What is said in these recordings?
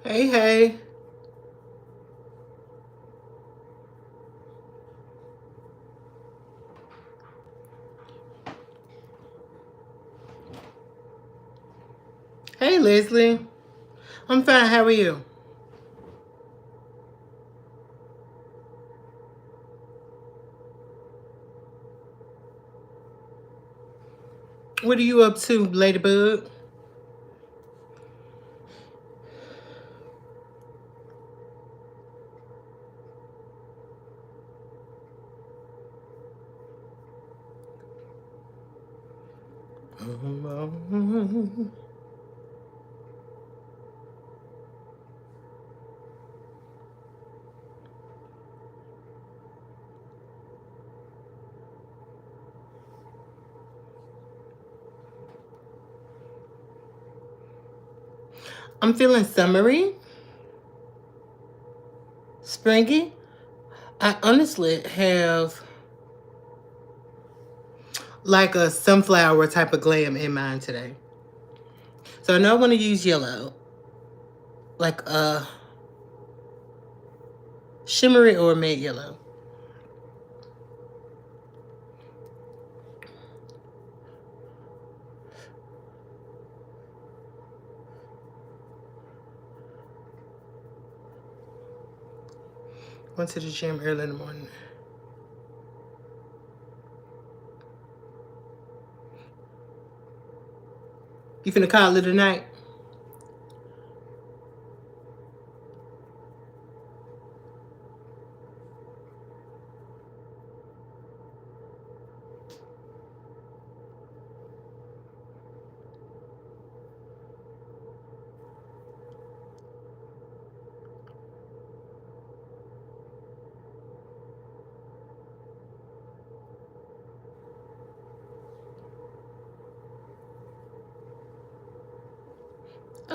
Hey, hey. Hey, Leslie. I'm fine. How are you? What are you up to, Ladybug? I'm feeling summery, springy. I honestly have like a sunflower type of glam in mind today. So I know I want to use yellow, like a shimmery or matte yellow. Went to the gym early in the morning. You finna call it a night?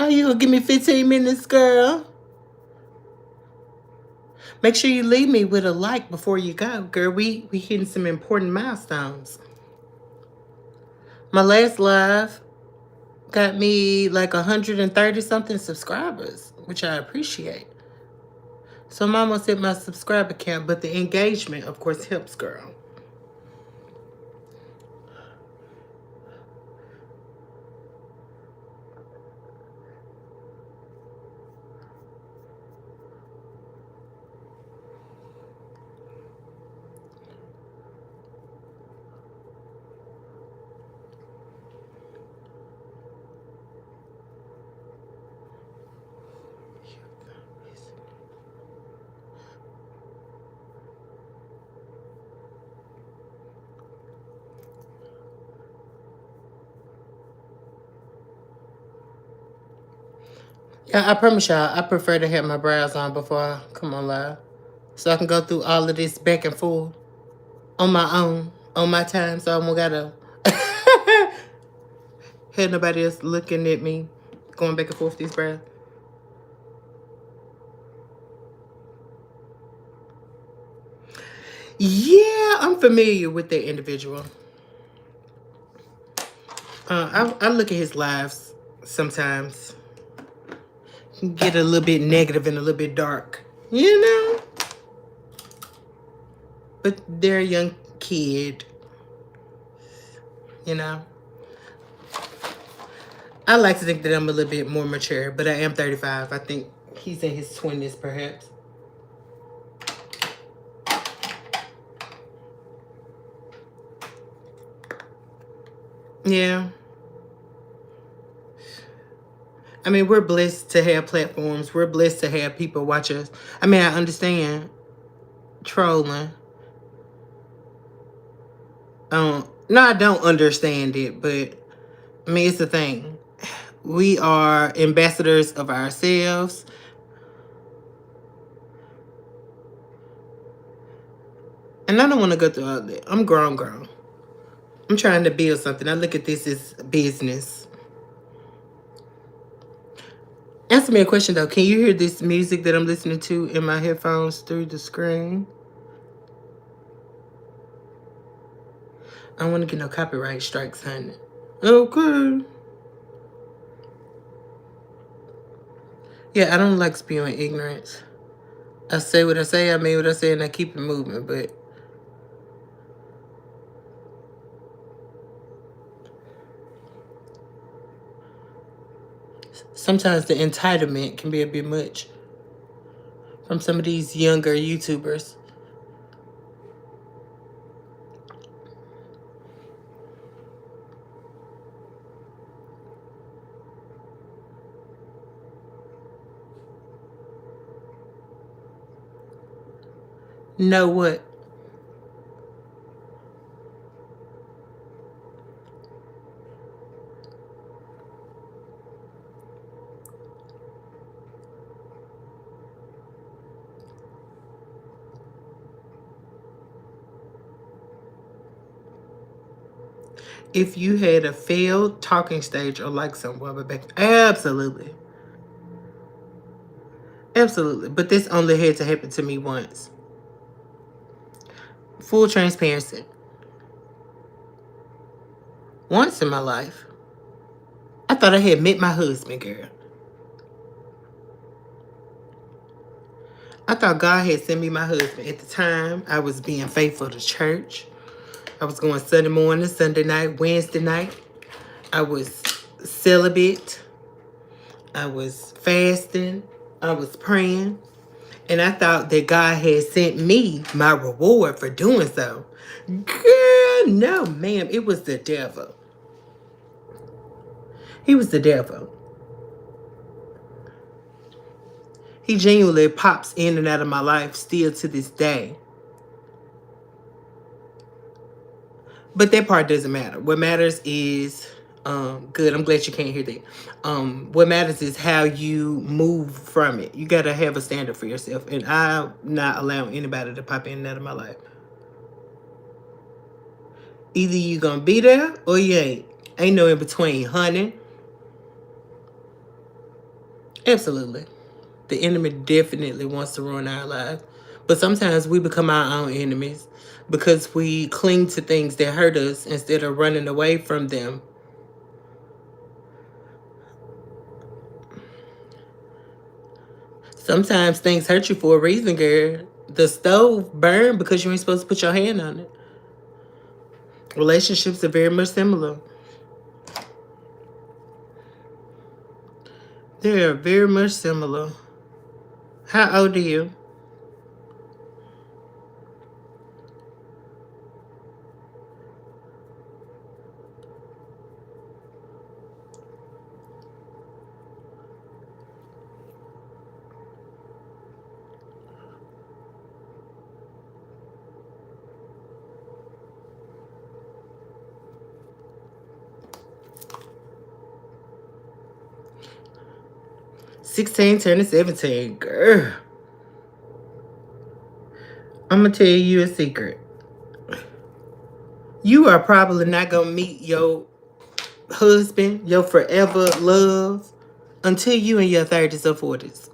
Oh, you gonna give me 15 minutes, girl? Make sure you leave me with a like before you go, girl. We hitting some important milestones. My last live got me like 130 something subscribers, which I appreciate. So I'm almost at my subscriber count, but the engagement, of course, helps, girl. Yeah, I promise y'all, I prefer to have my brows on before I come on live. So I can go through all of this back and forth on my own, on my time. So I don't gotta have nobody else looking at me going back and forth these brows. Yeah, I'm familiar with that individual. I look at his lives sometimes. Get a little bit negative and a little bit dark, you know? But they're a young kid, you know? I like to think that I'm a little bit more mature, but I am 35. I think he's in his 20s, perhaps. Yeah. I mean, we're blessed to have platforms. We're blessed to have people watch us. I mean, I understand trolling. No, I don't understand it, but I mean, it's the thing. We are ambassadors of ourselves. And I don't want to go through all that. I'm grown. I'm trying to build something. I look at this as business. Answer me a question, though. Can you hear this music that I'm listening to in my headphones through the screen? I don't want to get no copyright strikes, honey. Okay. Yeah, I don't like spewing ignorance. I say what I say, I mean what I say, and I keep it moving. But sometimes the entitlement can be a bit much from some of these younger YouTubers. Know what? If you had a failed talking stage or like someone, but back, absolutely. Absolutely. But this only had to happen to me once. Full transparency. Once in my life, I thought I had met my husband, girl. I thought God had sent me my husband. At the time, I was being faithful to church. I was going Sunday morning, Sunday night, Wednesday night. I was celibate. I was fasting. I was praying. And I thought that God had sent me my reward for doing so. Girl, no, ma'am. It was the devil. He was the devil. He genuinely pops in and out of my life still to this day. But that part doesn't matter. What matters is, good, I'm glad you can't hear that. What matters is how you move from it. You got to have a standard for yourself. And I'm not allowing anybody to pop in and out of my life. Either you going to be there or you ain't. Ain't no in between, honey. Absolutely. The enemy definitely wants to ruin our lives. But sometimes we become our own enemies because we cling to things that hurt us instead of running away from them. Sometimes things hurt you for a reason, girl. The stove burned because you ain't supposed to put your hand on it. Relationships are very much similar. They are very much similar. How old are you? 16 turning 17. Girl. I'm going to tell you a secret. You are probably not going to meet your husband, your forever love, until you in your 30s or 40s.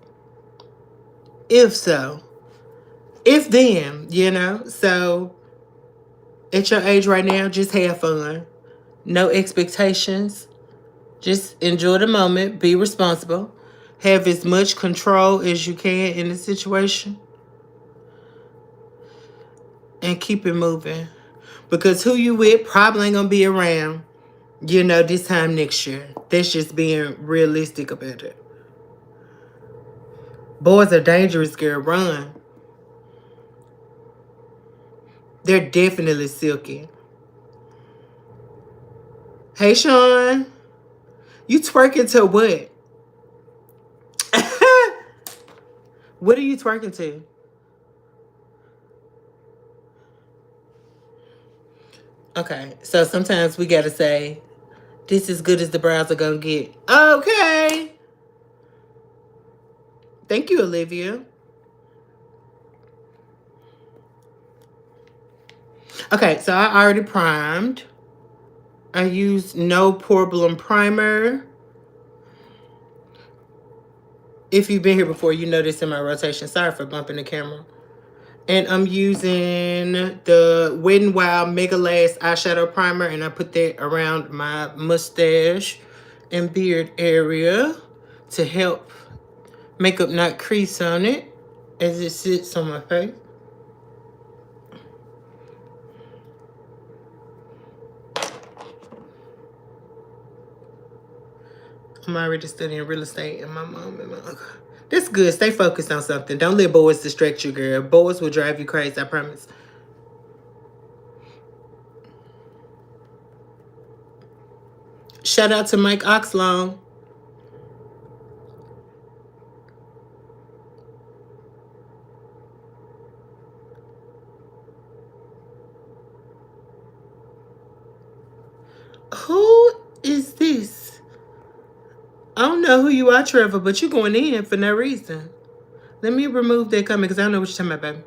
If so. If then, you know. So, at your age right now, just have fun. No expectations. Just enjoy the moment. Be responsible. Have as much control as you can in the situation. And keep it moving. Because who you with probably ain't going to be around, you know, this time next year. That's just being realistic about it. Boys are dangerous, girl. Run. They're definitely silky. Hey, Sean. You twerking to what? What are you twerking to? Okay, so sometimes we gotta say, this is good as the browser gonna get. Okay. Thank you, Olivia. Okay, so I already primed. I used No Problem Primer. If you've been here before, you know this in my rotation. Sorry for bumping the camera. And I'm using the Wet n Wild Mega Last Eyeshadow Primer. And I put that around my mustache and beard area to help Makeup not crease on it as it sits on my face. I'm already studying real estate and my mom and my uncle. That's good. Stay focused on something. Don't let boys distract you, girl. Boys will drive you crazy, I promise. Shout out to Mike Oxlong. Who is this? I don't know who you are, Trevor, but you going in for no reason. Let me remove that comment because I don't know what you're talking about, baby.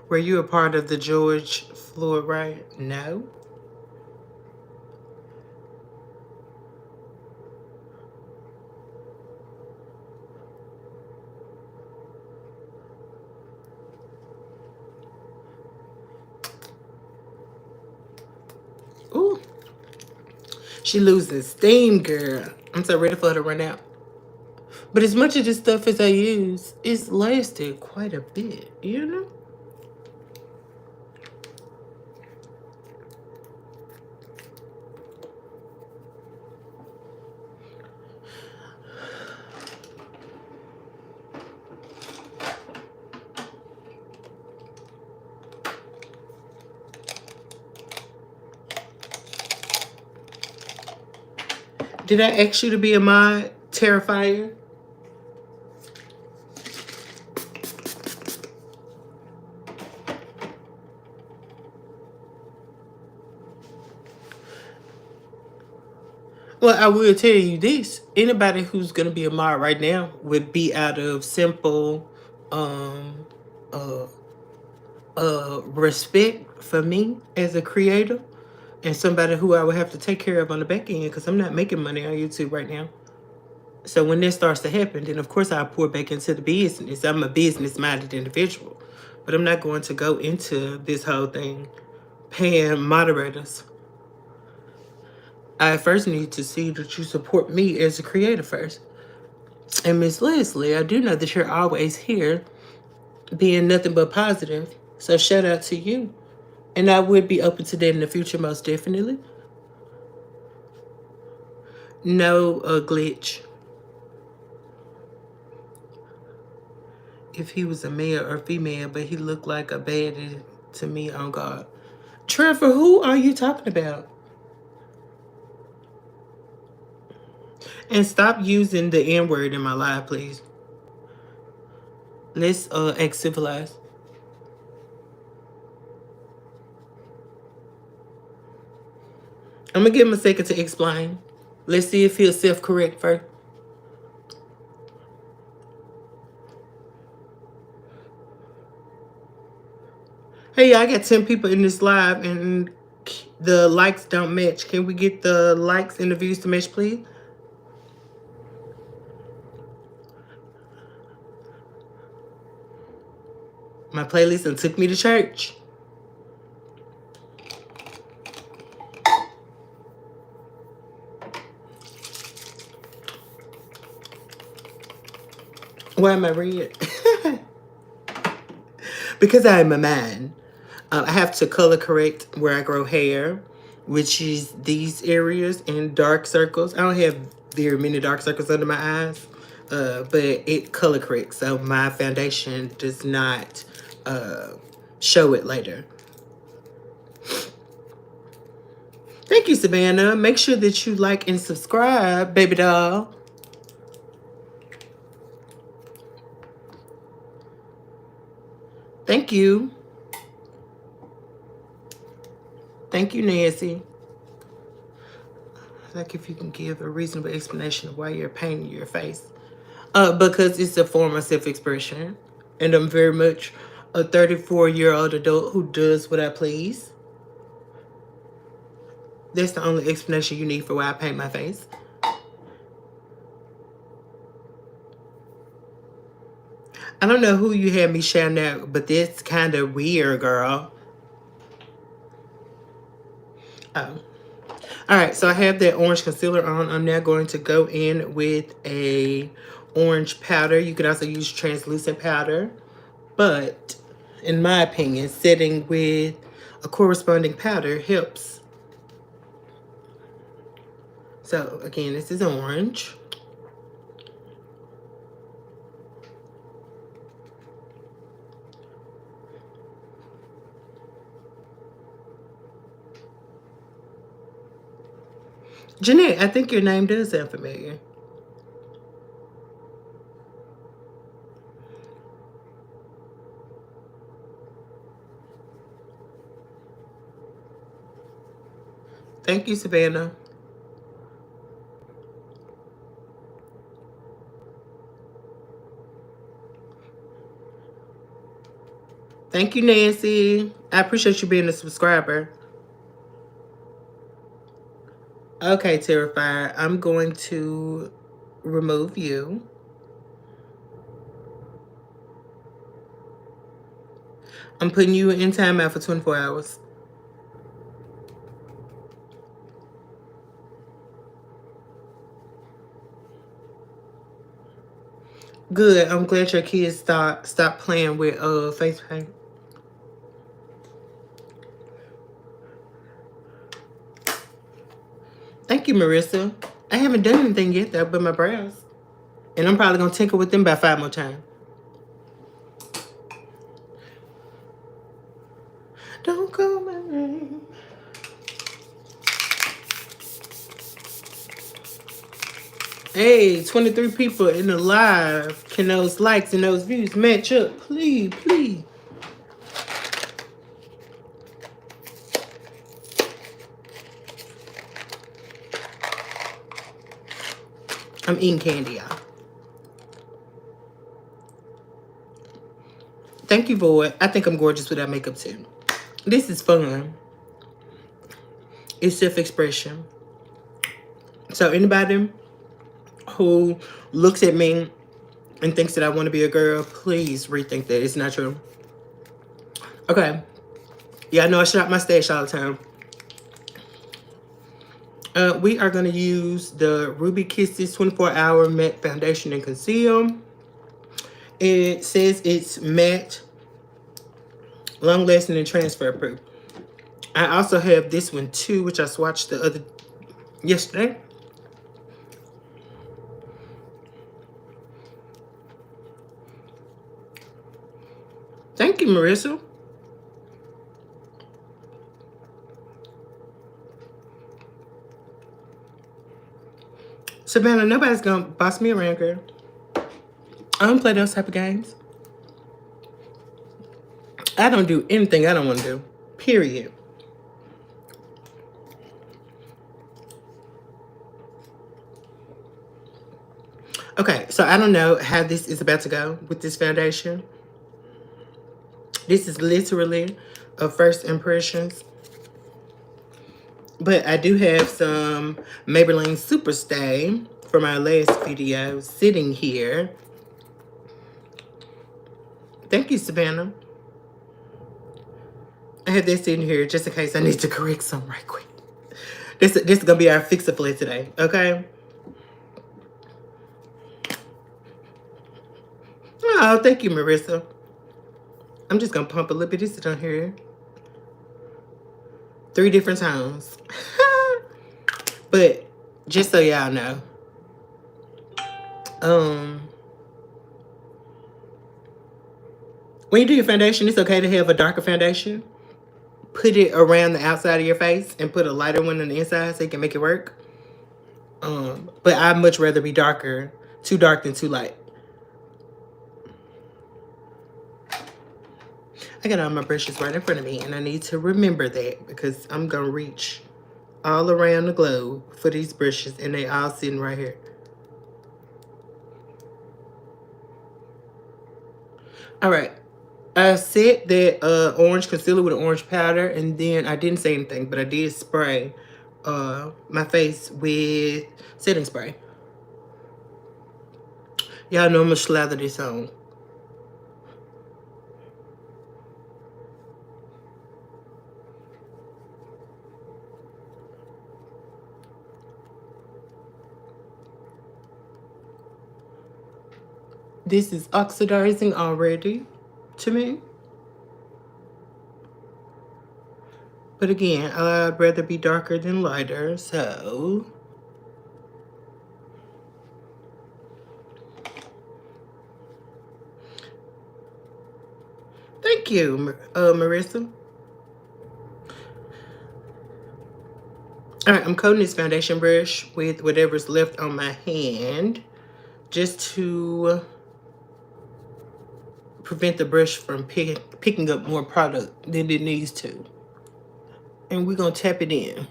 Were you a part of the George Floyd riot? No. Ooh. She losing steam, girl. I'm so ready for her to run out. But as much of this stuff as I use, it's lasted quite a bit, you know? Did I ask you to be a mod, Terrifier? Well, I will tell you this. Anybody who's going to be a mod right now would be out of simple uh, respect for me as a creator and somebody who I would have to take care of on the back end because I'm not making money on YouTube right now. So when this starts to happen, then of course I'll pour back into the business. I'm a business-minded individual. But I'm not going to go into this whole thing paying moderators. I first need to see that you support me as a creator first. And Miss Leslie, I do know that you're always here being nothing but positive. So shout out to you. And I would be open to that in the future, most definitely. No glitch. If he was a male or female, but he looked like a baddie to me, on God. Trevor, who are you talking about? And stop using the N-word in my life, please. Let's act civilized. I'm gonna give him a second to explain. Let's see if he'll self-correct first. Hey, I got 10 people in this live and the likes don't match. Can we get the likes and the views to match, please? My playlist and took me to church. Why am I red? Because I'm a man. I have to color correct where I grow hair, which is these areas and dark circles. I don't have very many dark circles under my eyes, but it color corrects. So my foundation does not show it later. Thank you, Savannah. Make sure that you like and subscribe, baby doll. Thank you. Thank you, Nancy. Like if you can give a reasonable explanation of why you're painting your face. Because it's a form of self-expression. And I'm very much a 34-year-old adult who does what I please. That's the only explanation you need for why I paint my face. I don't know who you had me shouting out, but that's kind of weird, girl. Oh. All right, so I have that orange concealer on. I'm now going to go in with a orange powder. You could also use translucent powder, but in my opinion, setting with a corresponding powder helps. So again, this is orange. Jeanette, I think your name does sound familiar. Thank you, Savannah. Thank you, Nancy. I appreciate you being a subscriber. Okay, Terrifier, I'm going to remove you. I'm putting you in timeout for 24 hours. Good. I'm glad your kids stop playing with face paint. Thank you, Marissa. I haven't done anything yet though, but my brows. And I'm probably gonna tinker with them about 5 more times. Don't call my name. Hey, 23 people in the live. Can those likes and those views match up? Please, please. I'm eating candy, y'all. Thank you, Void. I think I'm gorgeous without makeup too. This is fun. It's self-expression. So anybody who looks at me and thinks that I want to be a girl, please rethink that. It's not true. Okay. Yeah, I know I shop my stash all the time. We are going to use the Ruby Kisses 24-hour matte foundation and conceal. It says it's matte, long-lasting, and transfer-proof. I also have this one too, which I swatched yesterday. Thank you, Marissa. Savannah, nobody's gonna boss me around, girl. I don't play those type of games. I don't do anything I don't want to do. Period. Okay, so I don't know how this is about to go with this foundation. This is literally a first impressions. But I do have some Maybelline Superstay from our last video sitting here. Thank you, Savannah. I have this in here just in case I need to correct some right quick. This is going to be our fix-a-flat today, okay? Oh, thank you, Marissa. I'm just going to pump a little bit of this on here. 3 different tones. But just so y'all know, when you do your foundation, it's okay to have a darker foundation. Put it around the outside of your face and put a lighter one on the inside so you can make it work. But I'd much rather be darker, too dark than too light. I got all my brushes right in front of me, and I need to remember that because I'm going to reach all around the globe for these brushes, and they all sitting right here. All right. I set that orange concealer with an orange powder, and then I didn't say anything, but I did spray my face with setting spray. Y'all know I'm going to slather this on. This is oxidizing already to me. But again, I'd rather be darker than lighter, so... Thank you, Marissa. All right, I'm coating this foundation brush with whatever's left on my hand just to prevent the brush from picking up more product than it needs to. And we're going to tap it in.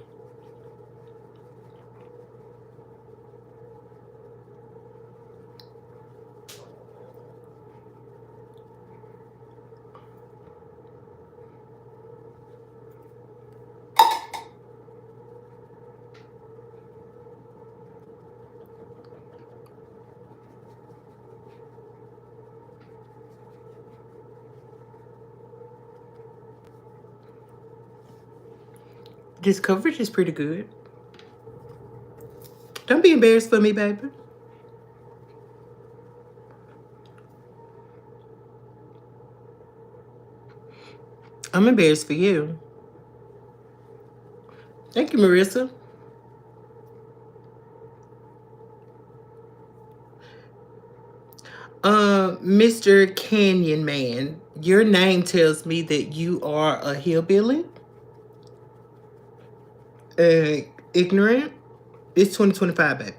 This coverage is pretty good. Don't be embarrassed for me, baby. I'm embarrassed for you. Thank you, Marissa. Mr. Canyon Man, your name tells me that you are a hillbilly. Ignorant. It's 2025, baby.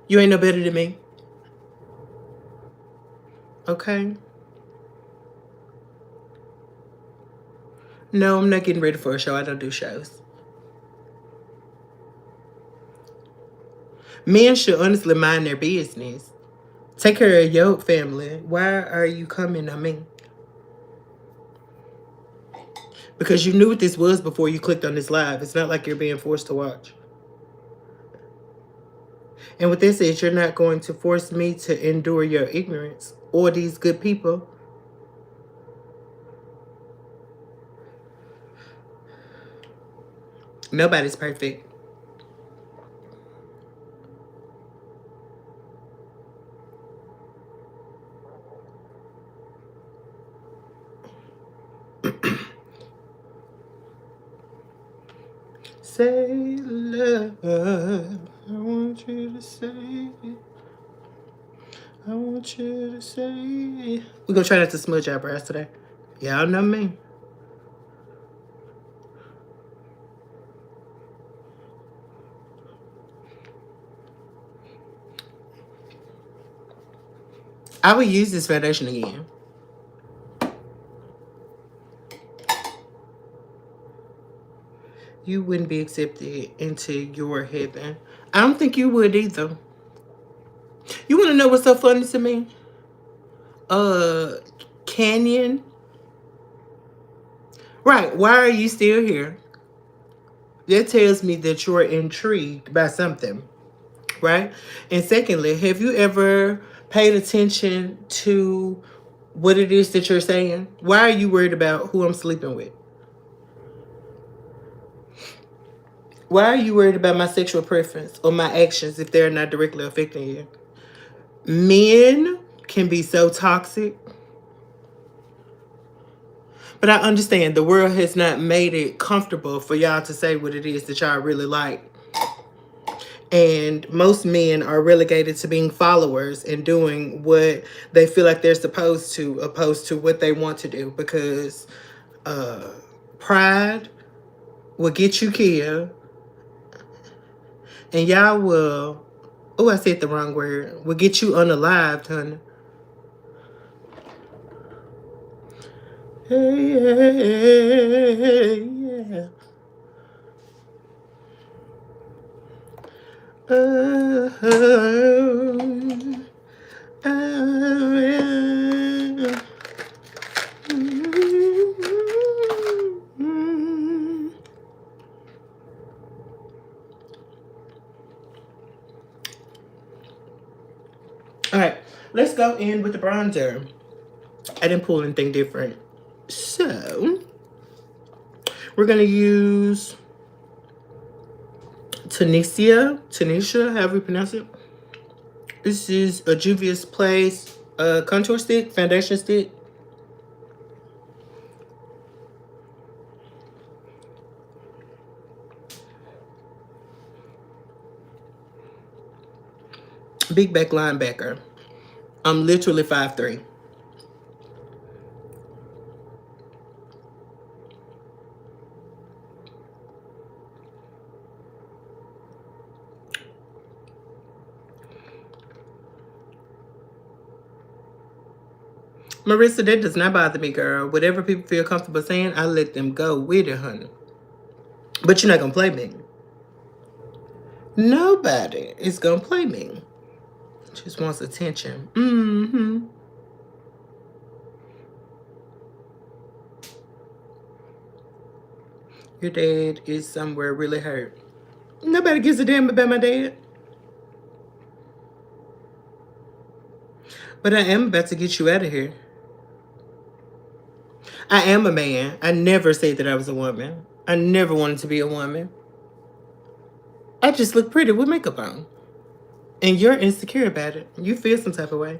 You ain't no better than me. Okay? No, I'm not getting ready for a show. I don't do shows. Men should honestly mind their business. Take care of your family. Why are you coming on me? Because you knew what this was before you clicked on this live. It's not like you're being forced to watch. And with this said, you're not going to force me to endure your ignorance or these good people. Nobody's perfect. Say love, I want you to say it. I want you to say it. We're gonna try not to smudge our brows today. Y'all know me. I will use this foundation again. You wouldn't be accepted into your heaven. I don't think you would either. You want to know what's so funny to me? Canyon. Right. Why are you still here? That tells me that you're intrigued by something. Right? And secondly, have you ever paid attention to what it is that you're saying? Why are you worried about who I'm sleeping with? Why are you worried about my sexual preference or my actions if they're not directly affecting you? Men can be so toxic. But I understand the world has not made it comfortable for y'all to say what it is that y'all really like. And most men are relegated to being followers and doing what they feel like they're supposed to, opposed to what they want to do. Because pride will get you killed. And y'all will, oh, I said the wrong word, will get you unalived, honey. Hey, yeah. All right, let's go in with the bronzer. I didn't pull anything different. So, we're going to use Tanisha, however you pronounce it. This is a Juvia's Place contour stick, foundation stick. Big back linebacker. I'm literally 5'3". Marissa, that does not bother me, girl. Whatever people feel comfortable saying, I let them go with it, honey. But you're not gonna play me. Nobody is gonna play me. Just wants attention. Mm-hmm. Your dad is somewhere really hurt. Nobody gives a damn about my dad. But I am about to get you out of here. I am a man. I never said that I was a woman. I never wanted to be a woman. I just look pretty with makeup on. And you're insecure about it. You feel some type of way.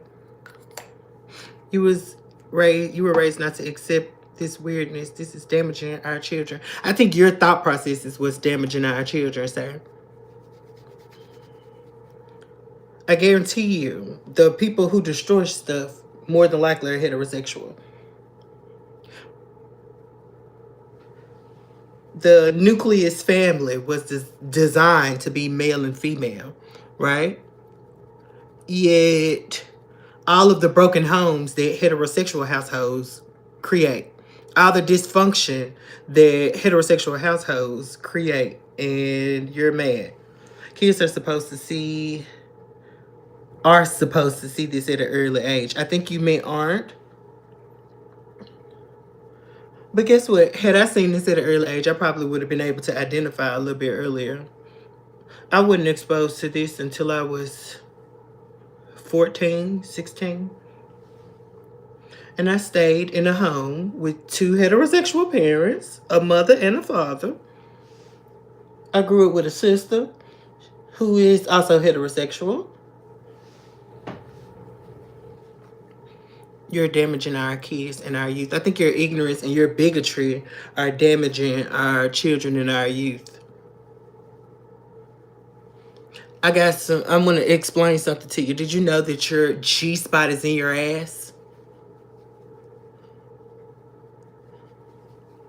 You were raised not to accept this weirdness. This is damaging our children. I think your thought process is what's damaging our children, sir. I guarantee you, the people who destroy stuff more than likely are heterosexual. The nucleus family was designed to be male and female, right? Yet all of the broken homes that heterosexual households create, all the dysfunction that heterosexual households create, and you're mad. Kids are supposed to see this at an early age. I think you men aren't. But guess what? Had I seen this at an early age, I probably would have been able to identify a little bit earlier. I wasn't exposed to this until I was 14, 16. And I stayed in a home with two heterosexual parents, a mother and a father. I grew up with a sister who is also heterosexual. You're damaging our kids and our youth. I think your ignorance and your bigotry are damaging our children and our youth. I'm going to explain something to you. Did you know that your G-spot is in your ass?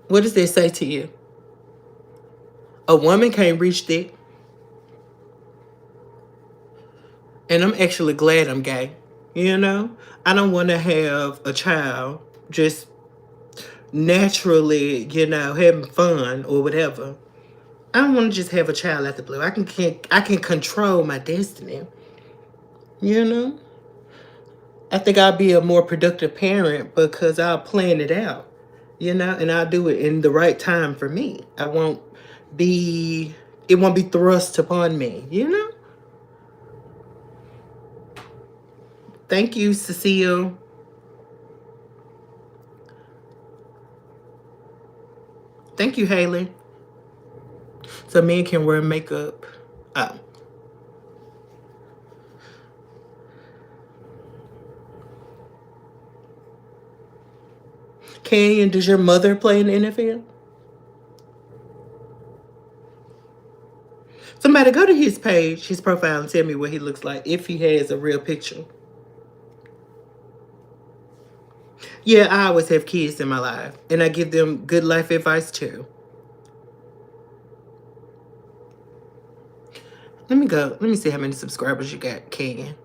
What does that say to you? A woman can't reach that. And I'm actually glad I'm gay. You know? I don't want to have a child just naturally, having fun or whatever. I don't want to just have a child out the blue. I can control my destiny. You know? I think I'll be a more productive parent because I'll plan it out. And I'll do it in the right time for me. It won't be thrust upon me. Thank you, Cecile. Thank you, Haley. So men can wear makeup. Oh. Canyon, does your mother play in the NFL? Somebody go to his page, his profile, and tell me what he looks like if he has a real picture. Yeah, I always have kids in my life, and I give them good life advice too. Let me go. Let me see how many subscribers you got, Canyon.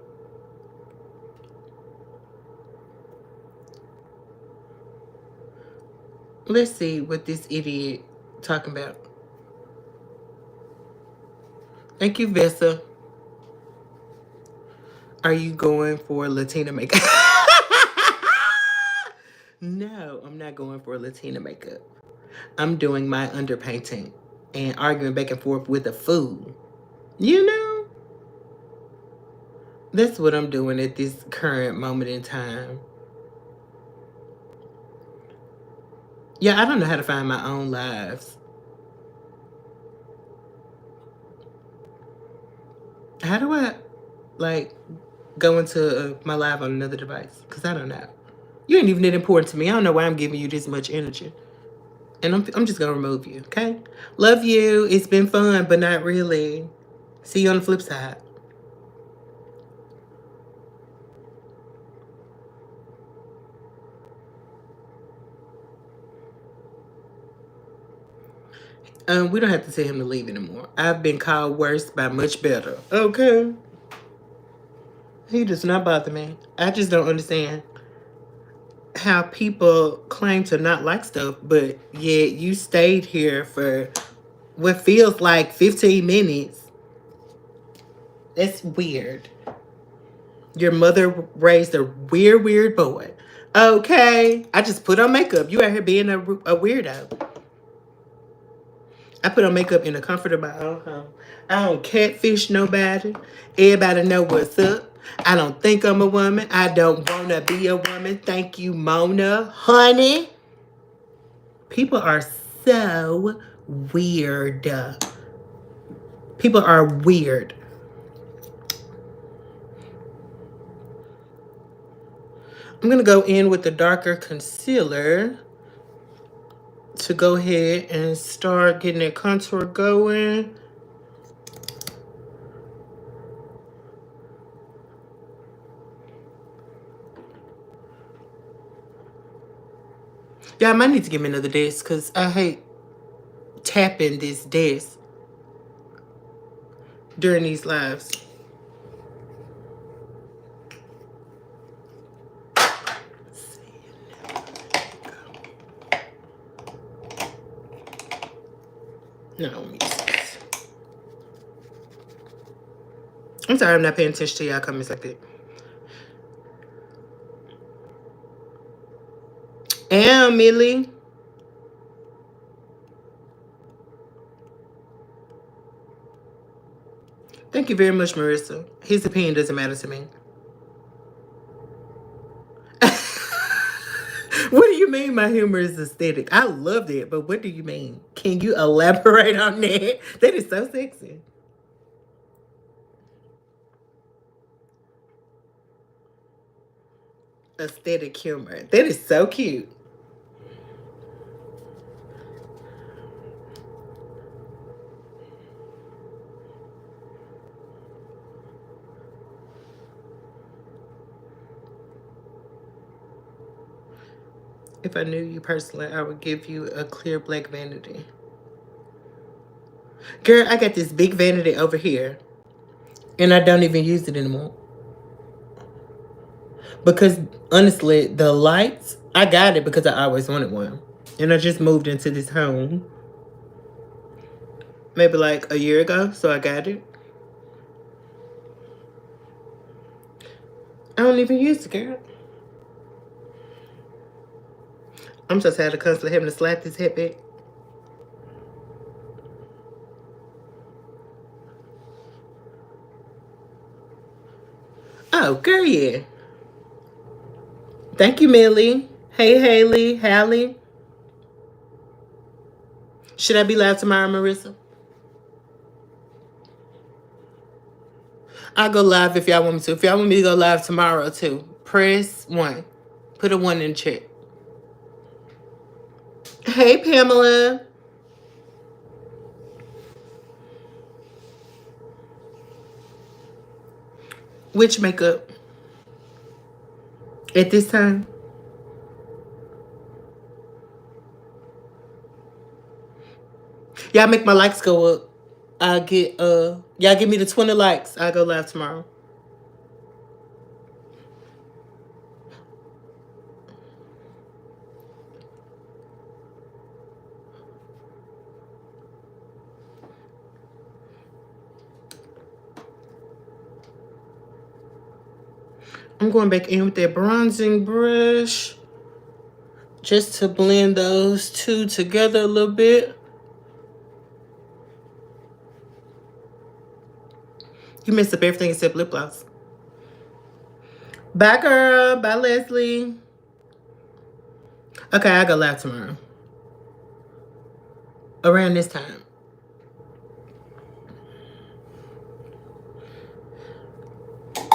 Let's see what this idiot talking about. Thank you, Vessa. Are you going for Latina makeup? No, I'm not going for Latina makeup. I'm doing my underpainting and arguing back and forth with a fool. That's what I'm doing at this current moment in time. Yeah, I don't know how to find my own lives. How do I, like, go into my live on another device? Because I don't know. You ain't even that important to me. I don't know why I'm giving you this much energy. And I'm just going to remove you, okay? Love you. It's been fun, but not really. See you on the flip side. We don't have to tell him to leave anymore. I've been called worse by much better. Okay? He does not bother me. I just don't understand how people claim to not like stuff, but yet you stayed here for what feels like 15 minutes. That's weird. Your mother raised a weird boy. Okay? I just put on makeup. You out here being a weirdo. I put on makeup in the comfort of my own home. I don't catfish nobody. Everybody know what's up. I don't think I'm a woman. I don't want to be a woman. Thank you, Mona. Honey. People are so weird. People are weird. I'm going to go in with the darker concealer to go ahead and start getting that contour going. Yeah, I might need to give me another desk because I hate tapping this desk during these lives. No, I'm sorry I'm not paying attention to y'all comments like that. And Millie. Thank you very much, Marissa. His opinion doesn't matter to me. What do you mean my humor is aesthetic? I loved it, but what do you mean? Can you elaborate on that? That is so sexy. Aesthetic humor. That is so cute. If I knew you personally, I would give you a clear black vanity. Girl, I got this big vanity over here, and I don't even use it anymore. Because, honestly, the lights, I got it because I always wanted one. And I just moved into this home maybe like a year ago, so I got it. I don't even use it, girl. I'm so tired of constantly having to slap this head back. Oh, girl, yeah. Thank you, Millie. Hey, Haley. Hallie. Should I be live tomorrow, Marissa? I'll go live if y'all want me to. If y'all want me to go live tomorrow, too, press 1. Put a 1 in the chat. Hey, Pamela. Which makeup? At this time? Y'all make my likes go up. I'll get, y'all give me the 20 likes. I'll go live tomorrow. I'm going back in with that bronzing brush just to blend those two together a little bit. You messed up everything except lip gloss. Bye, girl. Bye, Leslie. Okay, I'll go live tomorrow. Around this time.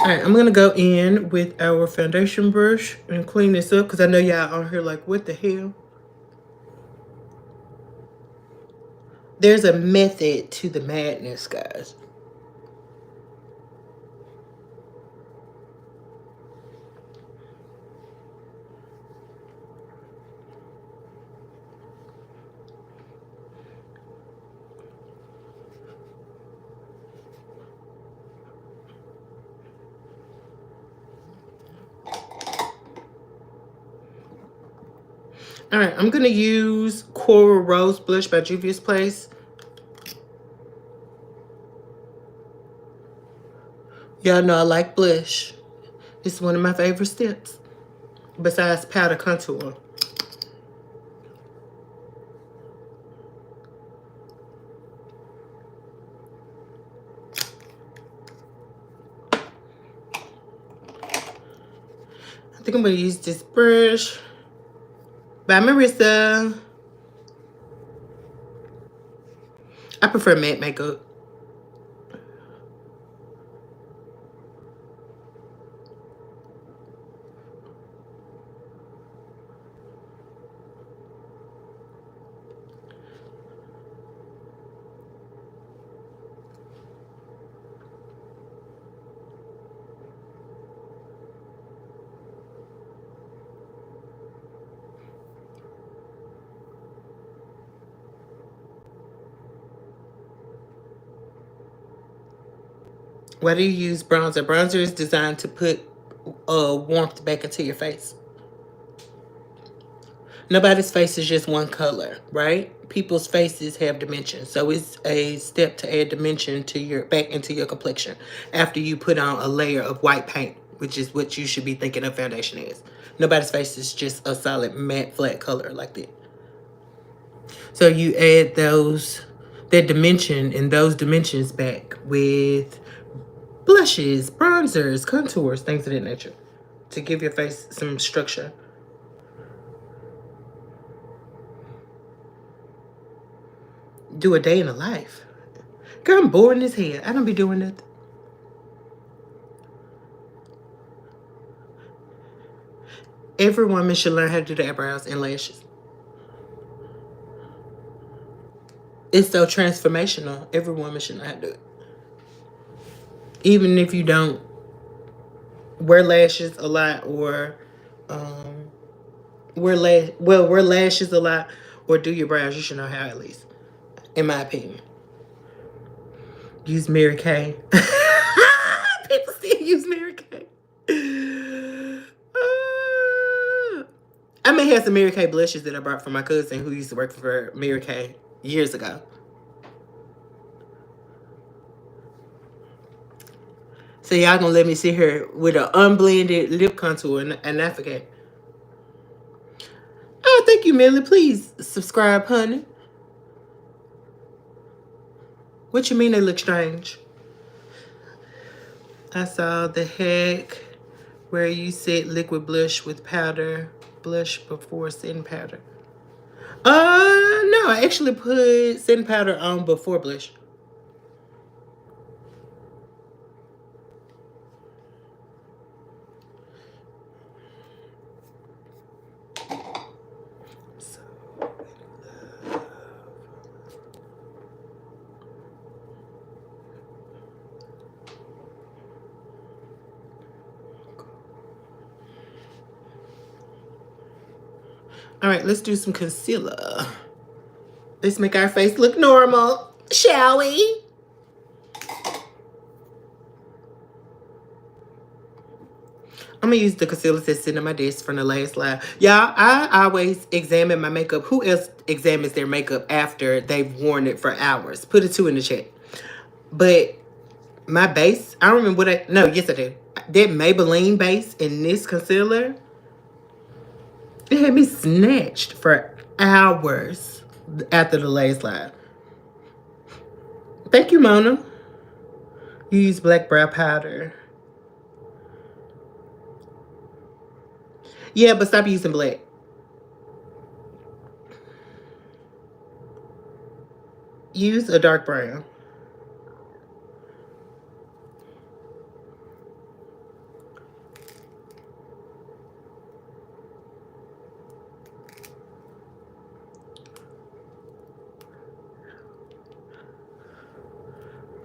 Alright, I'm gonna go in with our foundation brush and clean this up because I know y'all on here like, what the hell? There's a method to the madness, guys. Alright, I'm gonna use Coral Rose Blush by Juvia's Place. Y'all know I like blush. It's one of my favorite steps. Besides powder contour. I think I'm gonna use this brush by Marissa. I prefer matte makeup. Why do you use bronzer? Bronzer is designed to put warmth back into your face. Nobody's face is just one color, right? People's faces have dimension. So it's a step to add dimension to your back into your complexion after you put on a layer of white paint, which is what you should be thinking of foundation is. Nobody's face is just a solid matte flat color like that. So you add that dimension and those dimensions back with blushes, bronzers, contours, things of that nature to give your face some structure. Do a day in the life. Girl, I'm boring as hell. I don't be doing nothing. Every woman should learn how to do the eyebrows and lashes. It's so transformational. Every woman should know how to do it. Even if you don't wear lashes a lot or wear lashes a lot or do your brows, you should know how at least. In my opinion. Use Mary Kay. People still use Mary Kay. I may have some Mary Kay blushes that I brought from my cousin who used to work for Mary Kay years ago. So y'all gonna let me sit here with an unblended lip contour and I forget. Oh, thank you, Millie. Please subscribe, honey. What you mean they look strange? I saw the hack where you set liquid blush with powder blush before setting powder. No, I actually put setting powder on before blush. All right, let's do some concealer. Let's make our face look normal, shall we? I'm gonna use the concealer that's sitting on my desk from the last live. Y'all, I always examine my makeup. Who else examines their makeup after they've worn it for hours? Put a 2 in the chat. But my base, I don't remember yes I do. That Maybelline base in this concealer, it had me snatched for hours after the last live. Thank you, Mona. Use black brow powder. Yeah, but stop using black. Use a dark brown.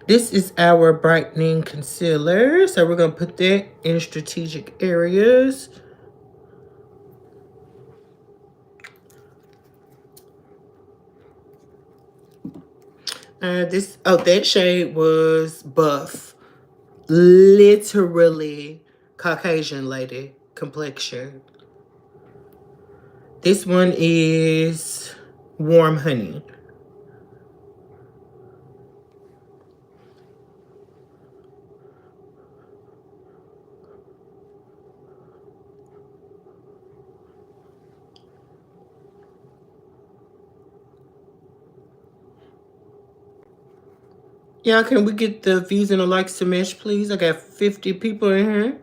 This is our brightening concealer. So we're going to put that in strategic areas. That shade was Buff. Literally Caucasian lady complexion. This one is Warm Honey. Y'all, can we get the views and the likes to match, please? I got 50 people in here.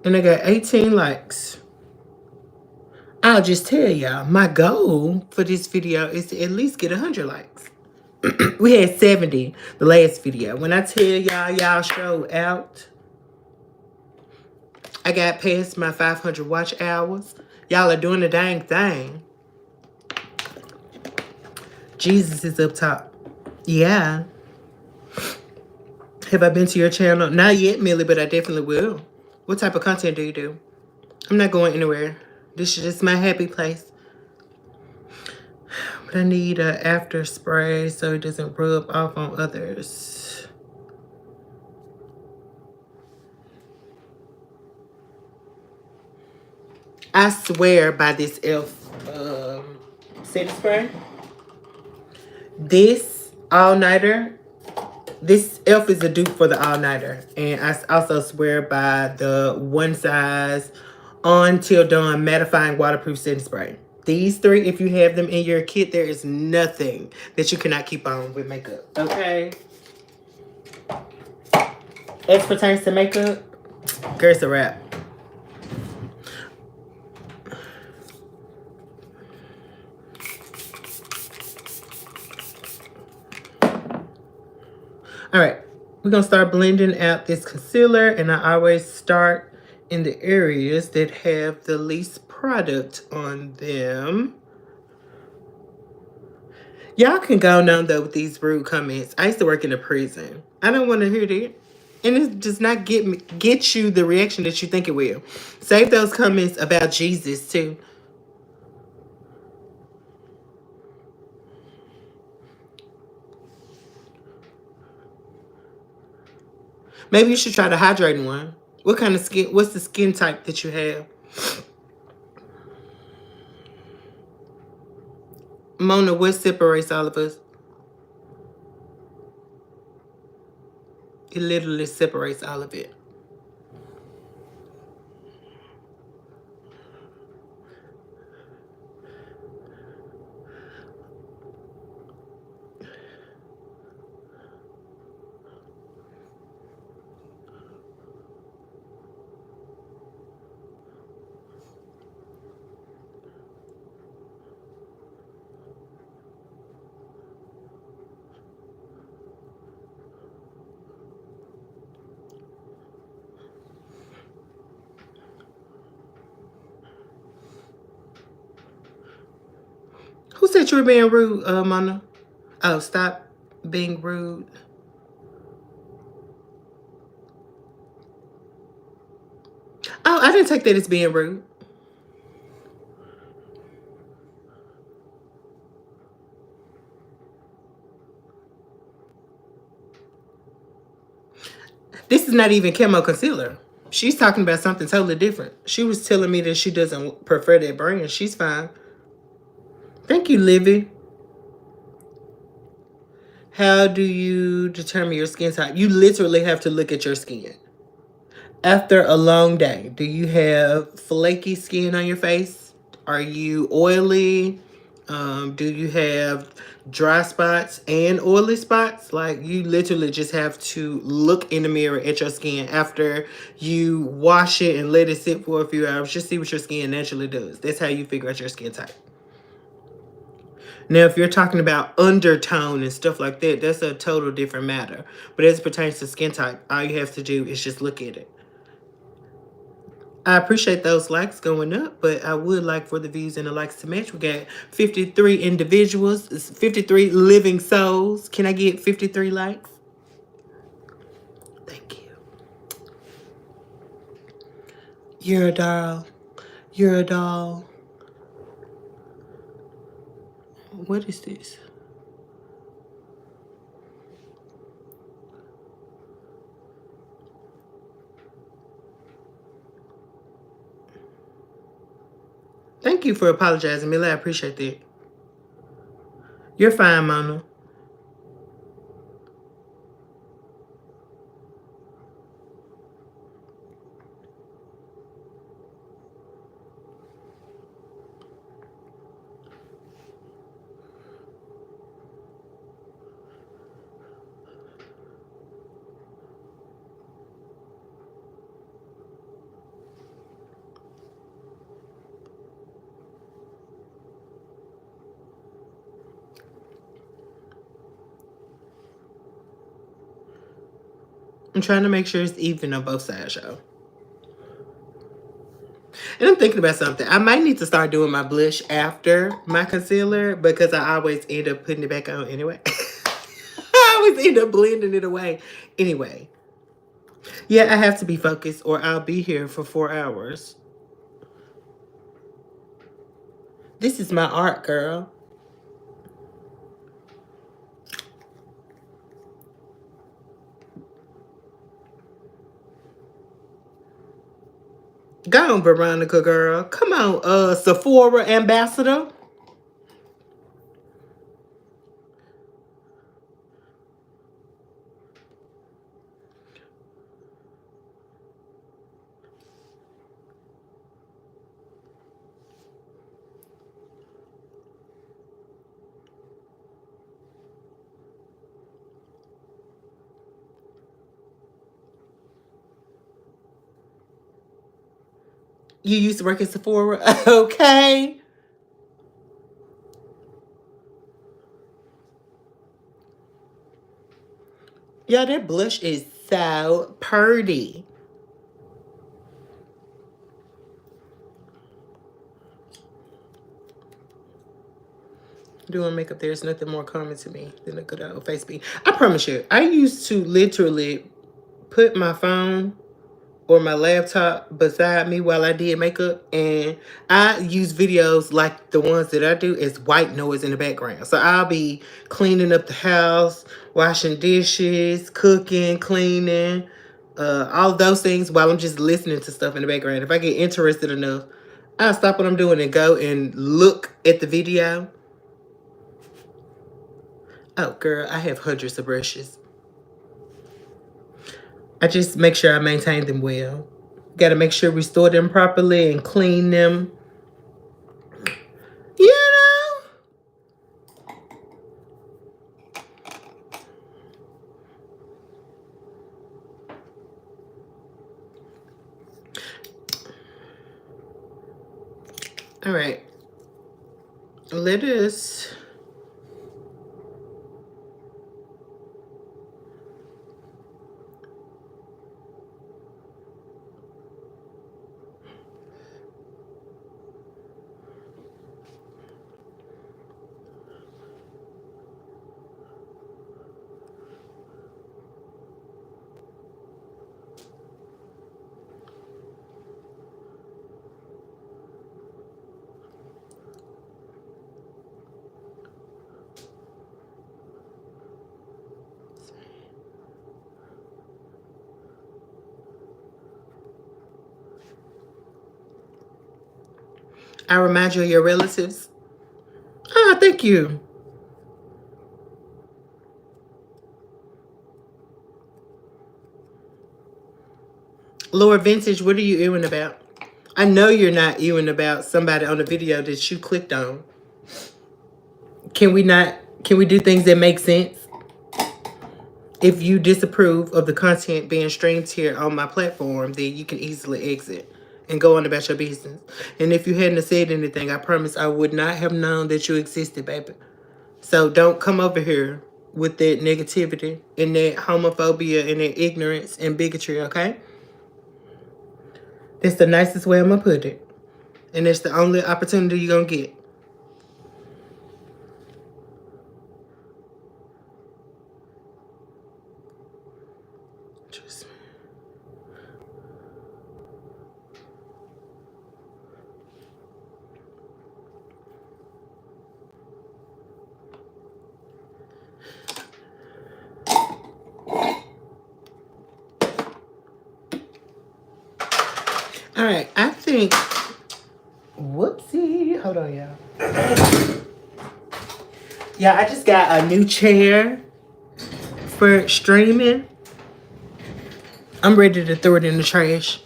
And I got 18 likes. I'll just tell y'all, my goal for this video is to at least get 100 likes. We had 70 the last video. When I tell y'all showed out, I got past my 500 watch hours. Y'all are doing the dang thing. Jesus is up top. Yeah. Have I been to your channel? Not yet, Millie, but I definitely will. What type of content do you do? I'm not going anywhere. This is just my happy place. But I need an after spray so it doesn't rub off on others. I swear by this e.l.f. setting spray. This all-nighter. This e.l.f. is a dupe for the all-nighter. And I also swear by the One Size On Till Dawn mattifying waterproof setting spray. These three, if you have them in your kit, there is nothing that you cannot keep on with makeup. Okay? As pertains to makeup, girl, it's a wrap. All right, we're going to start blending out this concealer, and I always start in the areas that have the least product on them. Y'all can go on though with these rude comments. I used to work in a prison. I don't want to hear that. And it does not get you the reaction that you think it will. Save those comments about Jesus too. Maybe you should try the hydrating one. What kind of skin? What's the skin type that you have? Mona, what separates all of us? It literally separates all of it. Who said you were being rude, Mona? Oh, stop being rude. Oh, I didn't take that as being rude. This is not even camo concealer. She's talking about something totally different. She was telling me that she doesn't prefer that brand. She's fine. Thank you, Livy. How do you determine your skin type? You literally have to look at your skin. After a long day, do you have flaky skin on your face? Are you oily? Do you have dry spots and oily spots? Like, you literally just have to look in the mirror at your skin after you wash it and let it sit for a few hours. Just see what your skin naturally does. That's how you figure out your skin type. Now, if you're talking about undertone and stuff like that, that's a total different matter. But as it pertains to skin type, all you have to do is just look at it. I appreciate those likes going up, but I would like for the views and the likes to match. We got 53 individuals, 53 living souls. Can I get 53 likes? You're a doll. You're a doll. What is this? Thank you for apologizing, Mila. I appreciate that. You're fine, Mona. I'm trying to make sure it's even on both sides, y'all. And I'm thinking about something. I might need to start doing my blush after my concealer because I always end up putting it back on anyway. I always end up blending it away. Anyway. Yeah, I have to be focused or I'll be here for 4 hours. This is my art, girl. Go on, Veronica, girl. Come on, Sephora ambassador. You used to work at Sephora? Okay. Yeah, that blush is so pretty. Doing makeup, there's nothing more common to me than a good old face beat. I promise you, I used to literally put my phone or my laptop beside me while I did makeup, and I use videos like the ones that I do as white noise in the background. So I'll be cleaning up the house, washing dishes, cooking, cleaning, all those things while I'm just listening to stuff in the background. If I get interested enough, I'll stop what I'm doing and go and look at the video. Oh, girl, I have hundreds of brushes. I just make sure I maintain them well. Got to make sure we store them properly and clean them. You know? All right. Let us... I remind you of your relatives. Oh, thank you. Lord Vintage, what are you ewing about? I know you're not ewing about somebody on the video that you clicked on. Can we not... Can we do things that make sense? If you disapprove of the content being streamed here on my platform, then you can easily exit and go on about your business. And if you hadn't said anything, I promise I would not have known that you existed, baby. So don't come over here with that negativity and that homophobia and that ignorance and bigotry, okay? That's the nicest way I'm going to put it. And it's the only opportunity you're going to get. Just... All right, I think. Whoopsie. Hold on, y'all. Yeah, I just got a new chair for streaming. I'm ready to throw it in the trash.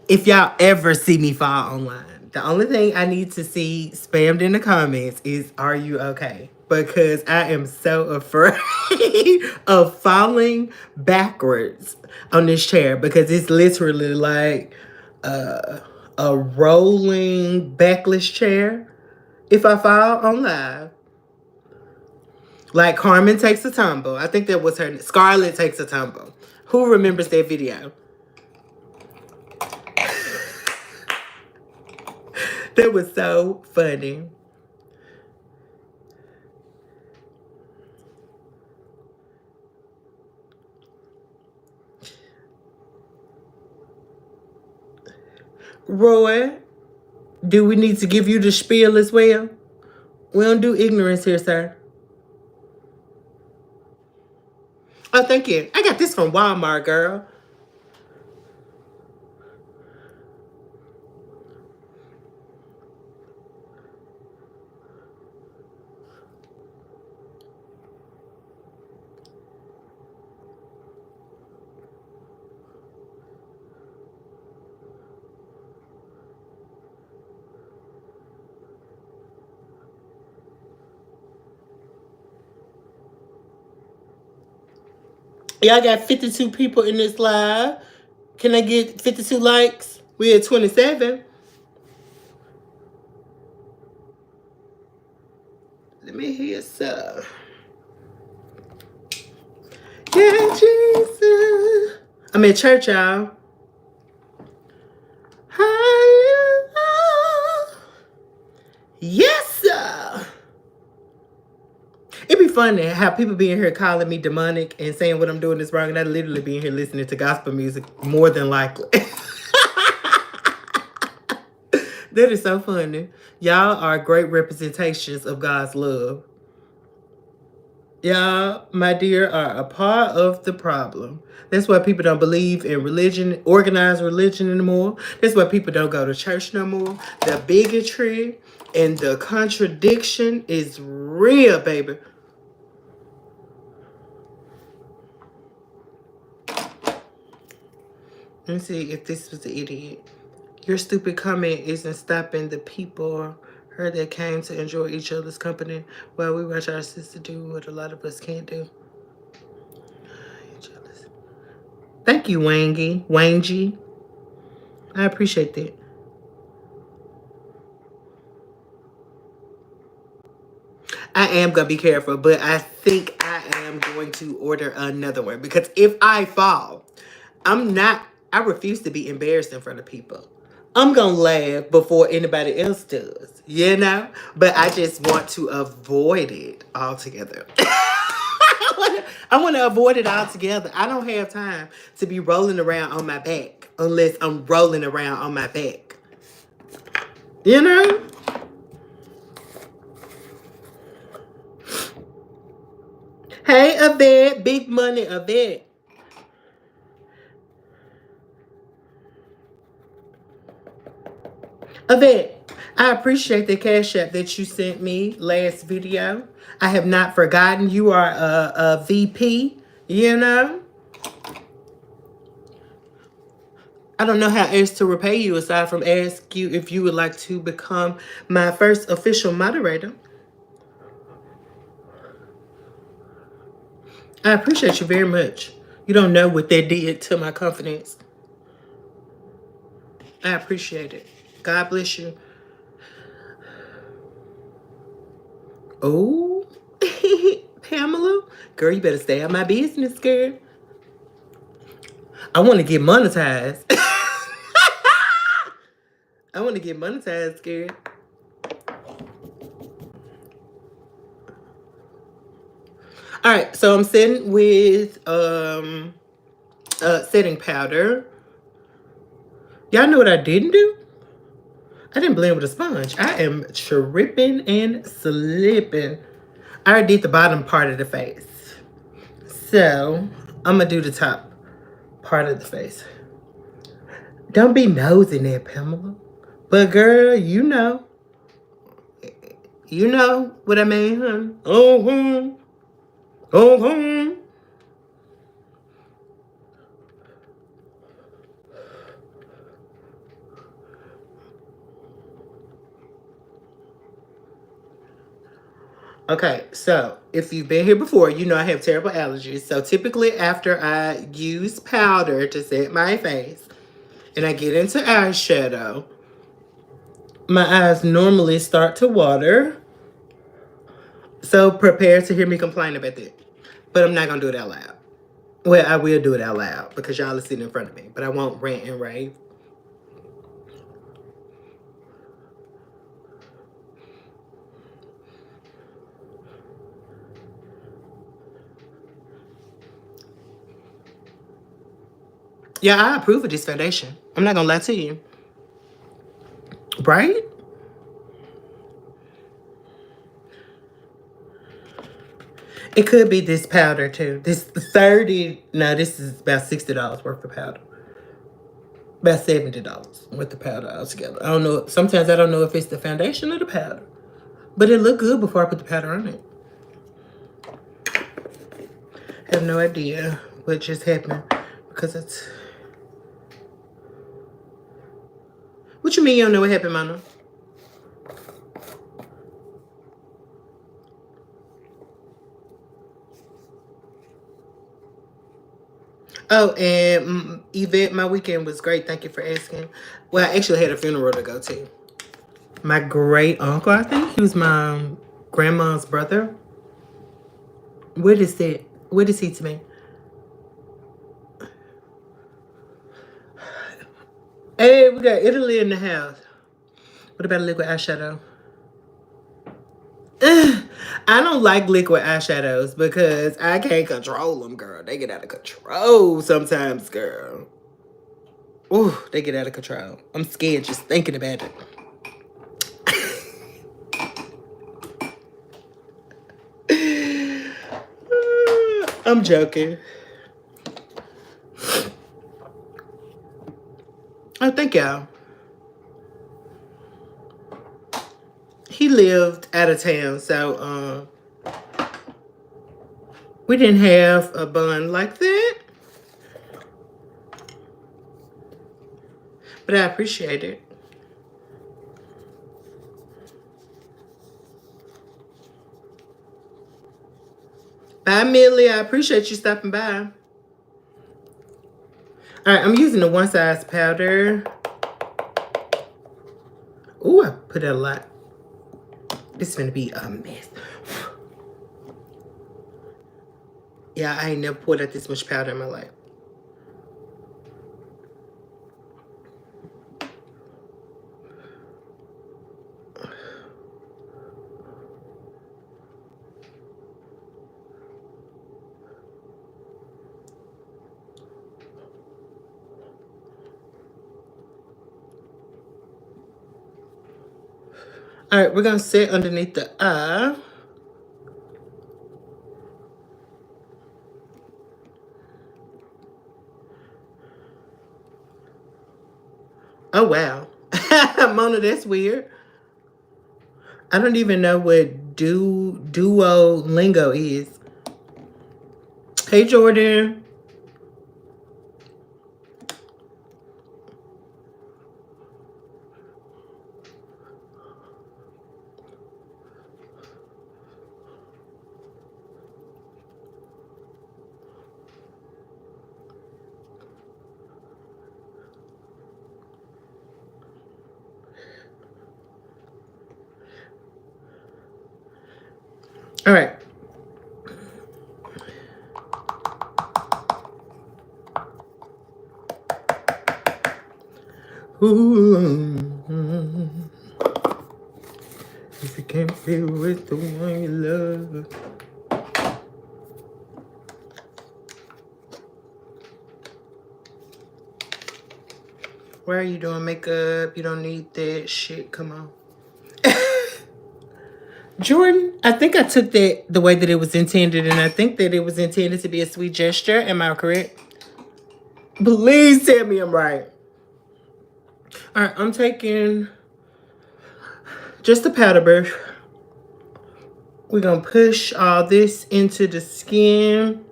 If y'all ever see me fall online, the only thing I need to see spammed in the comments is, are you okay? Because I am so afraid of falling backwards on this chair because it's literally like a rolling backless chair. If I fall on live, like Carmen takes a tumble. I think that was her. Scarlett takes a tumble. Who remembers that video? That was so funny. Roy, do we need to give you the spiel as well? We don't do ignorance here, sir. Oh, thank you. I got this from Walmart, girl. Y'all got 52 people in this live. Can I get 52 likes? We at 27. Let me hear some. Yeah, Jesus. I'm at church, y'all. Hallelujah. Yes, sir. It'd be funny how people be in here calling me demonic and saying what I'm doing is wrong, and I literally be in here listening to gospel music more than likely. That is so funny. Y'all are great representations of God's love. Y'all, my dear, are a part of the problem. That's why people don't believe in religion, organized religion anymore. That's why people don't go to church no more. The bigotry and the contradiction is real, baby. Let me see if this was the idiot. Your stupid comment isn't stopping the people her that came to enjoy each other's company while we watch our sister do what a lot of us can't do. Thank you, Wangy. I appreciate that. I am going to be careful, but I think I am going to order another one because if I fall, I refuse to be embarrassed in front of people. I'm going to laugh before anybody else does, you know? But I just want to avoid it altogether. I want to avoid it altogether. I don't have time to be rolling around on my back unless I'm rolling around on my back. You know? Hey, Yvette. Big money, Yvette. Yvette, I appreciate the Cashapp that you sent me last video. I have not forgotten you are a VP, you know? I don't know how else to repay you aside from ask you if you would like to become my first official moderator. I appreciate you very much. You don't know what that did to my confidence. I appreciate it. God bless you. Oh, Pamela. Girl, you better stay out my business, girl. I want to get monetized. I want to get monetized, girl. All right, so I'm sitting with setting powder. Y'all know what I didn't do? I didn't blend with a sponge. I am tripping and slipping. I already did the bottom part of the face. So, I'm going to do the top part of the face. Don't be nosy there, Pamela. But girl, you know. You know what I mean, huh? Oh, oh. Okay, so if you've been here before, you know I have terrible allergies. So typically after I use powder to set my face and I get into eyeshadow, my eyes normally start to water. So prepare to hear me complain about that. But I'm not going to do it out loud. Well, I will do it out loud because y'all are sitting in front of me. But I won't rant and rave. Yeah, I approve of this foundation. I'm not going to lie to you. Right? It could be this powder too. This 30, no, this is about $60 worth of powder. About $70 worth of powder altogether. I don't know. Sometimes I don't know if it's the foundation or the powder. But it looked good before I put the powder on it. I have no idea what just happened because it's... What you mean you don't know what happened, Mona? Oh, and Yvette, my weekend was great. Thank you for asking. Well, I actually had a funeral to go to. My great uncle, I think, he was my grandma's brother. What is that? What is he to me? Hey, we got Italy in the house. What about a liquid eyeshadow? I don't like liquid eyeshadows because I can't control them, girl. They get out of control sometimes, girl. Ooh, they get out of control. I'm scared just thinking about it. I'm joking. Oh, thank y'all. He lived out of town, so we didn't have a bun like that. But I appreciate it. Bye, Millie. I appreciate you stopping by. All right, I'm using the one size powder. Ooh, I put a lot. This is gonna be a mess. Yeah, I ain't never poured out this much powder in my life. All right, we're gonna sit underneath the eye. Oh, wow. Mona, that's weird. I don't even know what Duolingo is. Hey, Jordan. All right. Ooh. If you can't be with the one you love. Why are you doing makeup? You don't need that shit. Come on. Jordan, I think I took that the way that it was intended, and I think that it was intended to be a sweet gesture. Am I correct? Please tell me I'm right. All right, I'm taking just a powder brush. We're going to push all this into the skin.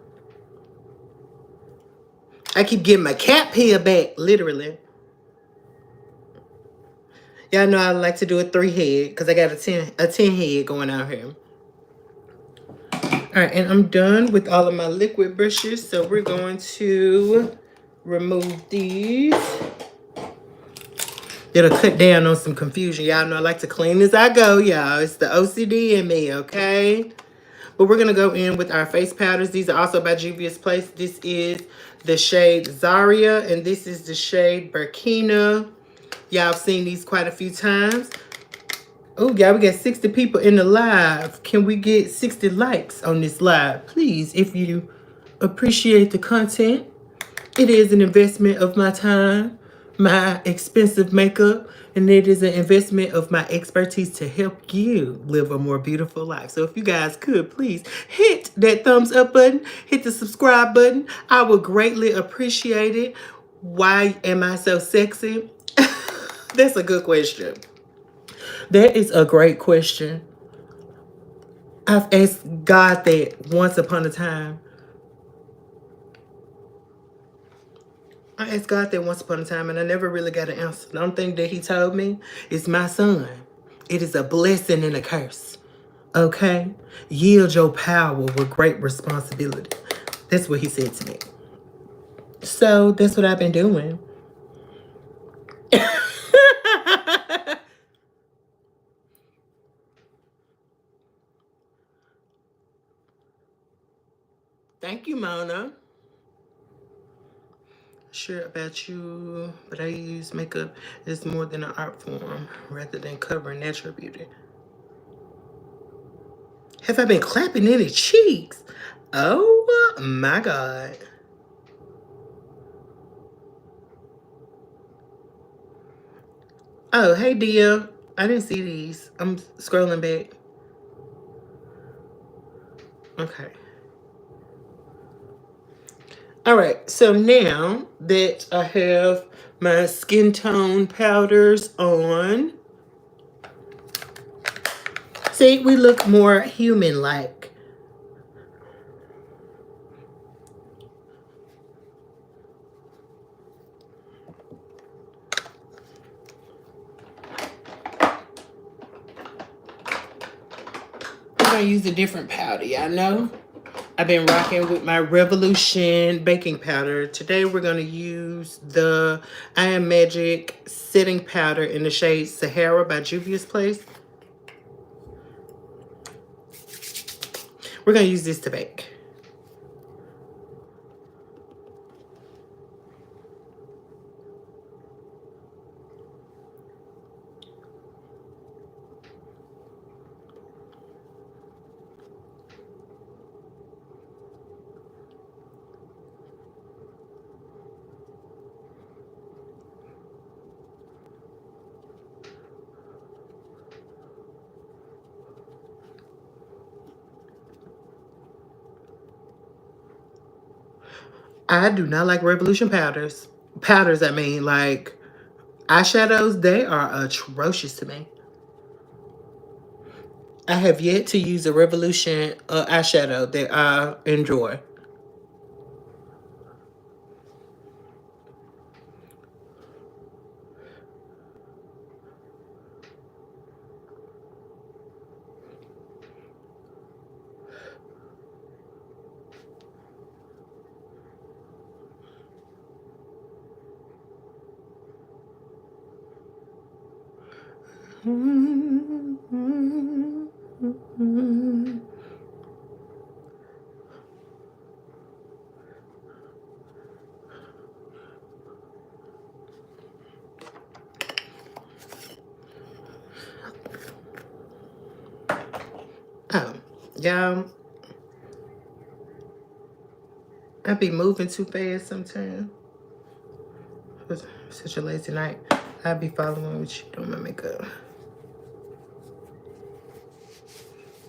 I keep getting my cat peel back, literally. Y'all know I like to do a 3 head because I got a 10 head going out here. All right, and I'm done with all of my liquid brushes. So we're going to remove these. It'll cut down on some confusion. Y'all know I like to clean as I go, y'all. It's the OCD in me, okay? But we're going to go in with our face powders. These are also by Juvia's Place. This is the shade Zaria, and this is the shade Burkina. Y'all have seen these quite a few times. Oh, y'all, we got 60 people in the live. Can we get 60 likes on this live? Please, if you appreciate the content. It is an investment of my time, my expensive makeup, and it is an investment of my expertise to help you live a more beautiful life. So if you guys could, please hit that thumbs up button, hit the subscribe button. I would greatly appreciate it. Why am I so sexy? That's a good question. That is a great question. I've asked God that once upon a time. I asked God that once upon a time, and I never really got an answer. The only thing that he told me is, my son, it is a blessing and a curse. Okay? Yield your power with great responsibility. That's what he said to me. So that's what I've been doing. Thank you, Mona. Sure about you, but I use makeup as more than an art form rather than covering natural beauty. Have I been clapping any cheeks? Oh my God. Oh, hey, Dia. I didn't see these. I'm scrolling back. Okay. All right. So now that I have my skin tone powders on, see, we look more human-like. I'm going to use a different powder, y'all know. I've been rocking with my Revolution baking powder. Today we're going to use the I Am Magic setting powder in the shade Sahara by Juvia's Place. We're going to use this to bake. I do not like Revolution powders. Powders, I mean, like eyeshadows, they are atrocious to me. I have yet to use a Revolution eyeshadow that I enjoy. Oh, y'all, I be moving too fast sometimes. It was such a lazy night. I be following what you doing my makeup.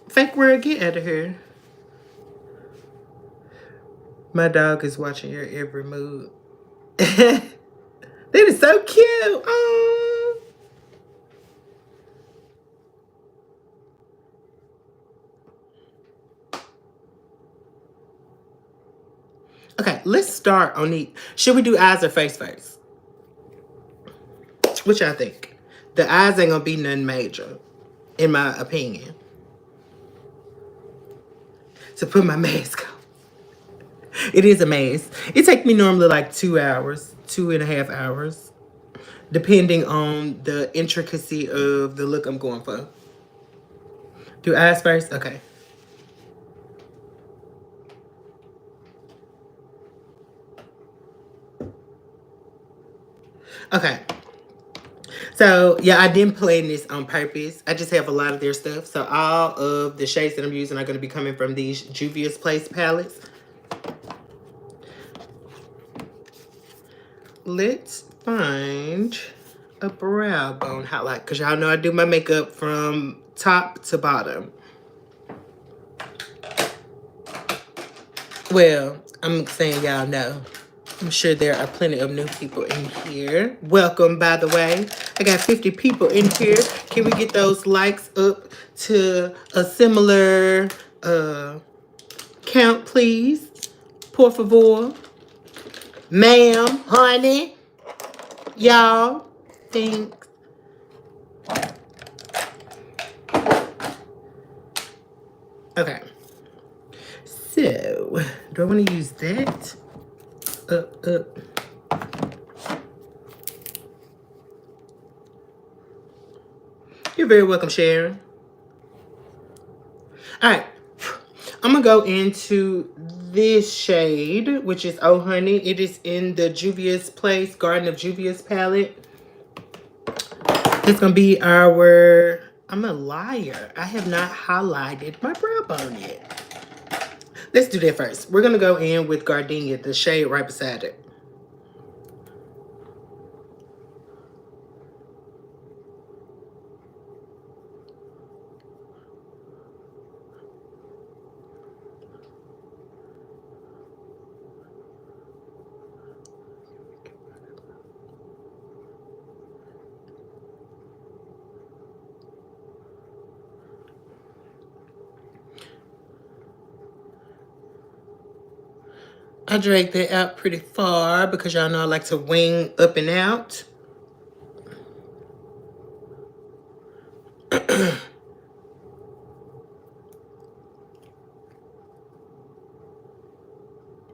Fake word, get out of here. My dog is watching your every move. That is so cute. Oh. Okay, let's start on the. Should we do eyes or face first? What y'all think? The eyes ain't gonna be nothing major, in my opinion. To put my mask on. It is a mask. It takes me normally like 2 hours, 2.5 hours, depending on the intricacy of the look I'm going for. Do eyes first? Okay. Okay. So, yeah, I didn't plan this on purpose. I just have a lot of their stuff. So, all of the shades that I'm using are going to be coming from these Juvia's Place palettes. Let's find a brow bone highlight. Because y'all know I do my makeup from top to bottom. Well, I'm saying y'all know. I'm sure there are plenty of new people in here. Welcome, by the way. I got 50 people in here. Can we get those likes up to a similar count, please? Por favor. Ma'am, honey. Y'all. Thanks. Okay. So, do I want to use that? Up. You're very welcome, Sharon. All right. I'm going to go into this shade, which is Oh Honey. It is in the Juvia's Place Garden of Juvia's palette. It's going to be our... I'm a liar. I have not highlighted my brow bone yet. Let's do that first. We're going to go in with Gardenia, the shade right beside it. I drag that out pretty far because y'all know I like to wing up and out.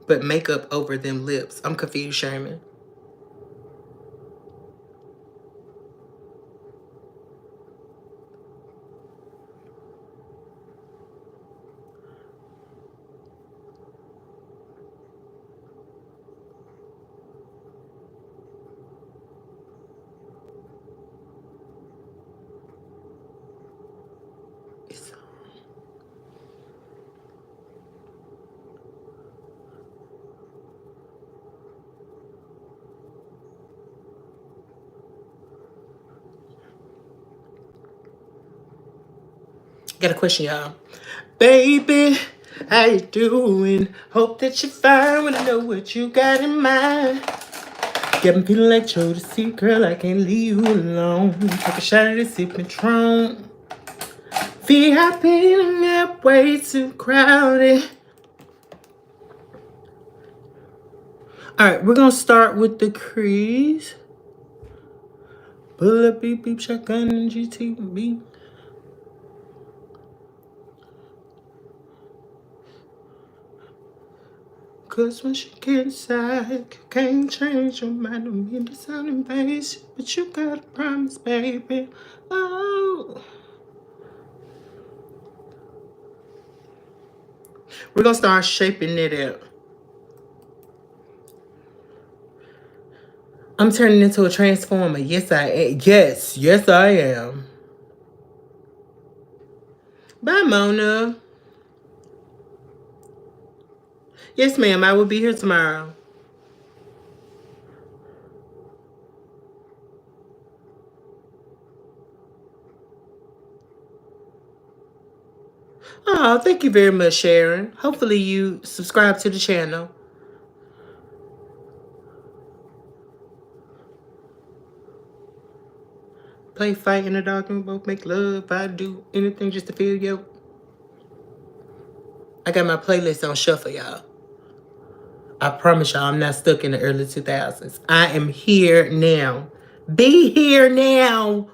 But makeup over them lips. I'm confused, Sherman. Got a question, y'all. Baby, how you doing? Hope that you're fine when I know what you got in mind. Yeah, I'm feeling like Jodeci, girl, I can't leave you alone. Take a shot of this Patron. VIP and that way too crowded. Alright, we're gonna start with the crease. Pull up, beep, beep, shotgun, and GTB. Cause when she get inside, you can't change your mind. I mean to sound invasive, but you gotta promise, baby. Oh. We're gonna start shaping it out. I'm turning into a transformer. Yes, I am. Yes, I am. Bye, Mona. Yes, ma'am. I will be here tomorrow. Oh, thank you very much, Sharon. Hopefully you subscribe to the channel. play fight in the dark and we both make love. I do anything just to feel you. I got my playlist on shuffle, y'all. I promise y'all I'm not stuck in the early 2000s. I am here now. Be here now.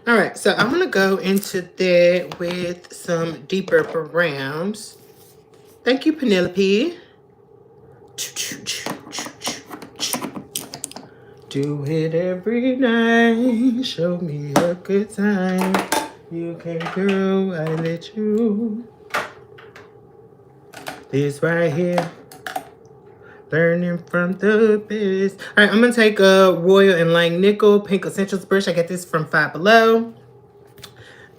All right, so I'm gonna go into that with some deeper browns. Thank you, Penelope. Do it every night. Show me a good time. You can go, I let you. This right here. Learning from the best. All right, I'm gonna take a Royal and Lang Nickel Pink Essentials brush. I got this from Five Below.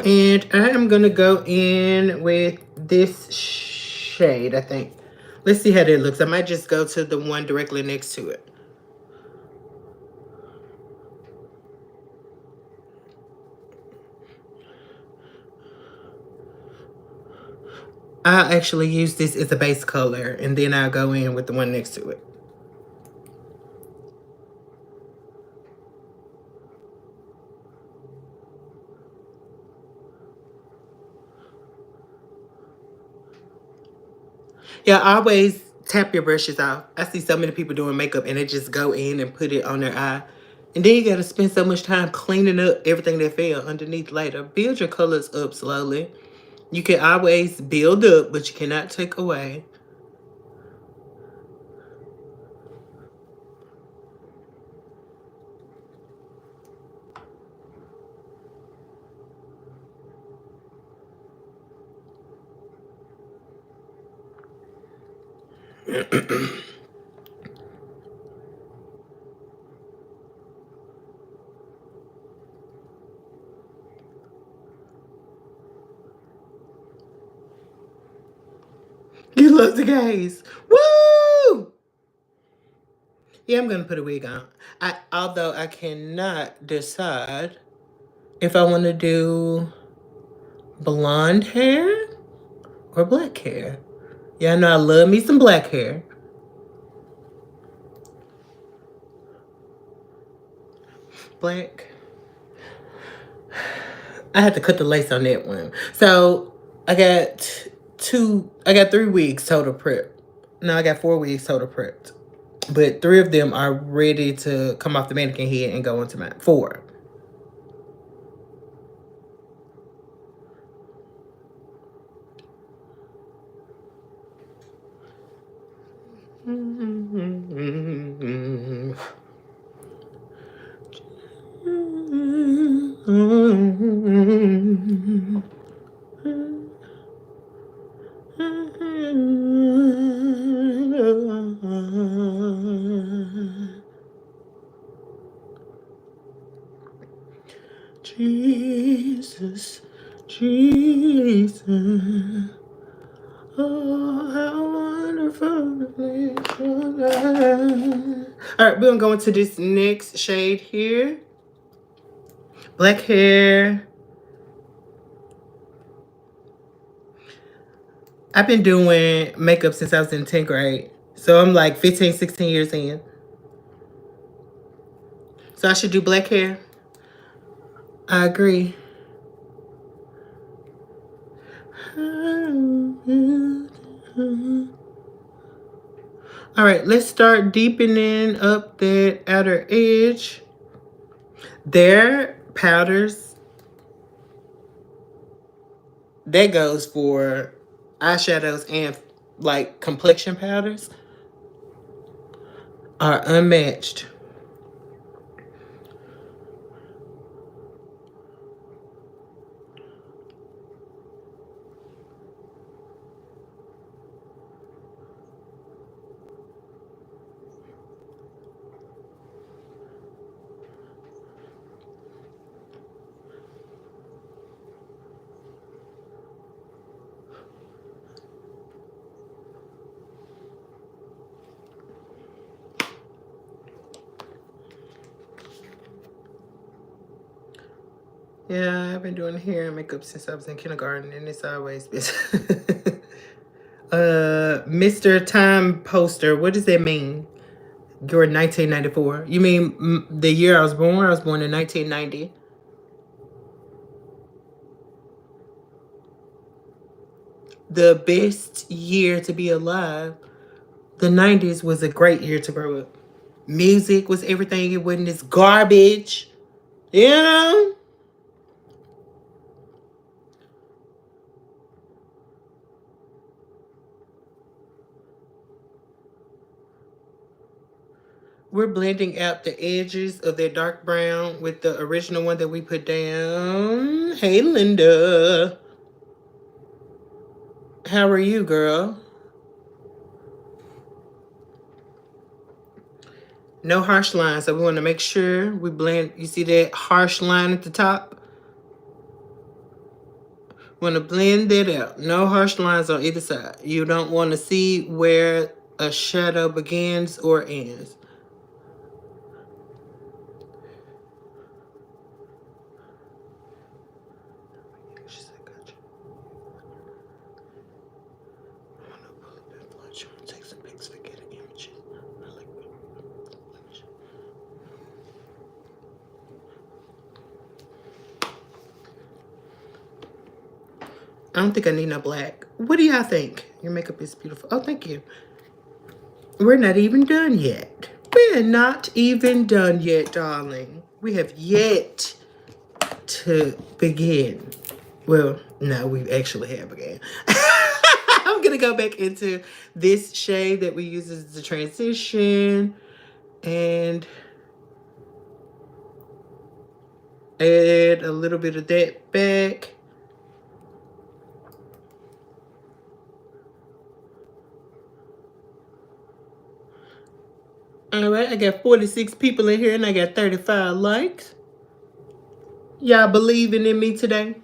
And I am gonna go in with this shade, I think. Let's see how that looks. I might just go to the one directly next to it. I'll actually use this as a base color, and then I'll go in with the one next to it. Yeah, always tap your brushes off. I see so many people doing makeup and they just go in and put it on their eye. And then you got to spend so much time cleaning up everything that fell underneath later. Build your colors up slowly. You can always build up, but you cannot take away. You love the gaze. Woo! Yeah, I'm gonna put a wig on. Although I cannot decide if I want to do blonde hair or black hair. Yeah, I know I love me some black hair. Black. I had to cut the lace on that one. So I got 3 weeks total prep. No, I got 4 weeks total prepped. But 3 of them are ready to come off the mannequin head and go into my 4. Jesus, Jesus, oh, how wonderful is your love. All right, we're gonna go into this next shade here. Black hair. I've been doing makeup since I was in 10th grade. So I'm like 15, 16 years in. So I should do black hair. I agree. All right, let's start deepening up that outer edge. Their powders, that goes for eyeshadows and like complexion powders, are unmatched. Yeah, I've been doing hair and makeup since I was in kindergarten, and it's always been. Mr. Time Poster, what does that mean? You're 1994. You mean the year I was born? I was born in 1990. The best year to be alive. The 90s was a great year to grow up. Music was everything. It wasn't this garbage. You know? We're blending out the edges of that dark brown with the original one that we put down. Hey, Linda. How are you, girl? No harsh lines. So we want to make sure we blend. You see that harsh line at the top? Want to blend that out. No harsh lines on either side. You don't want to see where a shadow begins or ends. Take some pics for getting images. I don't think I need no black. What do y'all think? Your makeup is beautiful. Oh, thank you. We're not even done yet. We're not even done yet, darling. We have yet to begin. Well, no, we actually have begun. I'm going to go back into this shade that we use as the transition and add a little bit of that back. All right, I got 46 people in here and I got 35 likes. Y'all believing in me today?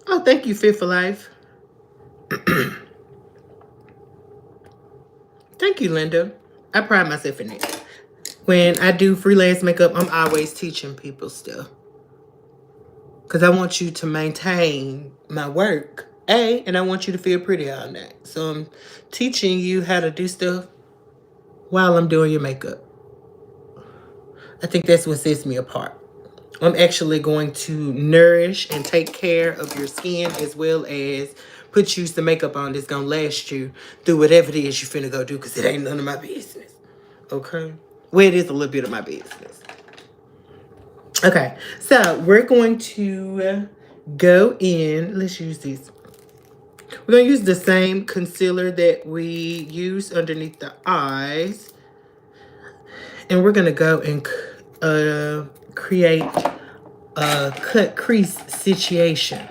Oh, thank you, Fit for Life. Thank you, Linda. I pride myself in it. When I do freelance makeup, I'm always teaching people stuff. Because I want you to maintain my work, and I want you to feel pretty all night. So I'm teaching you how to do stuff while I'm doing your makeup. I think that's what sets me apart. I'm actually going to nourish and take care of your skin as well as put you some makeup on that's going to last you through whatever it is you finna go do because it ain't none of my business. Okay? Well, it is a little bit of my business. Okay, so we're going to go in. Let's use this. We're going to use the same concealer that we use underneath the eyes. And we're going to go and create a cut crease situation.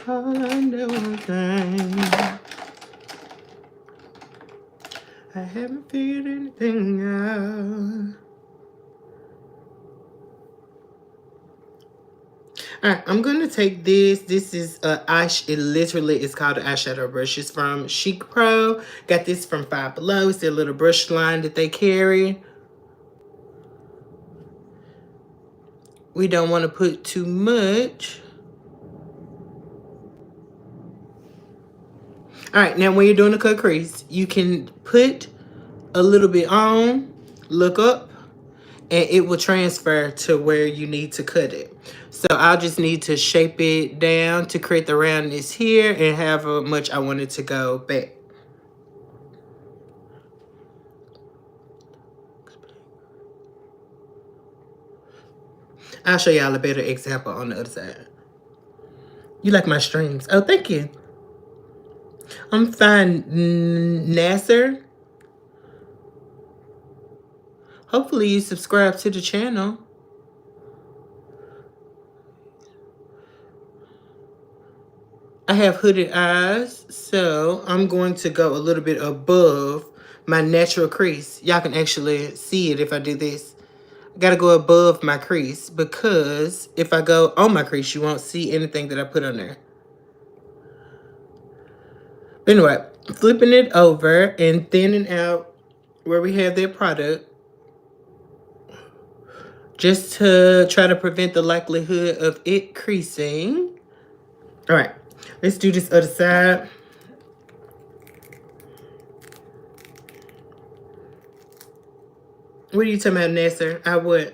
All I know is I haven't figured anything out. Alright, I'm gonna take this. This is it literally is called an eyeshadow brush. It's from Chic Pro. Got this from Five Below. It's their little brush line that they carry. We don't want to put too much. All right, now when you're doing a cut crease, you can put a little bit on, look up, and it will transfer to where you need to cut it. So I'll just need to shape it down to create the roundness here and however much I want it to go back. I'll show y'all a better example on the other side. You like my strings? Oh, thank you. I'm fine, Nasser. Hopefully you subscribe to the channel. I have hooded eyes, so I'm going to go a little bit above my natural crease. Y'all can actually see it if I do this. I gotta go above my crease because if I go on my crease, you won't see anything that I put on there. Anyway, flipping it over and thinning out where we have that product just to try to prevent the likelihood of it creasing. All right, let's do this other side. What are you talking about, Nasser? I would.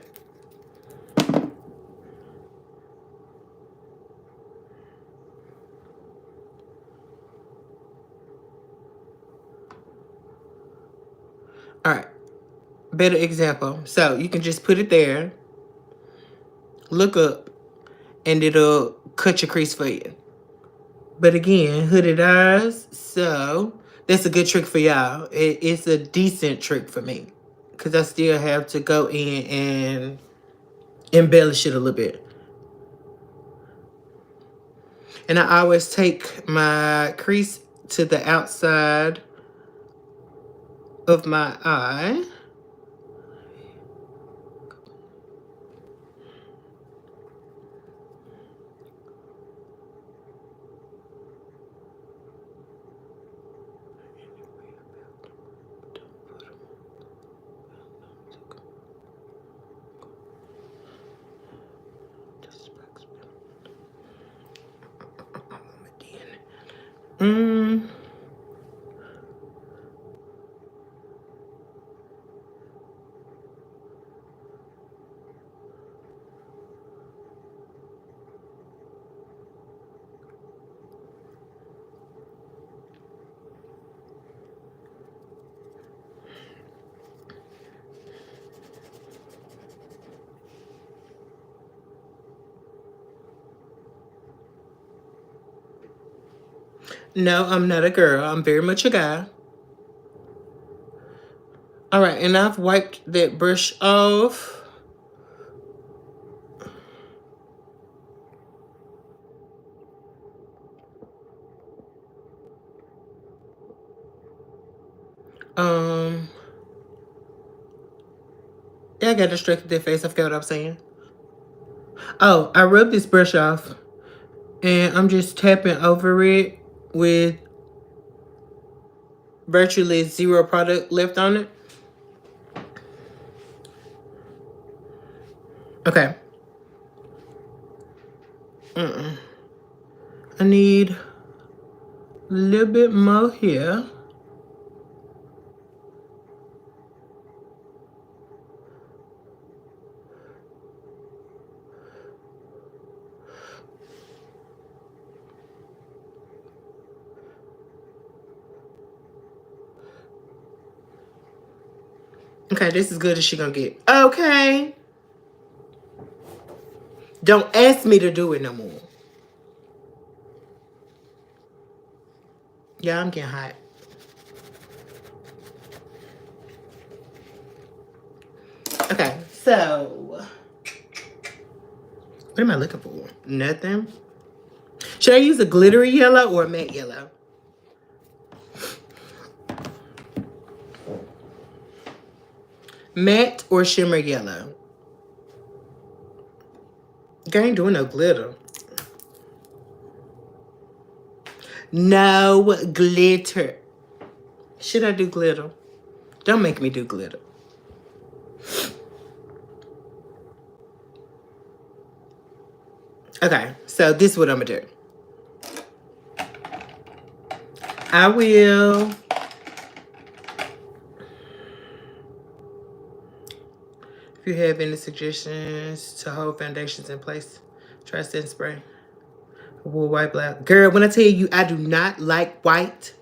All right, better example. So you can just put it there, look up, and it'll cut your crease for you. But again, hooded eyes, so that's a good trick for y'all. It's a decent trick for me because I still have to go in and embellish it a little bit. And I always take my crease to the outside of my eye. No, I'm not a girl. I'm very much a guy. All right, and I've wiped that brush off. Yeah, I got distracted that face. I forgot what I'm saying. Oh, I rubbed this brush off. And I'm just tapping over it with virtually zero product left on it. Okay. I need a little bit more here. Okay, this is good as she gonna get. Okay. Don't ask me to do it no more. Yeah, I'm getting hot. Okay, so what am I looking for? Nothing. Should I use a glittery yellow or a matte yellow? Matte or shimmer yellow? I ain't doing no glitter. No glitter. Should I do glitter? Don't make me do glitter. Okay, so this is what I'm gonna do. I will. If you have any suggestions to hold foundations in place, try setting spray. Wool white black. Girl, when I tell you I do not like white,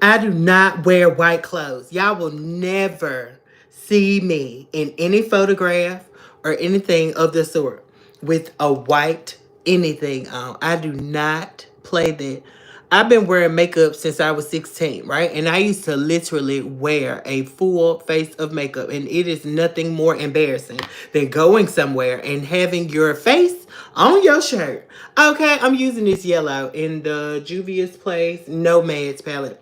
I do not wear white clothes. Y'all will never see me in any photograph or anything of the sort with a white anything on. I do not play that. I've been wearing makeup since I was 16, right? And I used to literally wear a full face of makeup. And it is nothing more embarrassing than going somewhere and having your face on your shirt. Okay, I'm using this yellow in the Juvia's Place Nomads palette.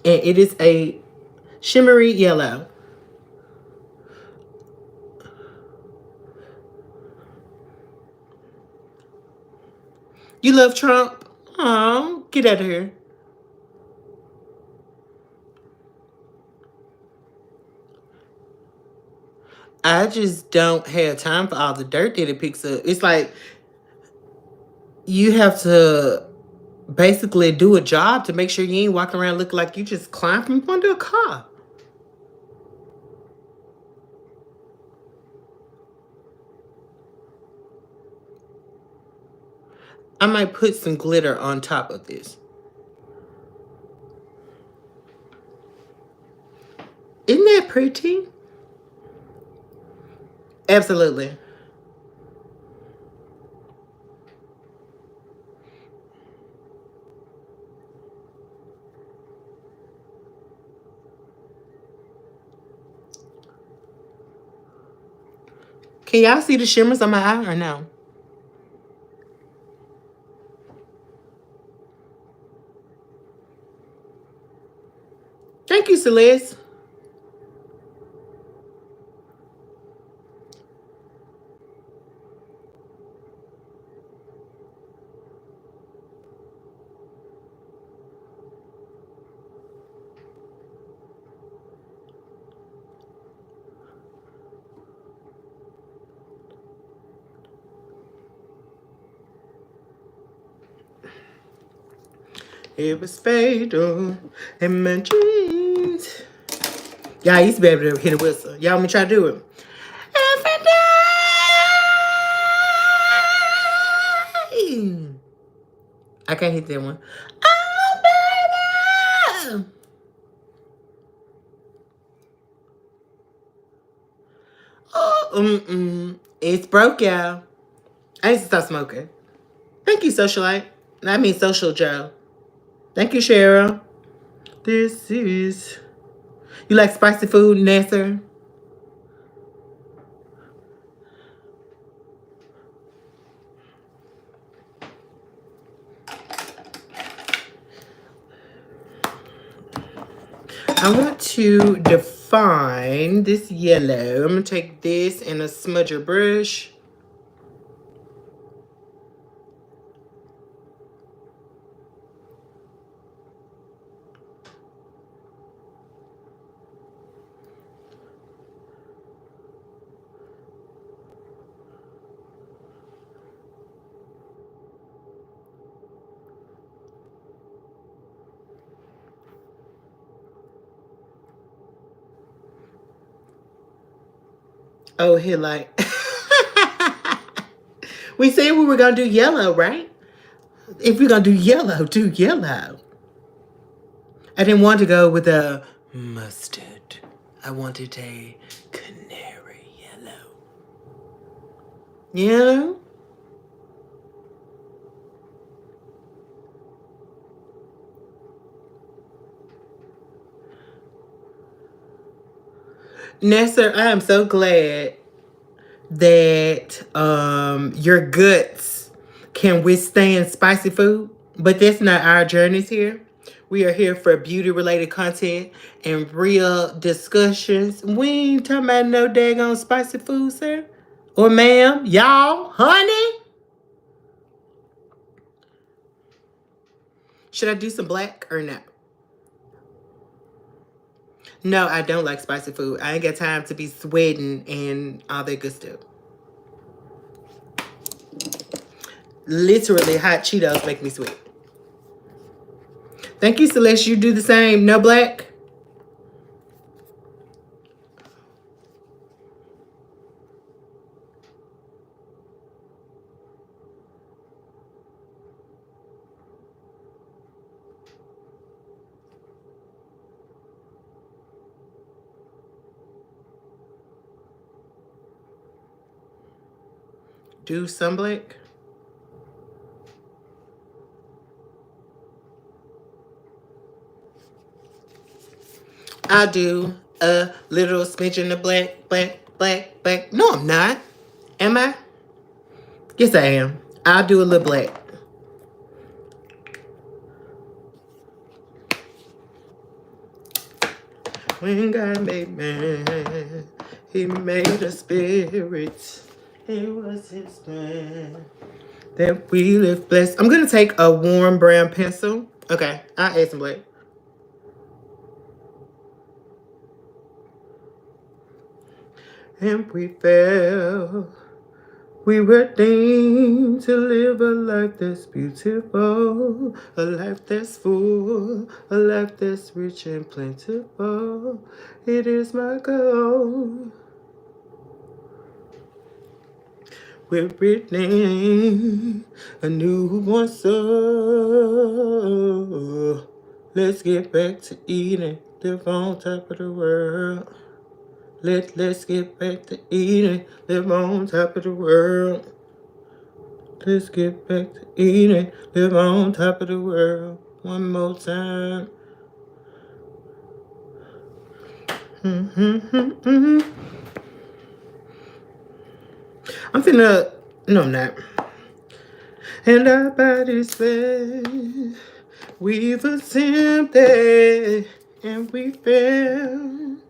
And it is a shimmery yellow. You love Trump? Oh, get out of here. I just don't have time for all the dirt that it picks up. It's like you have to basically do a job to make sure you ain't walking around looking like you just climbed from under a car. I might put some glitter on top of this. Isn't that pretty? Absolutely. Can y'all see the shimmers on my eye or no? Thank you, Celeste. It was fatal in my dreams. Y'all, I used to be able to hit a whistle. Y'all want me to try to do it? Every day. I can't hit that one. Oh, baby. Oh, it's broke, y'all. I need to stop smoking. Thank you, Socialite. I mean, Social Joe. Thank you, Cheryl. This is... You like spicy food, Nasser? I want to define this yellow. I'm going to take this and a smudger brush. Oh, here, like... We said we were going to do yellow, right? If we're going to do yellow, do yellow. I didn't want to go with a mustard. I wanted a canary yellow. You know? Nasser, I am so glad that your guts can withstand spicy food, but that's not our journeys here. We are here for beauty related content and real discussions. We ain't talking about no daggone spicy food, sir. Or ma'am, y'all, honey. Should I do some black or not? No, I don't like spicy food. I ain't got time to be sweating and all that good stuff. Literally, hot Cheetos make me sweat. Thank you, Celeste. You do the same. No black? Do some black? I do a little smidgen of black, black, black, black. No, I'm not. Am I? Yes, I am. I'll do a little black. When God made man, he made a spirit. It was his plan that we live blessed. I'm going to take a warm brown pencil. Okay, I'll add some black. And we fell. We were deemed to live a life that's beautiful, a life that's full, a life that's rich and plentiful. It is my goal. We're written a newborn soul. Let's get back to eating, live on top of the world. Let's get back to eating, live on top of the world. Let's get back to eating, live on top of the world. One more time. I'm finna, no I'm not. And our bodies fed, we've attempted, and we failed.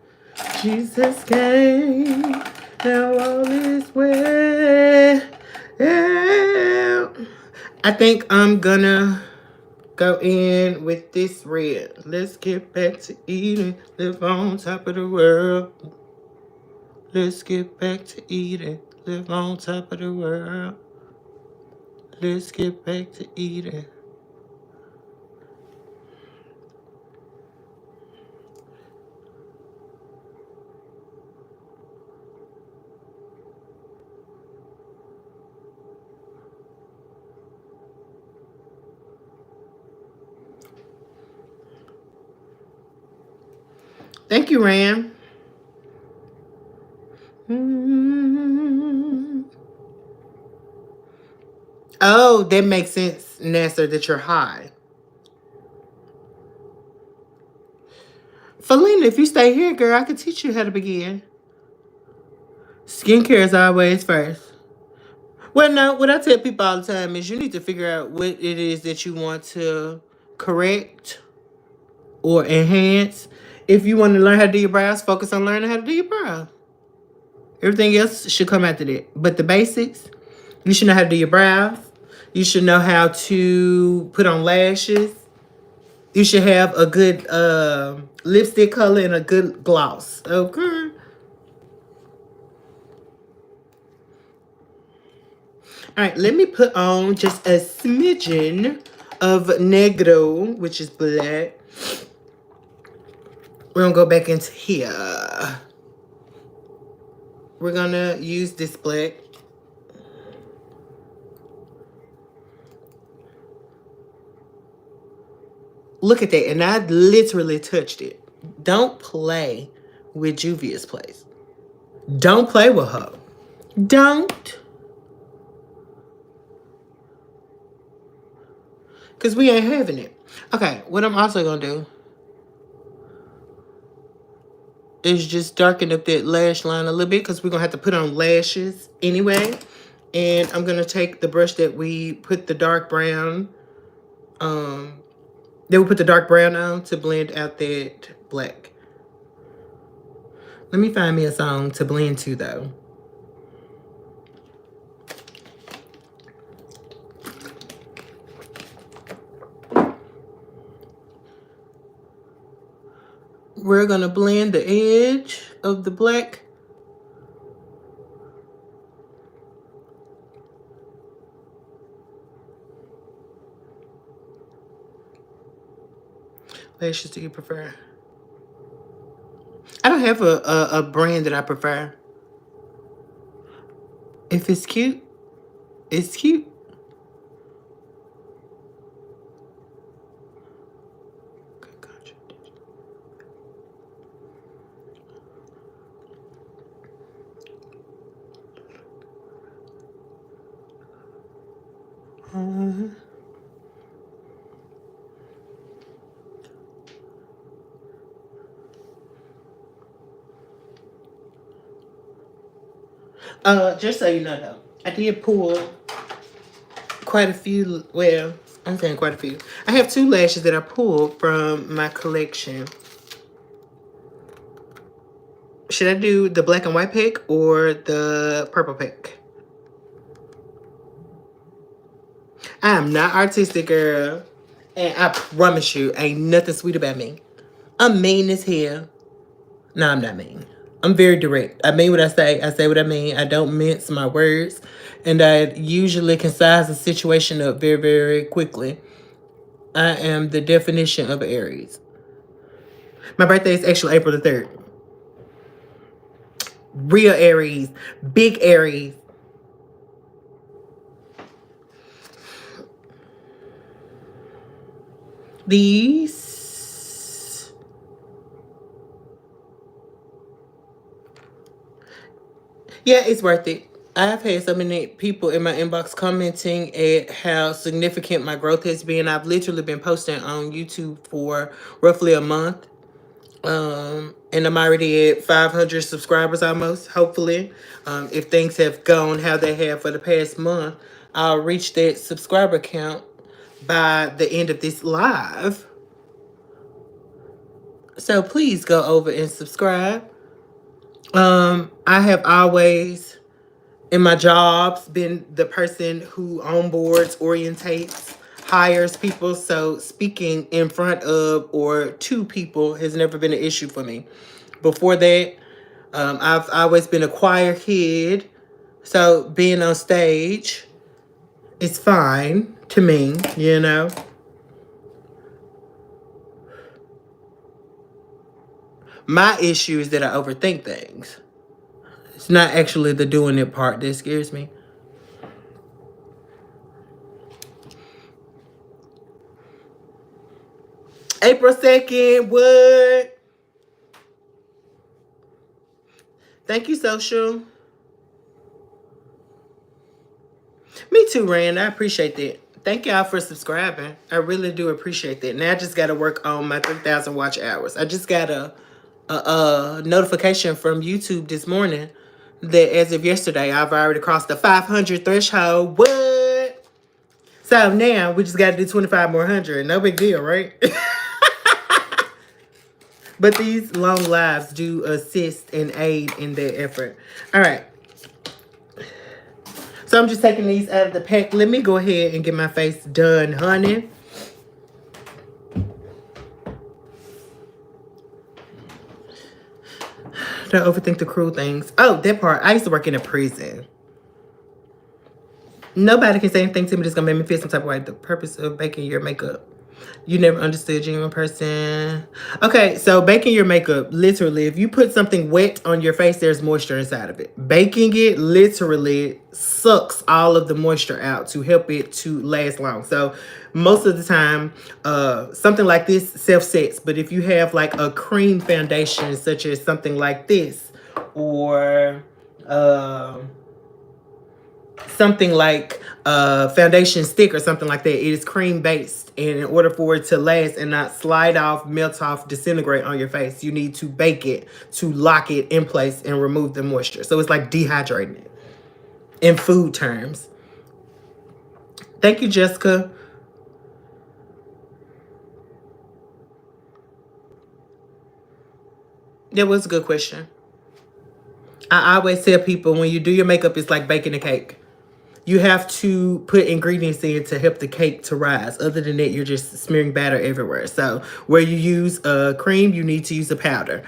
Jesus came, now all is well. I think I'm gonna go in with this red. Let's get back to eating, live on top of the world. Let's get back to eating, live on top of the world. Let's get back to eating. Thank you, Ram. Oh, that makes sense, Nasser, that you're high. Felina, if you stay here, girl, I can teach you how to begin. Skincare is always first. Well, no, what I tell people all the time is you need to figure out what it is that you want to correct or enhance. If you want to learn how to do your brows, focus on learning how to do your brows. Everything else should come after that. But the basics, you should know how to do your brows. You should know how to put on lashes. You should have a good lipstick color and a good gloss. Okay. All right, let me put on just a smidgen of negro, which is black. We're going to go back into here. We're going to use this black. Look at that. And I literally touched it. Don't play with Juvia's place. Don't play with her. Don't. Because we ain't having it. Okay, what I'm also going to do is just darken up that lash line a little bit because we're going to have to put on lashes anyway. And I'm going to take the brush that we put the dark brown, on to blend out that black. Let me find me a song to blend to, though. We're going to blend the edge of the black. lashes do you prefer? I don't have a brand that I prefer. If it's cute, it's cute. Just so you know though, I did pull quite a few. Well, I'm saying quite a few. I have 2 lashes that I pulled from my collection. Should I do the black and white pick or the purple pick? I am not artistic, girl. And I promise you, ain't nothing sweet about me. I'm mean as hell. No, I'm not mean. I'm very direct. I mean what I say. I say what I mean. I don't mince my words. And I usually can size a situation up very, very quickly. I am the definition of Aries. My birthday is actually April the 3rd. Real Aries. Big Aries. These. Yeah, it's worth it. I've had so many people in my inbox commenting at how significant my growth has been. I've literally been posting on YouTube for roughly a month. And I'm already at 500 subscribers almost, hopefully. If things have gone how they have for the past month, I'll reach that subscriber count by the end of this live. So please go over and subscribe. I have always, in my jobs, been the person who onboards, orientates, hires people. So speaking in front of or to people has never been an issue for me. Before that, I've always been a choir kid. So being on stage is fine to me, you know. My issue is that I overthink things. It's not actually the doing it part that scares me. April 2nd, what? Thank you, social. Me too, Rand. I appreciate that. Thank y'all for subscribing. I really do appreciate that. Now I just got to work on my 3,000 watch hours. I just got a notification from YouTube this morning that as of yesterday, I've already crossed the 500 threshold. What? So now we just got to do 25 more hundred. No big deal, right? But these long lives do assist and aid in their effort. All right. So I'm just taking these out of the pack. Let me go ahead and get my face done, honey. Don't overthink the cruel things. Oh, that part. I used to work in a prison. Nobody can say anything to me that's gonna make me feel some type of way. The purpose of baking your makeup. You never understood genuine person. Okay, so baking your makeup, literally, if you put something wet on your face, there's moisture inside of it. Baking it literally sucks all of the moisture out to help it to last long. So most of the time, something like this self-sets. But if you have like a cream foundation, such as something like this, or something like foundation stick or something like that, it is cream based, and in order for it to last and not slide off, melt off, disintegrate on your face, you need to bake it to lock it in place and remove the moisture. So it's like dehydrating it in food terms. Thank you, Jessica. That was a good question. I always tell people, when you do your makeup, it's like baking a cake. You have to put ingredients in to help the cake to rise. Other than that, you're just smearing batter everywhere. So where you use a cream, you need to use a powder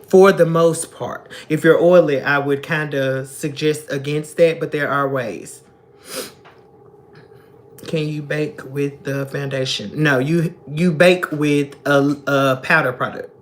for the most part. If you're oily, I would kind of suggest against that, but there are ways. Can you bake with the foundation? No, you bake with a powder product.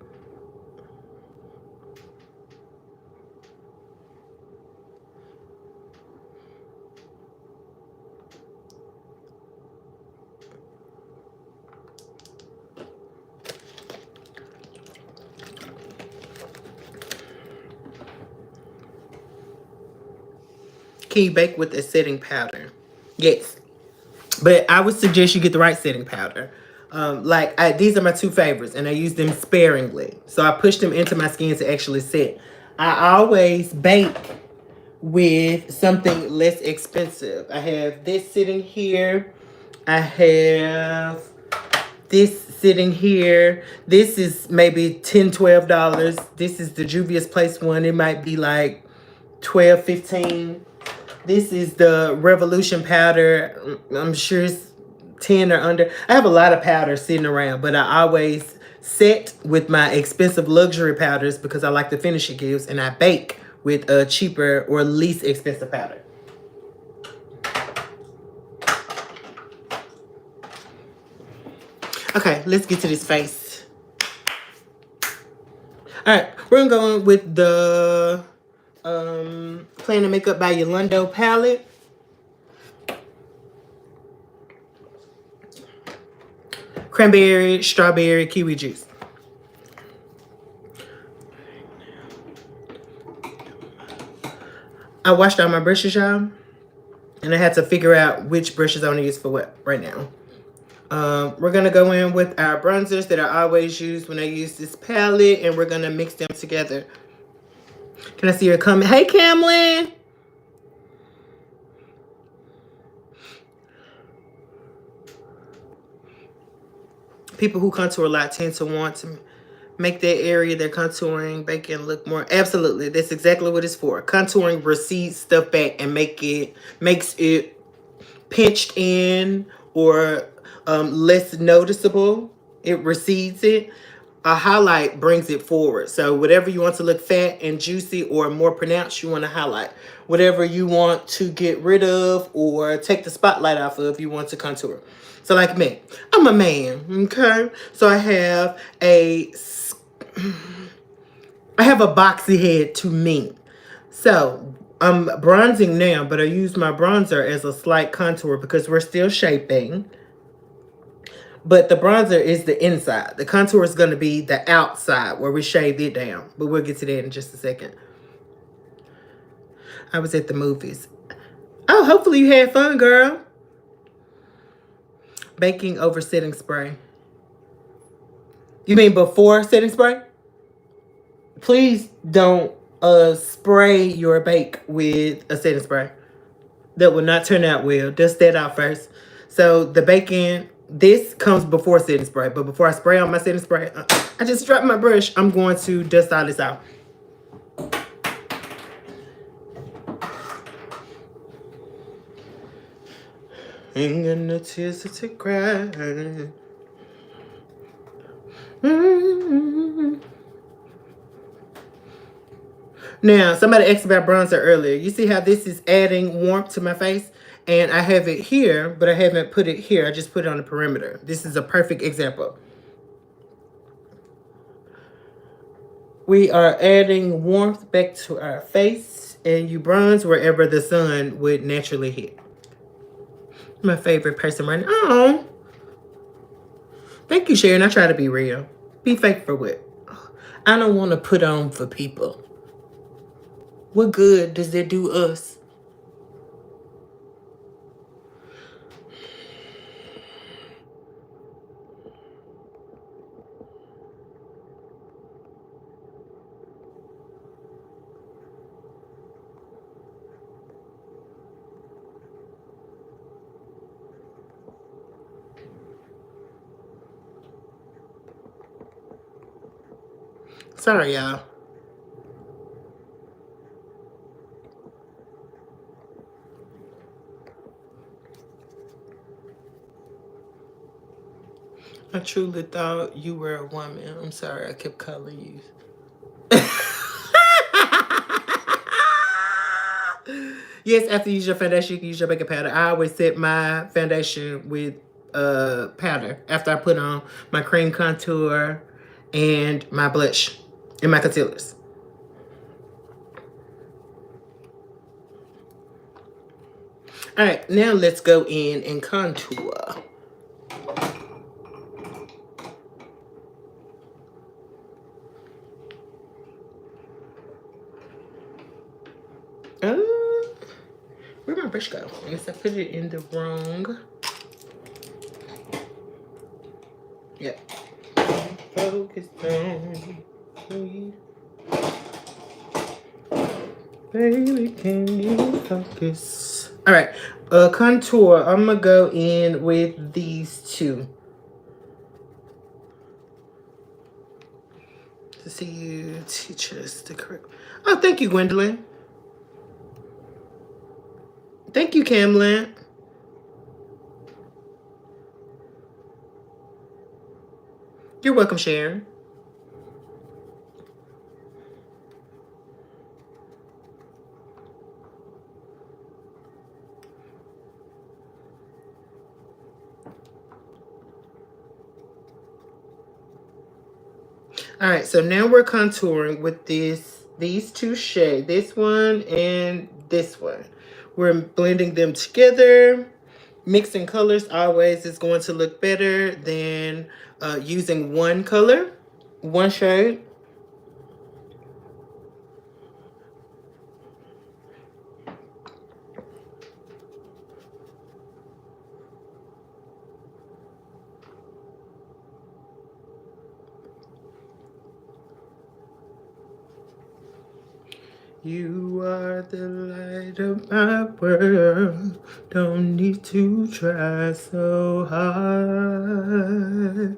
Can you bake with a setting powder? Yes. But I would suggest you get the right setting powder. These are my two favorites, and I use them sparingly. So I push them into my skin to actually set. I always bake with something less expensive. I have this sitting here. I have this sitting here. This is maybe $10, $12. This is the Juvia's Place one. It might be like 12, 15. This is the Revolution powder. I'm sure it's 10 or under. I have a lot of powder sitting around, but I always set with my expensive luxury powders because I like the finish it gives, and I bake with a cheaper or least expensive powder. Okay, let's get to this face. All right, we're gonna go in with the Plan Makeup by Yolando palette. Cranberry, strawberry, kiwi juice. I washed out my brushes, y'all, and I had to figure out which brushes I want to use for what right now. We're going to go in with our bronzers that I always use when I use this palette, and we're going to mix them together. Can I see her comment? Hey, Camlin! People who contour a lot tend to want to make that area they're contouring, make it look more. Absolutely. That's exactly what it's for. Contouring recedes stuff back and makes it pinched in or less noticeable. It recedes it. A highlight brings it forward. So whatever you want to look fat and juicy or more pronounced, you want to highlight. Whatever you want to get rid of or take the spotlight off of, you want to contour. So like me, I'm a man, okay? So I have a boxy head to me. So I'm bronzing now, but I use my bronzer as a slight contour because we're still shaping. But the bronzer is the inside. The contour is going to be the outside where we shaved it down. But we'll get to that in just a second. I was at the movies. Oh, hopefully you had fun, girl. Baking over setting spray. You mean before setting spray? Please don't spray your bake with a setting spray. That will not turn out well. Dust that out first. So the baking, this comes before setting spray. But before I spray on my setting spray, I just dropped my brush. I'm going to dust all this out. Ain't got no tears to cry. Now, somebody asked about bronzer earlier. You see how this is adding warmth to my face? And I have it here, but I haven't put it here. I just put it on the perimeter. This is a perfect example. We are adding warmth back to our face, and you bronze wherever the sun would naturally hit. My favorite person right now. Oh, thank you, Sharon. I try to be real. Be fake for what? I don't want to put on for people. What good does that do us? Sorry, y'all. I truly thought you were a woman. I'm sorry, I kept calling you. Yes, after you use your foundation, you can use your makeup powder. I always set my foundation with powder after I put on my cream contour and my blush and my concealers. All right, now let's go in and contour. Where'd my brush go? I guess I put it in the wrong. Yep. Focus on me. Baby, can you focus? All right, contour. I'm gonna go in with these two. To see you teach us the correct. Oh, thank you, Gwendolyn. Thank you, Camlin. You're welcome, Sharon. All right, so now we're contouring with these two shades, this one and this one. We're blending them together. Mixing colors always is going to look better than using one color, one shade. You are the light of my world. Don't need to try so hard.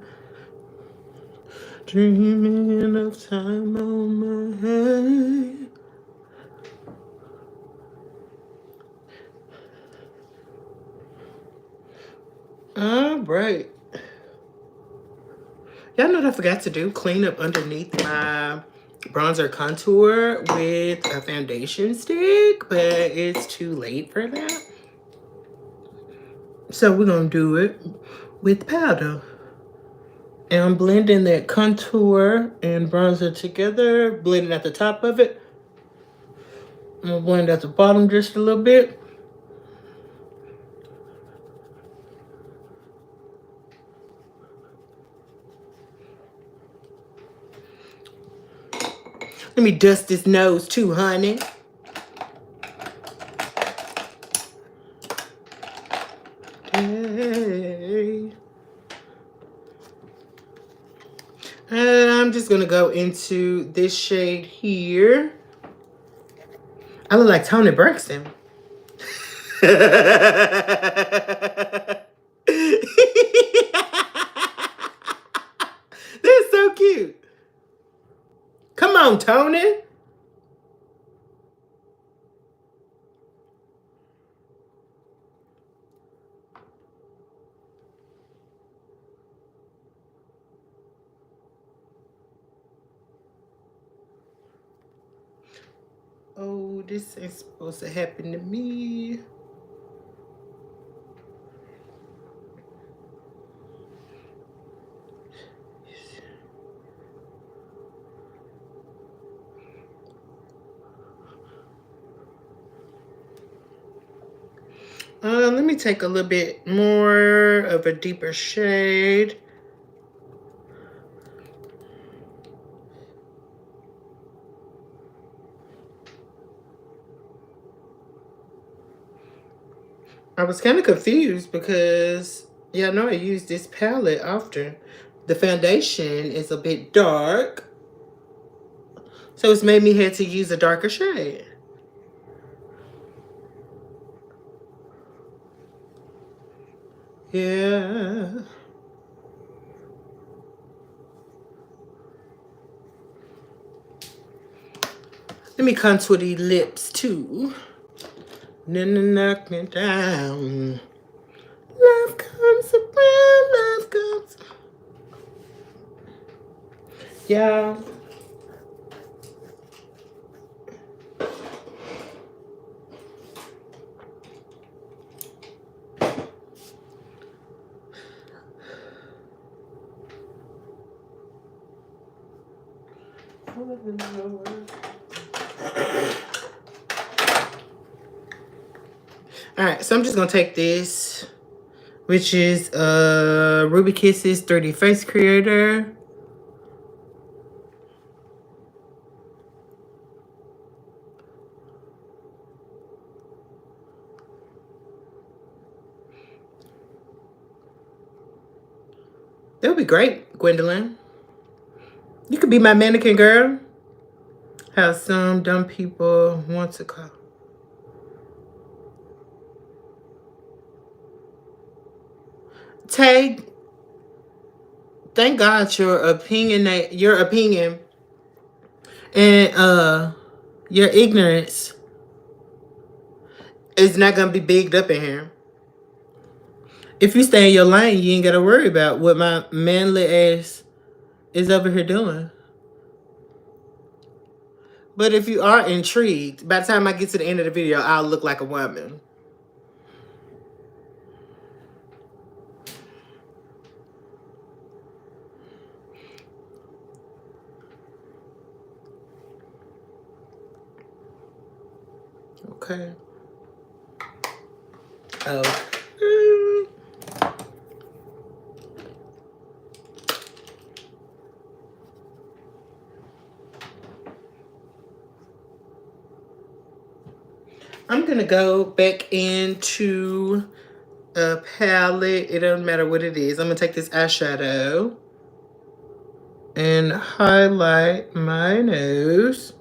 Dreaming of time on my hand. All right. Y'all know what I forgot to do? Clean up underneath my bronzer contour with a foundation stick, but it's too late for that. So we're gonna do it with powder. And I'm blending that contour and bronzer together, blending at the top of it. I'm gonna blend at the bottom just a little bit. Let me dust this nose too, honey. Hey. And I'm just gonna go into this shade here. I look like Toni Braxton. That's so cute. Come on, Toni. Oh, this ain't supposed to happen to me. Let me take a little bit more of a deeper shade. I was kind of confused because, yeah, I know I use this palette often. The foundation is a bit dark, so it's made me have to use a darker shade. Yeah. Let me contour these lips too. Then knock me down. Love comes around, love comes. Yeah. Alright, so I'm just gonna take this, which is Ruby Kisses 3D Face Creator. That would be great, Gwendolyn. You could be my mannequin girl. How some dumb people want to call. Tay, thank God your opinion and your ignorance is not gonna be bigged up in here. If you stay in your lane, you ain't gotta worry about what my manly ass is over here doing. But if you are intrigued, by the time I get to the end of the video, I'll look like a woman. Okay. Oh. I'm gonna go back into a palette. It doesn't matter what it is. I'm gonna take this eyeshadow and highlight my nose.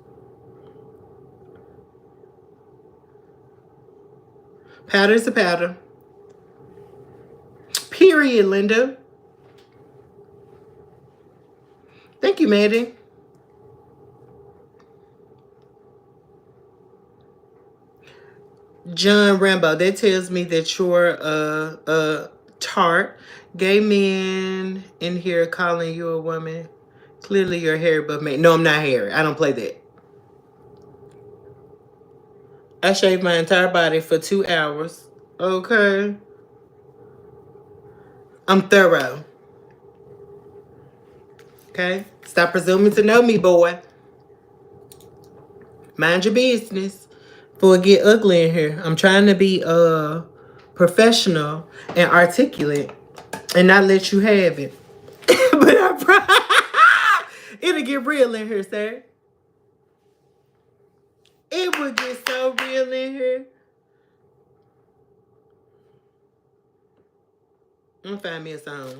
Powder is a powder. Period, Linda. Thank you, Maddie. John Rambo, that tells me that you're a tart. Gay men in here calling you a woman. Clearly you're hairy above me. No, I'm not hairy. I don't play that. I shaved my entire body for 2 hours. Okay. I'm thorough. Okay? Stop presuming to know me, boy. Mind your business. Before it get ugly in here. I'm trying to be professional and articulate and not let you have it. But it'll get real in here, sir. It would get so real in here. I'm gonna find me a song.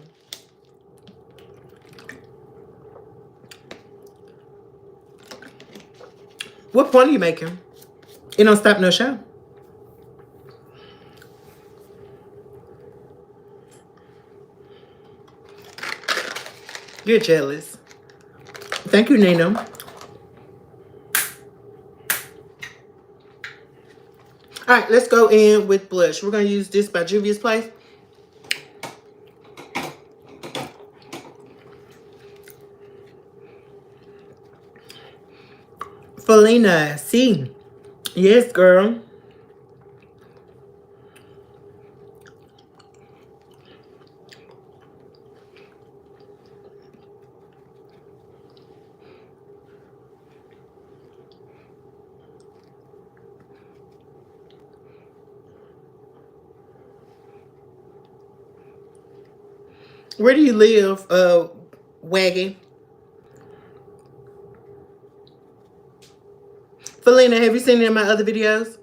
What point are you making? It don't stop no show. You're jealous. Thank you, Nina. All right, let's go in with blush. We're going to use this by Juvia's Place. Felina, see. Yes, girl. Where do you live, Waggy? Felina, have you seen any of my other videos?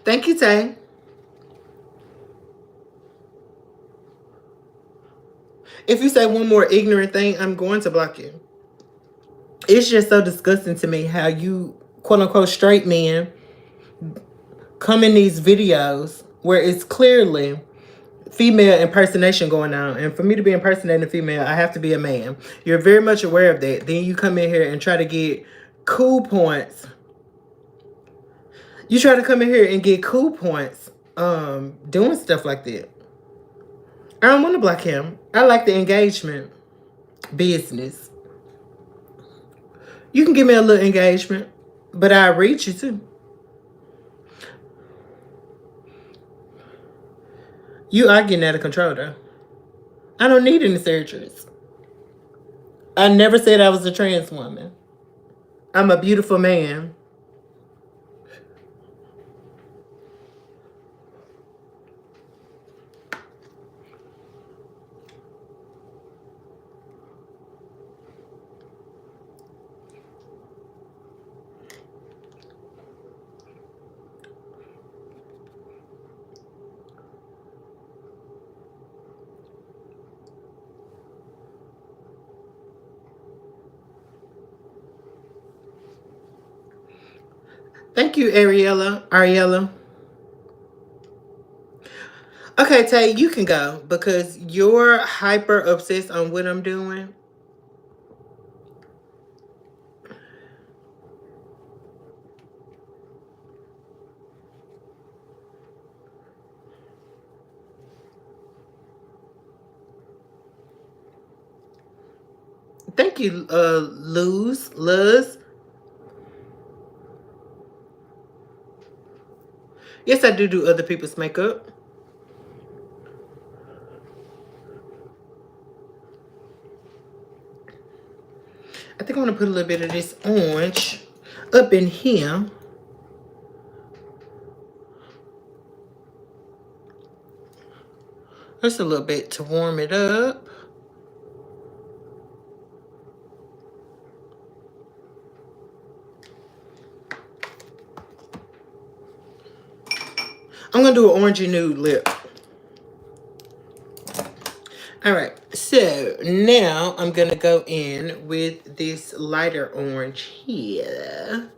Thank you, Tay. If you say one more ignorant thing, I'm going to block you. It's just so disgusting to me how you, quote unquote, straight men come in these videos where it's clearly female impersonation going on. And for me to be impersonating a female, I have to be a man. You're very much aware of that. Then you come in here and try to get cool points. You try to come in here and get cool points doing stuff like that. I don't want to block him. I like the engagement business. You can give me a little engagement, but I'll reach you too. You are getting out of control though. I don't need any surgeries. I never said I was a trans woman. I'm a beautiful man. Thank you, Ariella. Okay, Tay, you can go because you're hyper obsessed on what I'm doing. Thank you, Luz. Yes, I do other people's makeup. I think I want to put a little bit of this orange up in here. Just a little bit to warm it up. I'm going to do an orangey nude lip. Alright, so now I'm going to go in with this lighter orange here.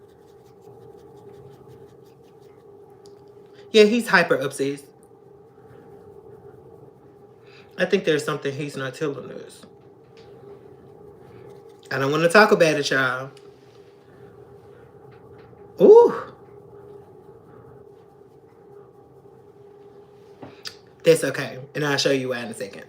Yeah, he's hyper obsessed. I think there's something he's not telling us. I don't want to talk about it, y'all. Ooh. That's okay. And I'll show you why in a second.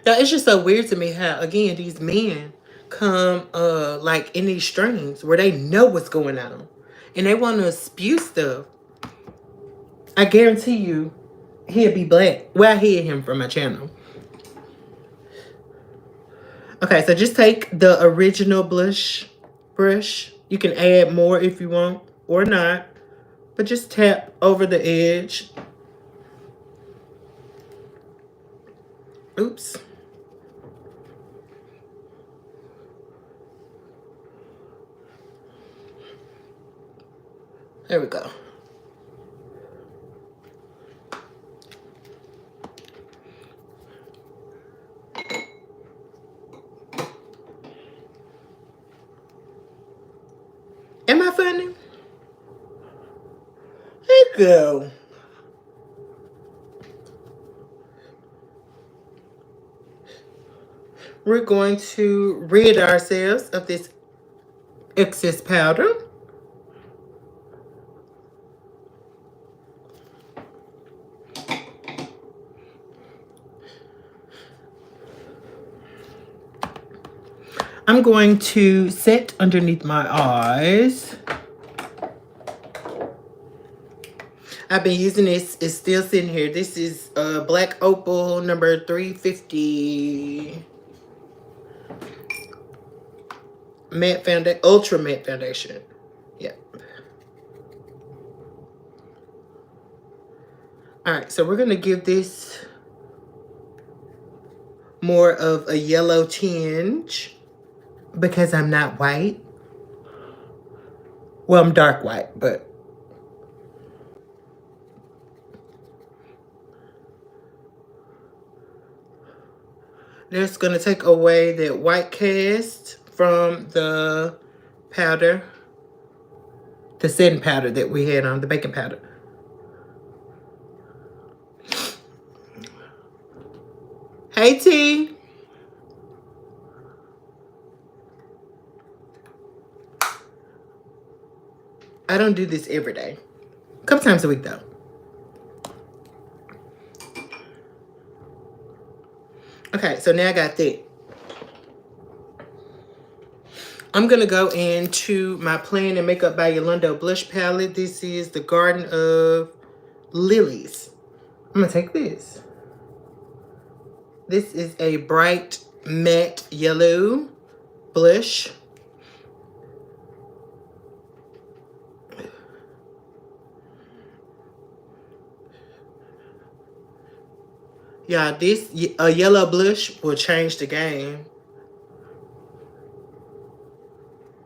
Yeah, it's just so weird to me how, again, these men come like in these streams where they know what's going on. And they want to spew stuff. I guarantee you he'll be black. Well, I hid him from my channel. Okay, so just take the original blush brush. You can add more if you want or not. But just tap over the edge. Oops. There we go. Am I funny? There you go. We're going to rid ourselves of this excess powder. I'm going to set underneath my eyes. I've been using this. It's still sitting here. This is Black Opal number 350 matte foundation, ultra matte foundation. Yeah. All right, so we're gonna give this more of a yellow tinge because I'm not white. Well, I'm dark white, but that's gonna take away that white cast from the powder, the setting powder that we had on, the baking powder. Hey, T. I don't do this every day. A couple times a week, though. Okay, so now I got that. I'm going to go into my Plan and Makeup by Yolanda blush palette. This is the Garden of Lilies. I'm going to take this. This is a bright matte yellow blush. Yeah, this a yellow blush will change the game.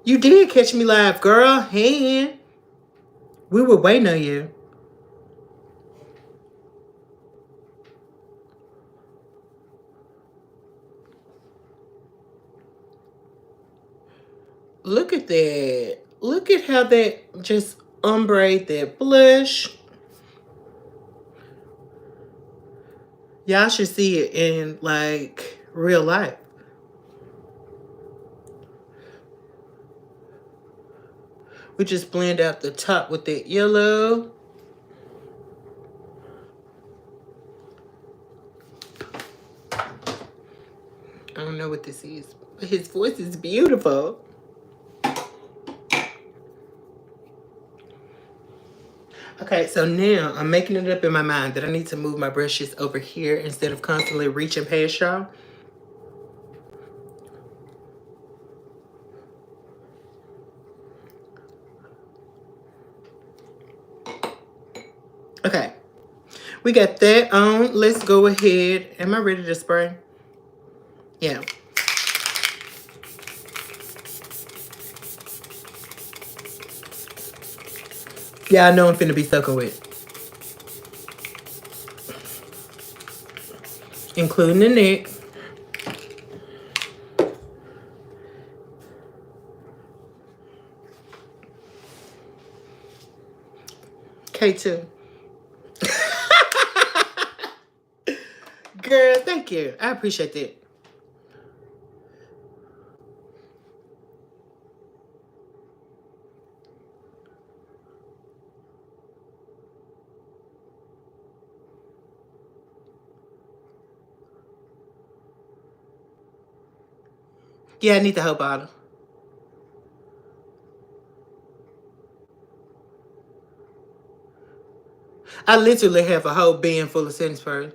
You did catch me live, girl. Hey, we were waiting on you. Look at that. Look at how that just ombre that blush. Y'all should see it in like real life. We just blend out the top with that yellow. I don't know what this is, but his voice is beautiful. Okay, so now I'm making it up in my mind that I need to move my brushes over here instead of constantly reaching past y'all. Okay, we got that on. Let's go ahead. Am I ready to spray? Yeah. Yeah, I know I'm finna be soaking wet. Including the neck. K2. Girl, thank you. I appreciate that. Yeah, I need the whole bottle. I literally have a whole bin full of setting sprays.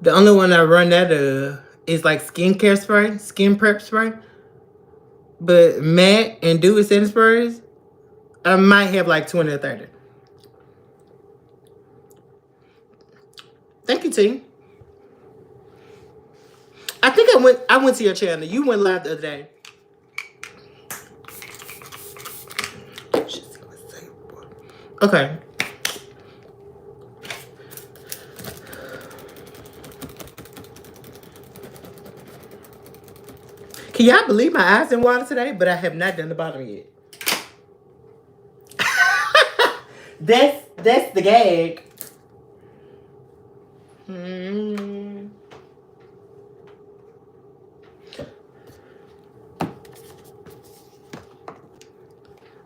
The only one I run out of is like skincare spray, skin prep spray. But matte and dewy setting sprays, I might have like 20 or 30. Thank you, T. I think I went to your channel. You went live the other day. Okay. Can y'all believe my eyes in water today? But I have not done the bottom yet. That's the gag.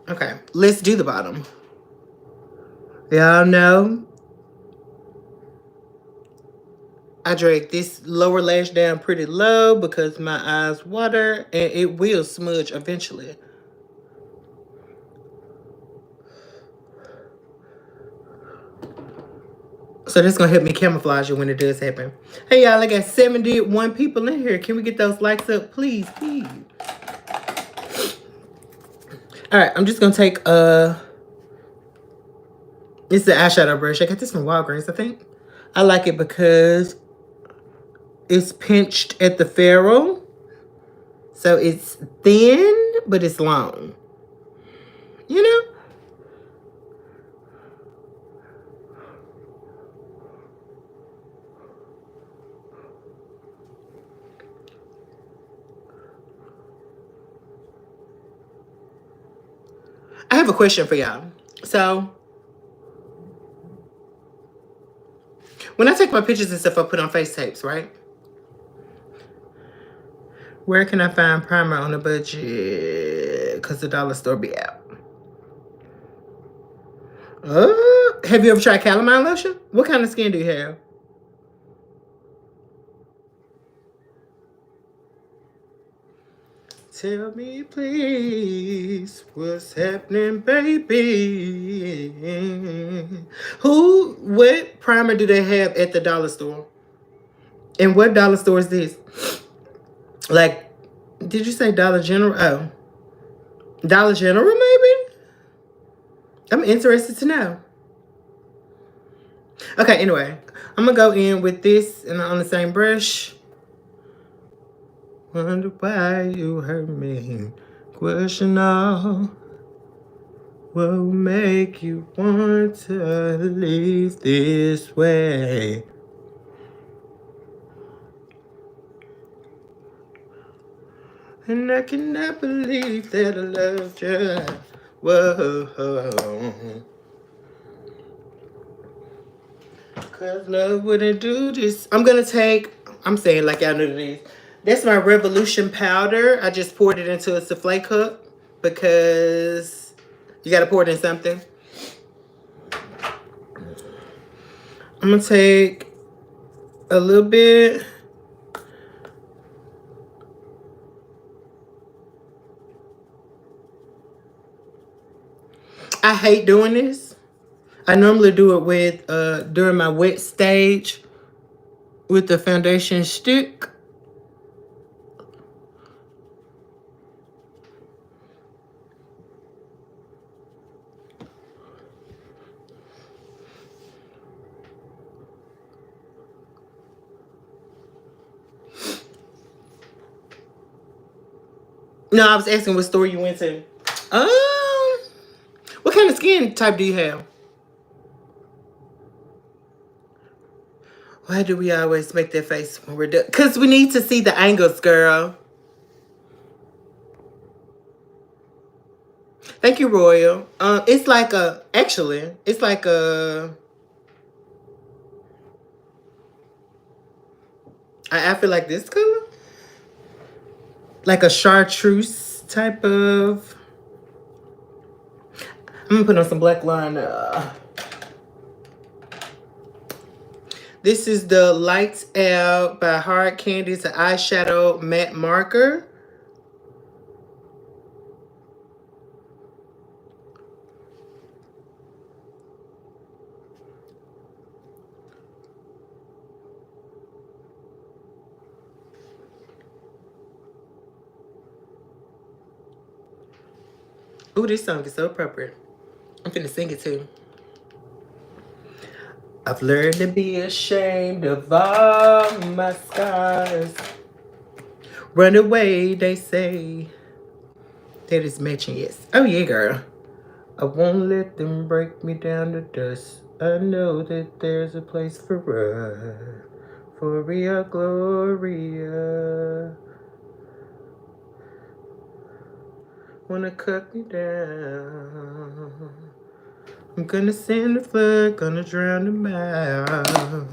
Okay, let's do the bottom. Y'all know I drag this lower lash down pretty low because my eyes water and it will smudge eventually. So that's going to help me camouflage it when it does happen. Hey, y'all, I got 71 people in here. Can we get those likes up, please, please? All right, I'm just going to take, this is the eyeshadow brush. I got this from Walgreens, I think. I like it because it's pinched at the ferrule. So it's thin, but it's long. You know? I have a question for y'all. So, when I take my pictures and stuff, I put on face tapes, right? Where can I find primer on a budget? Because the dollar store be out. Have you ever tried calamine lotion? What kind of skin do you have? Tell me, please, what's happening, baby? What primer do they have at the dollar store? And what dollar store is this? Like, did you say Dollar General? Oh, Dollar General, maybe? I'm interested to know. Okay, anyway, I'm gonna go in with this and on the same brush. Wonder why you hurt me. Question all. What will make you want to leave this way? And I cannot believe that I loved you. Whoa. Cause love wouldn't do this. I'm saying like y'all know this. That's my Revolution powder. I just poured it into a souffle cup because you gotta pour it in something. I'm gonna take a little bit. I hate doing this. I normally do it with during my wet stage with the foundation stick. No, I was asking what store you went to. What kind of skin type do you have? Why do we always make that face when we're done? Because we need to see the angles, girl. Thank you, Royal. It's like it's like I feel like this color. Like a chartreuse type of. I'm gonna put on some black liner. This is the Lights Out by Hard Candy. It's an eyeshadow matte marker. Ooh, this song is so appropriate. I'm finna sing it too. I've learned to be ashamed of all my scars. Run away, they say. That is matching, yes. Oh, yeah, girl. I won't let them break me down to dust. I know that there's a place for us. For real, Gloria. Wanna cut me down. I'm gonna send the flood, gonna drown them out.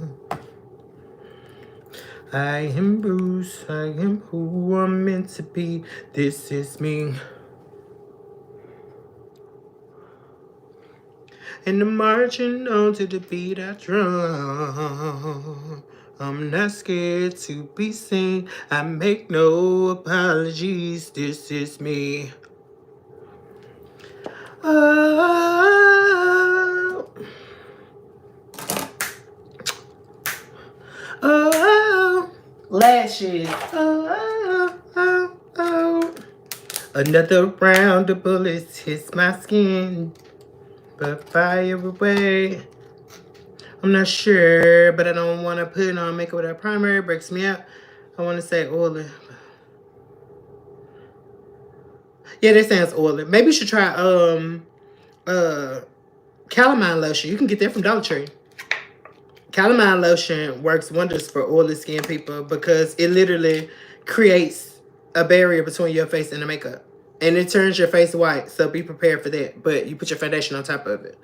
I am Bruce, I am who I'm meant to be. This is me. And I'm marching on to the beat I drum. I'm not scared to be seen. I make no apologies. This is me. Oh, oh, lashes. Oh, oh, oh. Another round of bullets hits my skin, but fire away. I'm not sure, but I don't want to put on makeup without primer. It breaks me out. I want to say oily. Yeah, that sounds oily. Maybe you should try calamine lotion. You can get that from Dollar Tree. Calamine lotion works wonders for oily skin people because it literally creates a barrier between your face and the makeup. And it turns your face white, so be prepared for that. But you put your foundation on top of it.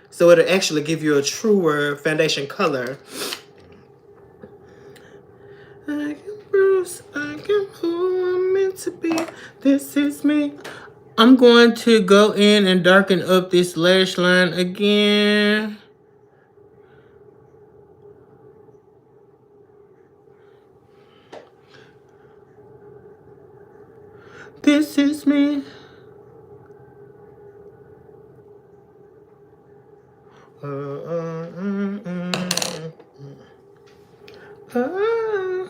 So it'll actually give you a truer foundation color. I am Bruce, I am who I'm meant to be. This is me. I'm going to go in and darken up this lash line again. This is me. Uh, uh, mm, mm, mm.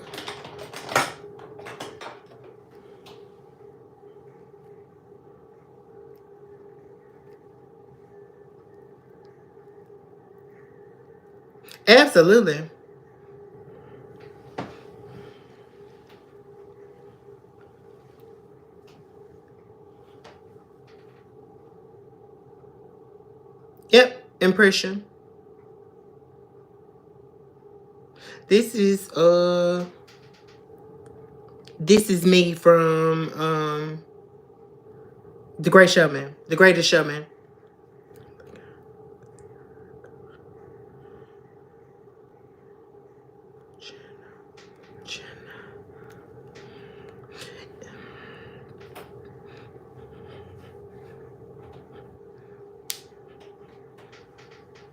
Absolutely. Yep, impression. This is me from The Great Showman. The Greatest Showman.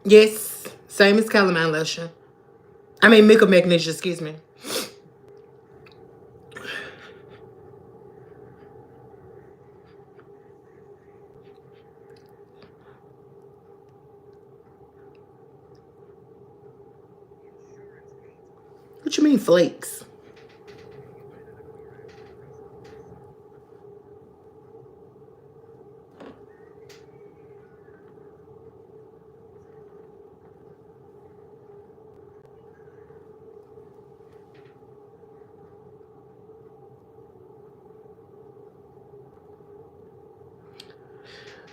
Yes, same as calamine lotion. I mean, Mickle Magnesia, excuse me. What you mean flakes?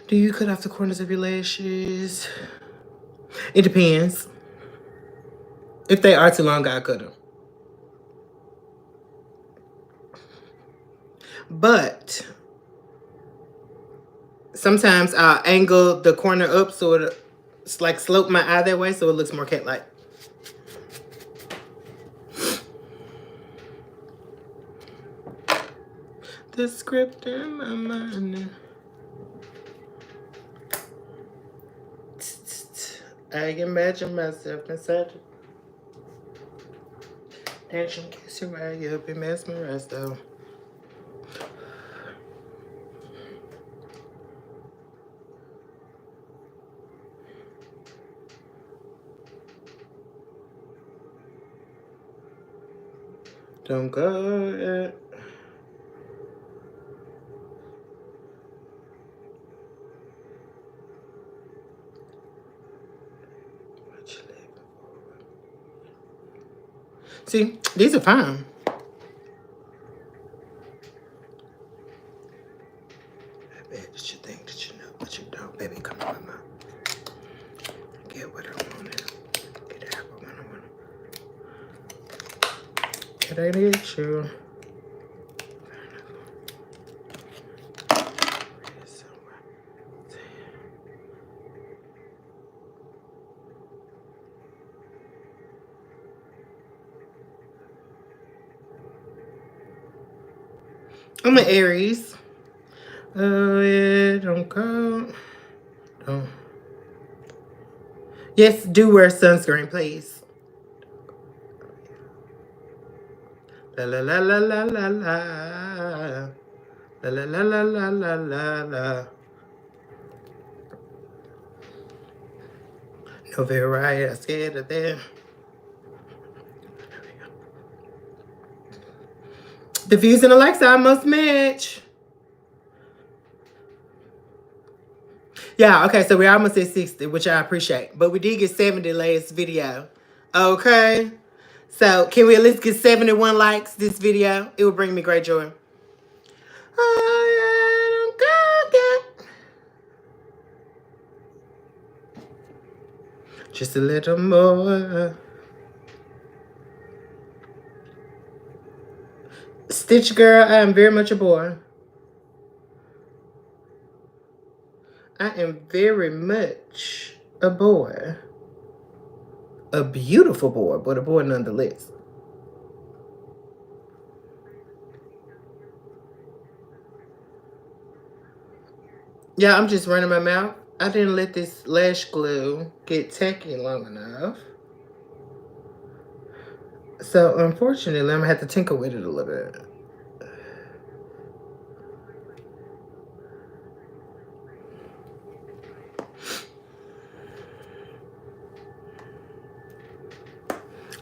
Do you cut off the corners of your lashes? It depends. If they are too long, I cut them. But sometimes I'll angle the corner up so it's like slope my eye that way so it looks more cat-like. The script in my mind. I imagine myself inside. Dancing, kiss your eye up and mesmerized though. Don't go yet. See, these are fine. I bet that you think that you know, but you don't. Baby, come on, mama. Get what I want. Get it out when I want. It ain't it, you. I'm an Aries. Oh, yeah, don't go. Don't. Yes, do wear sunscreen, please. La la la la la la la. La la la la la la la la. No, very right. I'm scared of that. The views and the likes I must match. Yeah, okay, so we're almost at 60, which I appreciate. But we did get 70 last video. Okay. So can we at least get 71 likes this video? It will bring me great joy. Just a little more. Stitch girl, I am very much a boy. I am very much a boy. A beautiful boy, but a boy nonetheless. Yeah, I'm just running my mouth. I didn't let this lash glue get tacky long enough. So, unfortunately, I'm going to have to tinker with it a little bit.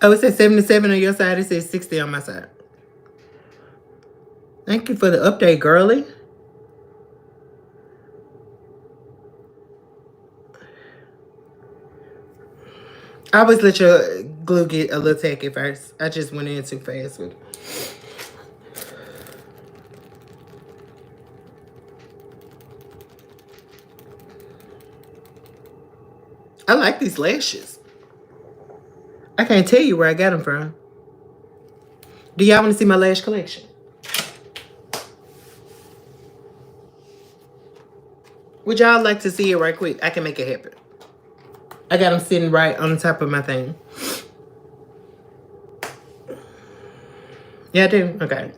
Oh, it says 77 on your side. It says 60 on my side. Thank you for the update, girly. I always let your glue get a little tacky first. I just went in too fast with it. I like these lashes. I can't tell you where I got them from. Do y'all want to see my lash collection? Would y'all like to see it right quick? I can make it happen. I got them sitting right on the top of my thing. Yeah, I do? Okay.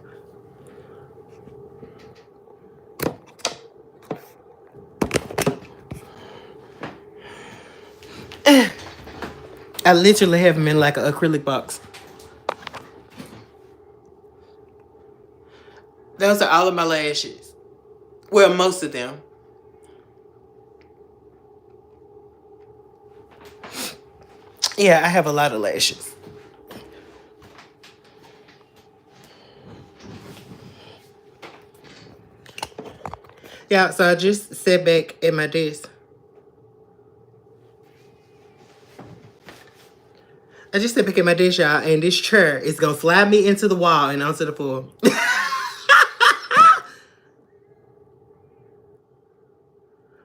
I literally have them in like an acrylic box. Those are all of my lashes. Well, most of them. Yeah, I have a lot of lashes. Yeah, so I just sat back at my desk. I just sat back at my desk, y'all, and this chair is going to slide me into the wall and onto the floor.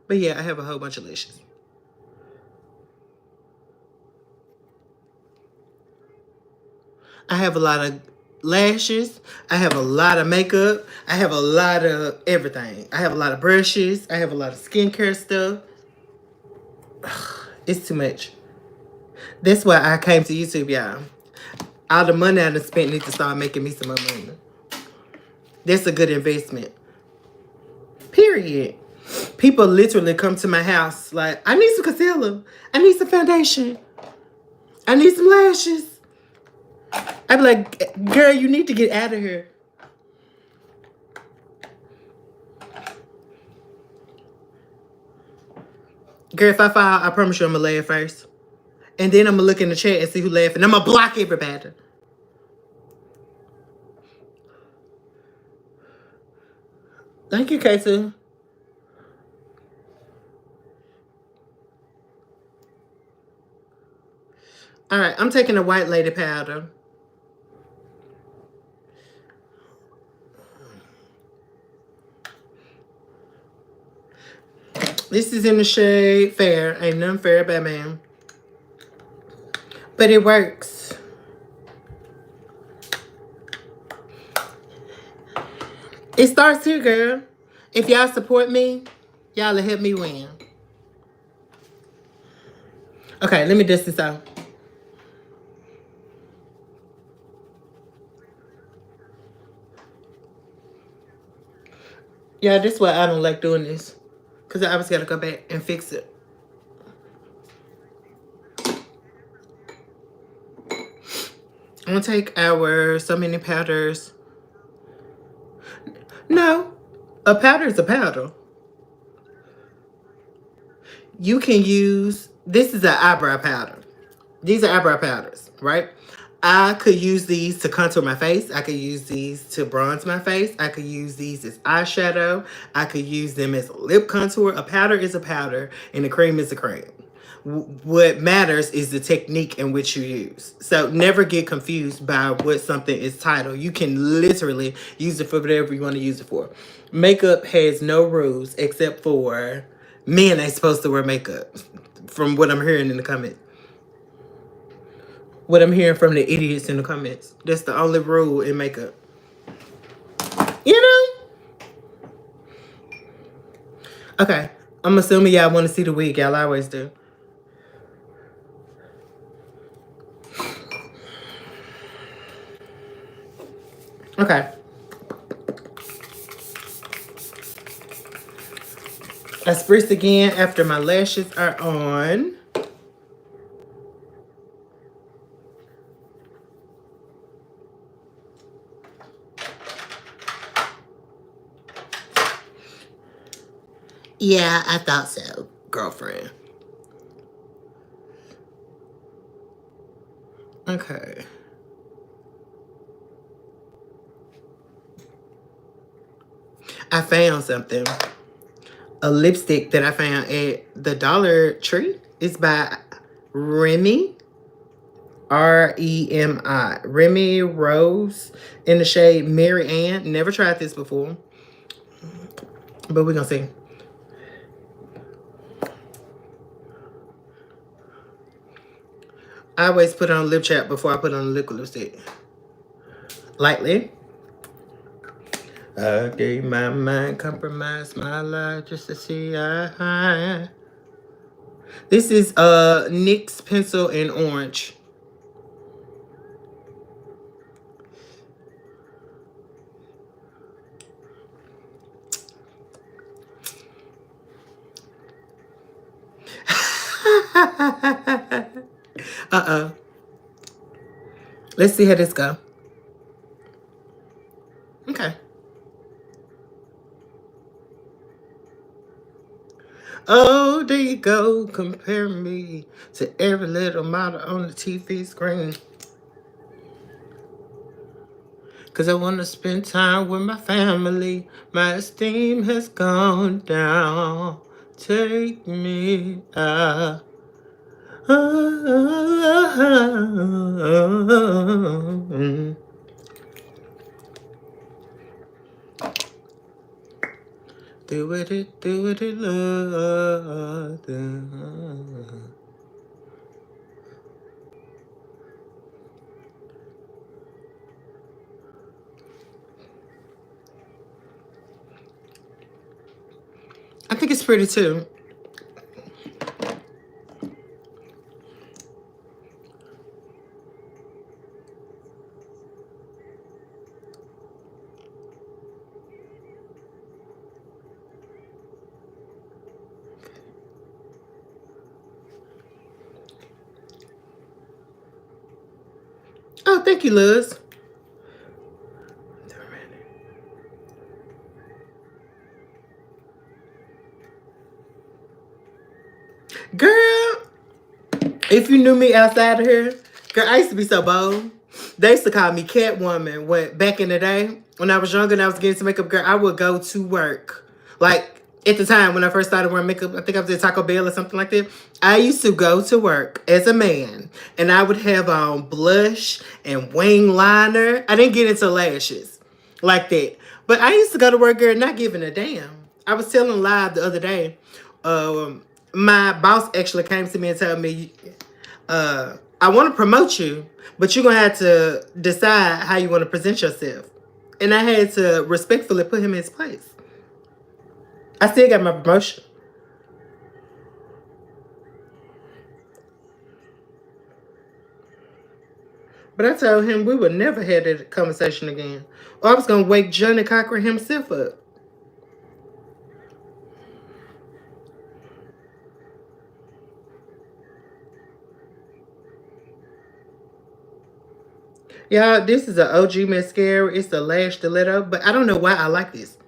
But yeah, I have a whole bunch of lashes. I have a lot of lashes. I have a lot of makeup. I have a lot of everything. I have a lot of brushes. I have a lot of skincare stuff. It's too much. That's why I came to YouTube, y'all. All the money I done spent need to start making me some more money. That's a good investment. Period. People literally come to my house like, I need some concealer. I need some foundation. I need some lashes. I'd be like, girl, you need to get out of here. Girl, if I fall, I promise you I'm going to laugh first. And then I'm going to look in the chat and see who laughing. I'm going to block everybody. Thank you, K2. All right, I'm taking a white lady powder. This is in the shade Fair. Ain't nothing fair about man. But it works. It starts here, girl. If y'all support me, y'all will help me win. Okay, let me dust this out. Yeah, this is why I don't like doing this. Because I always got to go back and fix it. I'm going to take our so many powders. No, a powder is a powder. You can use, this is an eyebrow powder. These are eyebrow powders, right? I could use these to contour my face. I could use these to bronze my face. I could use these as eyeshadow. I could use them as lip contour. A powder is a powder and a cream is a cream. What matters is the technique in which you use. So never get confused by what something is titled. You can literally use it for whatever you want to use it for. Makeup has no rules except for men ain't supposed to wear makeup, from what I'm hearing in the comments. What I'm hearing from the idiots in the comments. That's the only rule in makeup. You know? Okay. I'm assuming y'all want to see the wig. Y'all always do. Okay. I spritz again after my lashes are on. Yeah, I thought so, girlfriend. Okay. I found something. A lipstick that I found at the Dollar Tree. It's by Remy. Remi. Remy Rose in the shade Mary Ann. Never tried this before. But we're going to see. I always put on lip chat before I put on liquid lipstick. Lightly. I gave my mind, compromised my life just to see I. This is NYX pencil in orange. Let's see how this go. Okay. Oh, there you go. Compare me to every little model on the TV screen. Cause I want to spend time with my family. My esteem has gone down. Take me out. Do it, love. I think it's pretty too. Oh, thank you, Luz. Girl, if you knew me outside of here, girl, I used to be so bold. They used to call me Catwoman. When back in the day, when I was younger and I was getting into makeup, girl, I would go to work. Like, at the time when I first started wearing makeup, I think I was at Taco Bell or something like that. I used to go to work as a man, and I would have on blush and wing liner. I didn't get into lashes like that. But I used to go to work, girl, not giving a damn. I was telling live the other day, my boss actually came to me and told me, I want to promote you, but you're going to have to decide how you want to present yourself. And I had to respectfully put him in his place. I still got my promotion. But I told him we would never have that conversation again. Or I was going to wake Johnny Cochran himself up. Y'all, this is an OG mascara. It's the Lash Stiletto, but I don't know why I like this.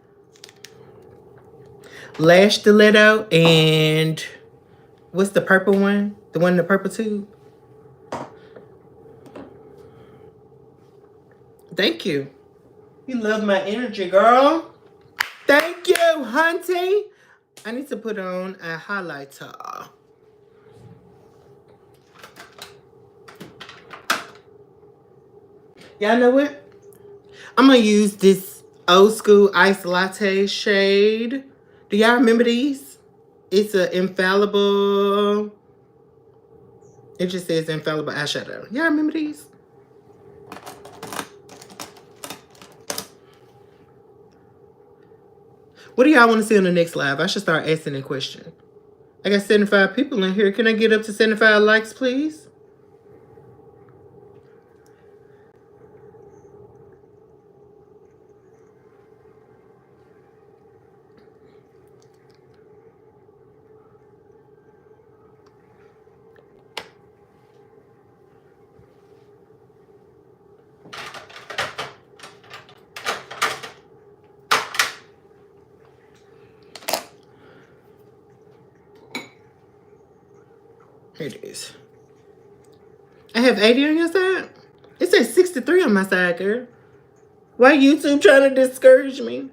Lash Stiletto and what's the purple one? The one in the purple tube? Thank you. You love my energy, girl. Thank you, hunty. I need to put on a highlighter. Y'all know what? I'm going to use this old school Ice Latte shade. Do y'all remember these? It's an infallible. It just says infallible eyeshadow. Y'all remember these? What do y'all want to see on the next live? I should start asking a question. I got 75 people in here. Can I get up to 75 likes, please? Here it is. I have 80 on your side? It says 63 on my side, girl. Why YouTube trying to discourage me?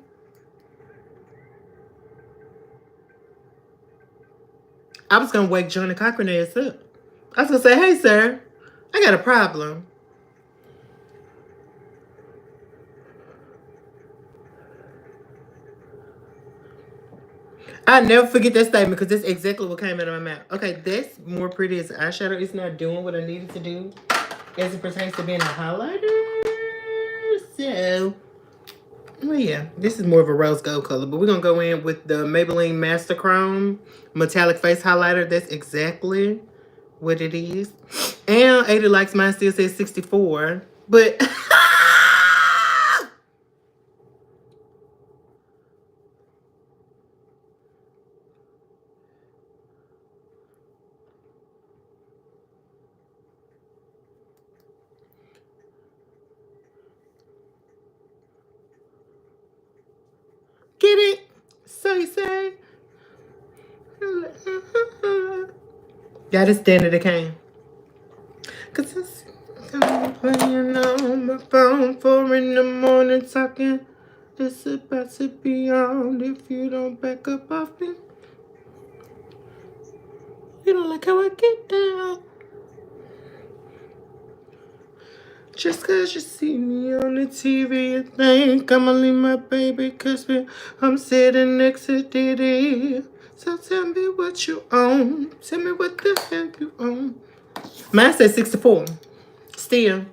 I was going to wake Johnny Cochran ass up. I was going to say, hey, sir, I got a problem. I never forget that statement because that's exactly what came out of my mouth. Okay, that's more pretty as eyeshadow. It's not doing what I needed to do as it pertains to being a highlighter. So, well, yeah, this is more of a rose gold color, but we're going to go in with the Maybelline Master Chrome Metallic Face Highlighter. That's exactly what it is. And 80 likes mine still says 64, but... Get it? So you say? Got to stand it again. Cause it's playing on my phone 4 in the morning talking. It's about to be on if you don't back up off me. You don't like how I get down. Just cause you see me on the TV, you think I'ma leave my baby cause I'm sitting next to Diddy. So tell me what you own. Tell me what the hell you own. Mine says 64. Still.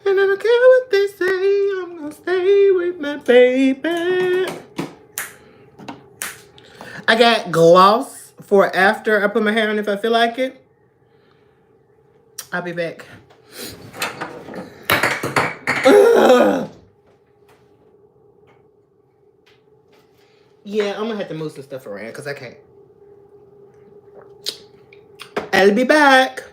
And I don't care what they say, I'm gonna stay with my baby. I got gloss for after I put my hair on if I feel like it. I'll be back. Ugh. Yeah, I'm gonna have to move some stuff around because I can't. I'll be back.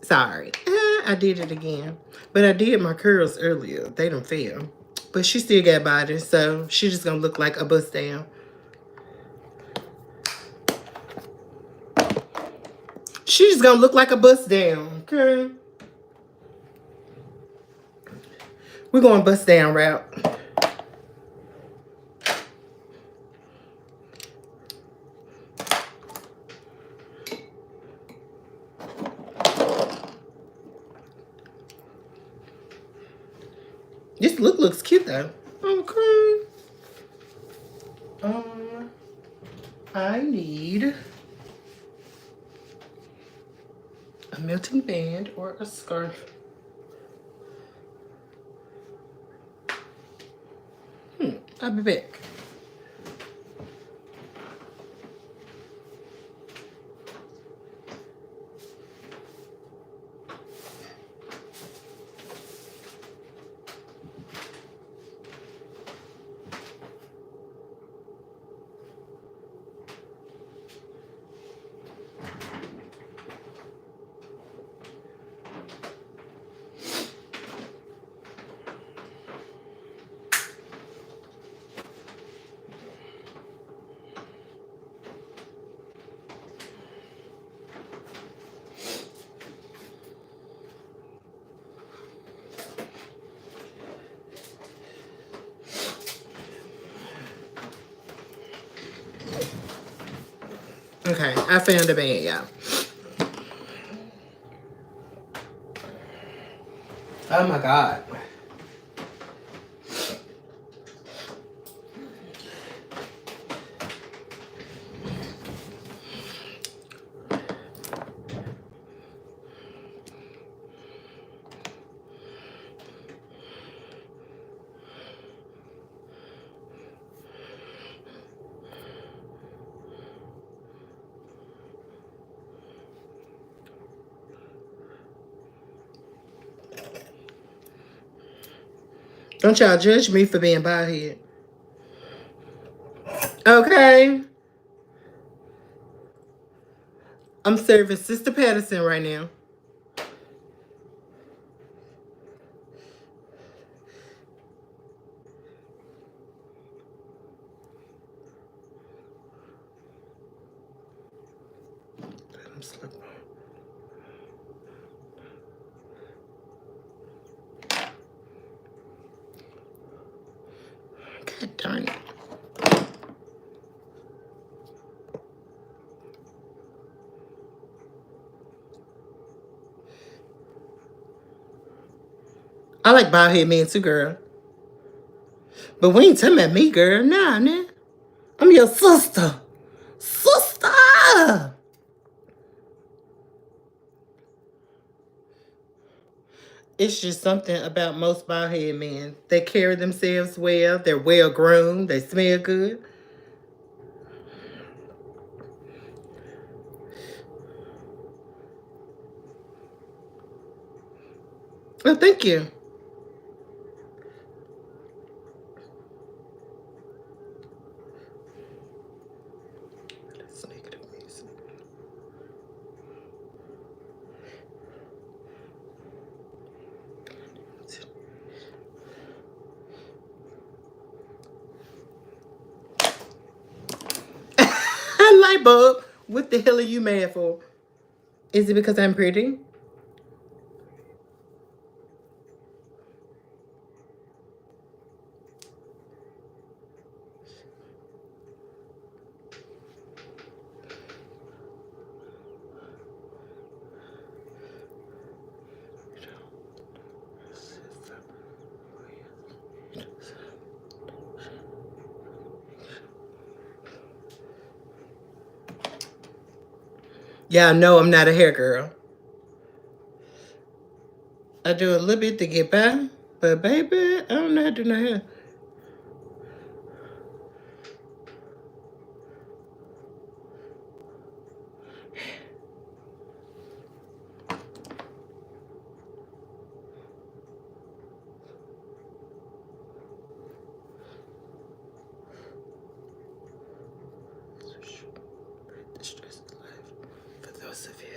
Sorry. I did it again. But I did my curls earlier. They done fell. But she still got body, so she just gonna look like a bust down. She just gonna look like a bust down, okay? We're going bust down route. This look looks cute though. Okay. I need a melting band or a scarf. I'll be back. Okay, I found a band, y'all. Oh my God. Don't y'all judge me for being bald head. Okay. I'm serving Sister Patterson right now. God darn it. I like bald head men too, girl. But we ain't talking about me, girl. Nah, nah. I'm your sister. Sister! It's just something about most bald head men. They carry themselves well. They're well groomed. They smell good. Oh, thank you. That's negative music. Light bulb. What the hell are you mad for? Is it because I'm pretty? Yeah, I know I'm not a hair girl. I do a little bit to get by, but baby, I don't know how to do no hair. The stress of life for those of you.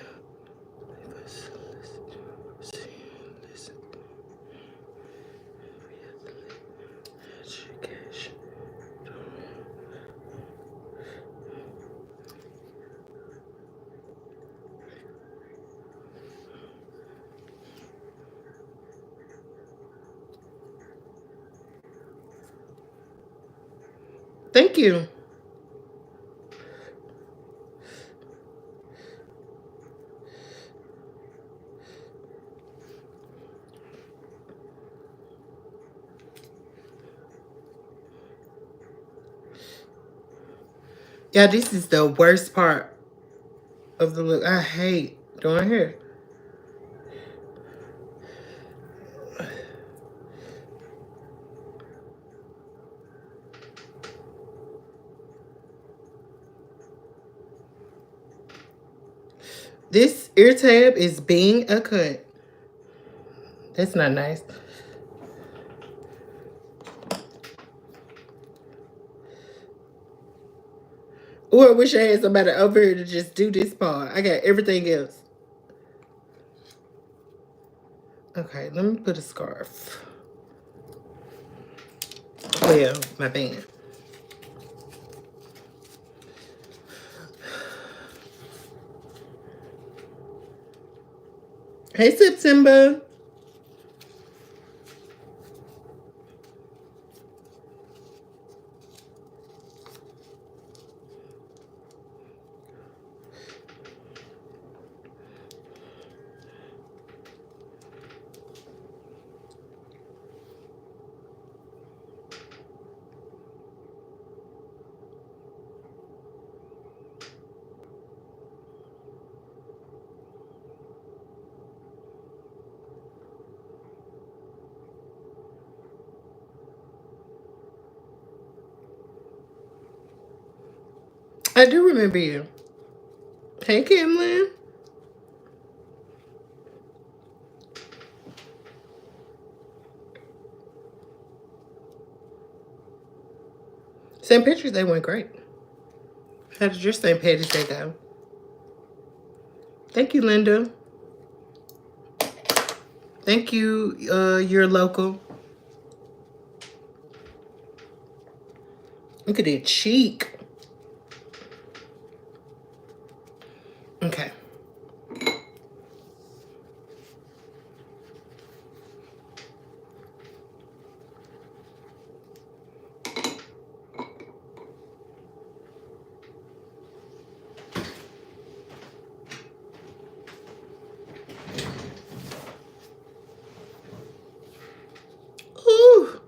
Thank you. Yeah, this is the worst part of the look. I hate doing hair. This ear tab is being a cut. That's not nice. Oh, I wish I had somebody over here to just do this part. I got everything else. Okay, let me put a scarf. Well, my band. Hey, September. I do remember you. Hey, Kimlin. St. Patrick's Day went great. How did your St. Patrick's Day go? Thank you, Linda. Thank you, you're local. Look at that cheek. Okay. Ooh.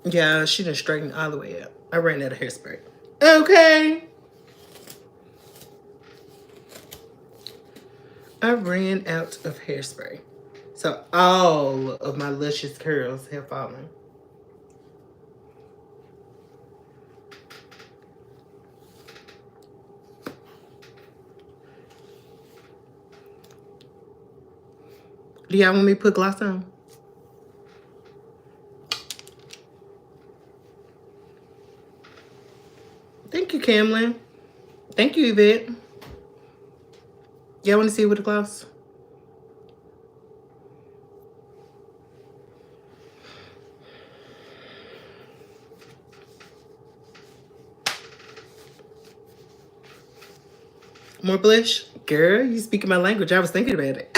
Yeah, she done straightened all the way up. I ran out of hairspray. Okay. I ran out of hairspray. So all of my luscious curls have fallen. Do y'all want me to put gloss on? Thank you, Camlin. Thank you, Yvette. Y'all want to see it with the gloss? More blush? Girl, you speaking my language. I was thinking about it.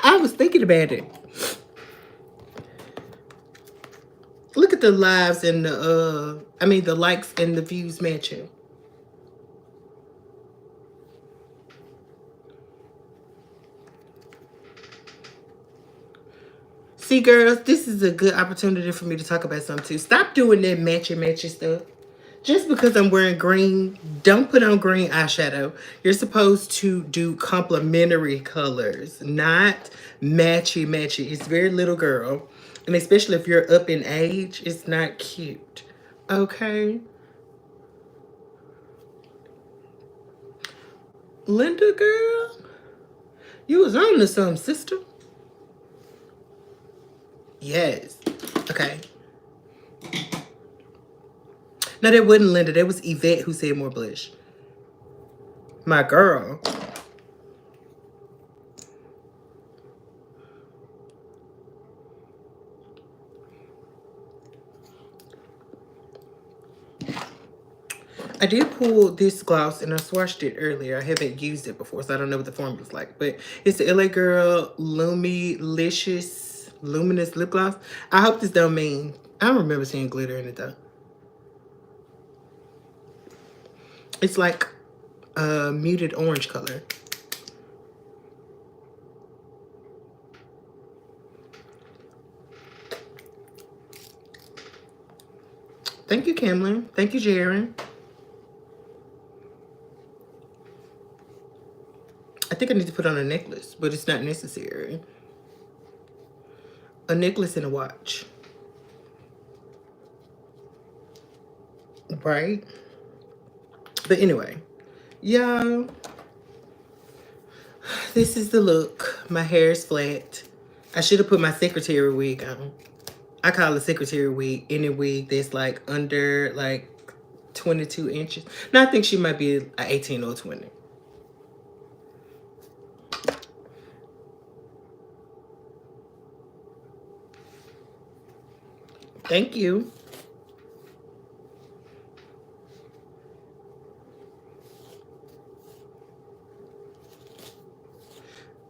I was thinking about it. Look at the lives and the likes and the views matching. See, girls, this is a good opportunity for me to talk about something too. Stop doing that matchy stuff. Just because I'm wearing green, don't put on green eyeshadow. You're supposed to do complementary colors, not matchy. It's very little girl. And especially if you're up in age, it's not cute. Okay? Linda, girl, you was on to something, sister. Yes. Okay. No, that wasn't Linda. That was Yvette who said more blush. My girl. I did pull this gloss and I swatched it earlier. I haven't used it before, so I don't know what the formula's like. But it's the LA Girl Lumilicious Luminous Lip Gloss. I hope this don't mean... I don't remember seeing glitter in it though. It's like a muted orange color. Thank you, Camlin. Thank you, Jaren. I think I need to put on a necklace, but it's not necessary. A necklace and a watch. Right? But anyway, y'all, this is the look. My hair is flat. I should have put my secretary wig on. I call it secretary wig any wig that's like under like 22 inches. Now I think she might be 18 or 20. Thank you.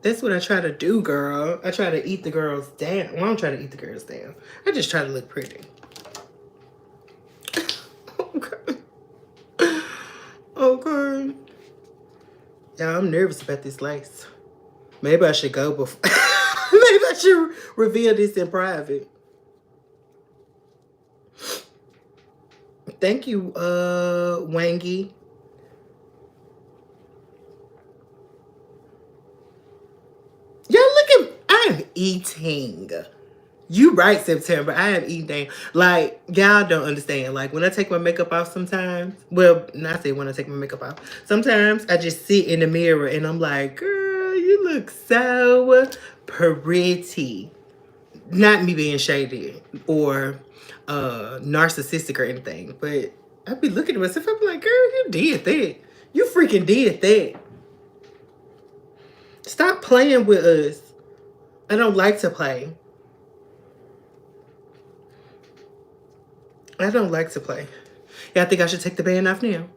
That's what I try to do, girl. I try to eat the girls down. Well, I don't try to eat the girls down. I just try to look pretty. Okay. Okay. Yeah, I'm nervous about this lace. Maybe I should go before. Maybe I should reveal this in private. Thank you, Wangy. Y'all look at, I am eating. You right, September. I am eating. Like, y'all don't understand. Like, when I take my makeup off sometimes, well, not say when I take my makeup off. Sometimes I just sit in the mirror and I'm like, girl, you look so pretty. Not me being shady or narcissistic or anything, but I'd be looking at myself, I'd be like, girl, you did that. You freaking did that. Stop playing with us. I don't like to play. I don't like to play. Yeah, I think I should take the band off now.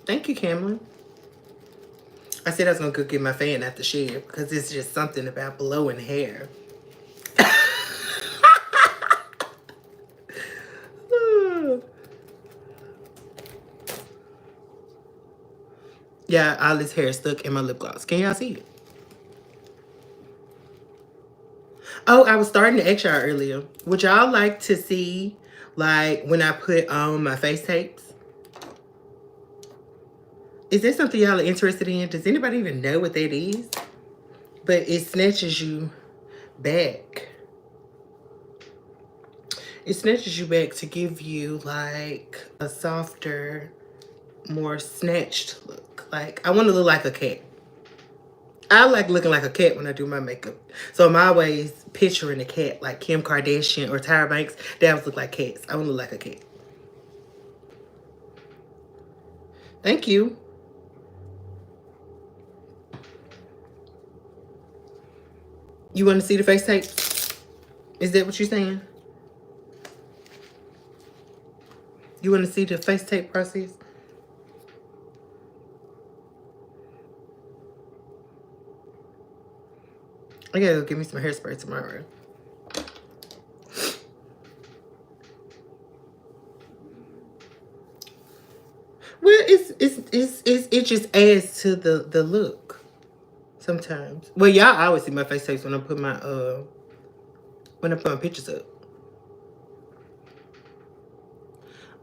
Thank you, Camlin. I said I was going to go get my fan out the shed because it's just something about blowing hair. Yeah, all this hair stuck in my lip gloss. Can y'all see it? Oh, I was starting to ask y'all earlier. Would y'all like to see, like, when I put on my face tapes? Is that something y'all are interested in? Does anybody even know what that is? But it snatches you back. It snatches you back to give you, like, a softer, more snatched look. Like, I want to look like a cat. I like looking like a cat when I do my makeup. So I'm always picturing a cat like Kim Kardashian or Tyra Banks. They always look like cats. I want to look like a cat. Thank you. You want to see the face tape? Is that what you're saying? You want to see the face tape process? I gotta go get me some hairspray tomorrow. Well, it just adds to the look sometimes. Well, y'all always see my face tapes when I put my pictures up.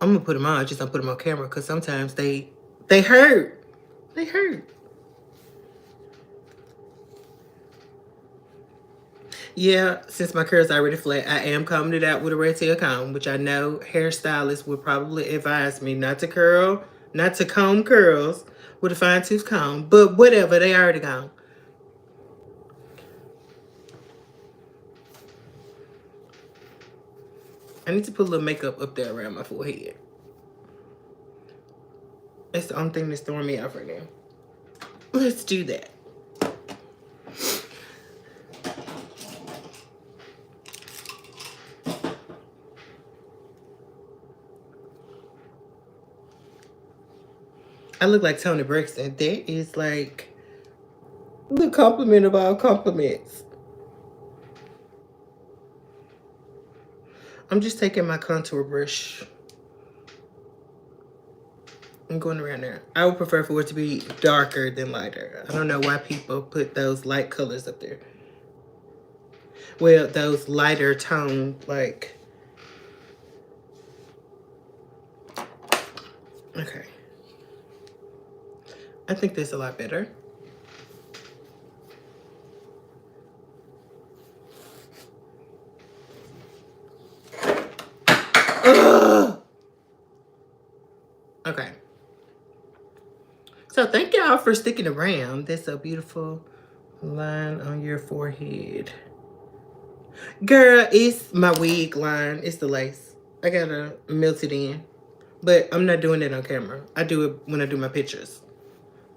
I'm gonna put them on. I just don't put them on camera because sometimes they hurt. They hurt. Yeah, since my curls are already flat, I am combing it out with a red tail comb, which I know hairstylists would probably advise me not to comb curls with a fine tooth comb. But whatever, they already gone. I need to put a little makeup up there around my forehead. That's the only thing that's throwing me off right now. Let's do that. I look like Tony Braxton. That is like the compliment of all compliments. I'm just taking my contour brush and going around there. I would prefer for it to be darker than lighter. I don't know why people put those light colors up there. Well, those lighter tone, like... Okay. I think that's a lot better. Ugh! Okay. So thank y'all for sticking around. That's a beautiful line on your forehead. Girl, it's my wig line. It's the lace. I gotta melt it in. But I'm not doing it on camera. I do it when I do my pictures.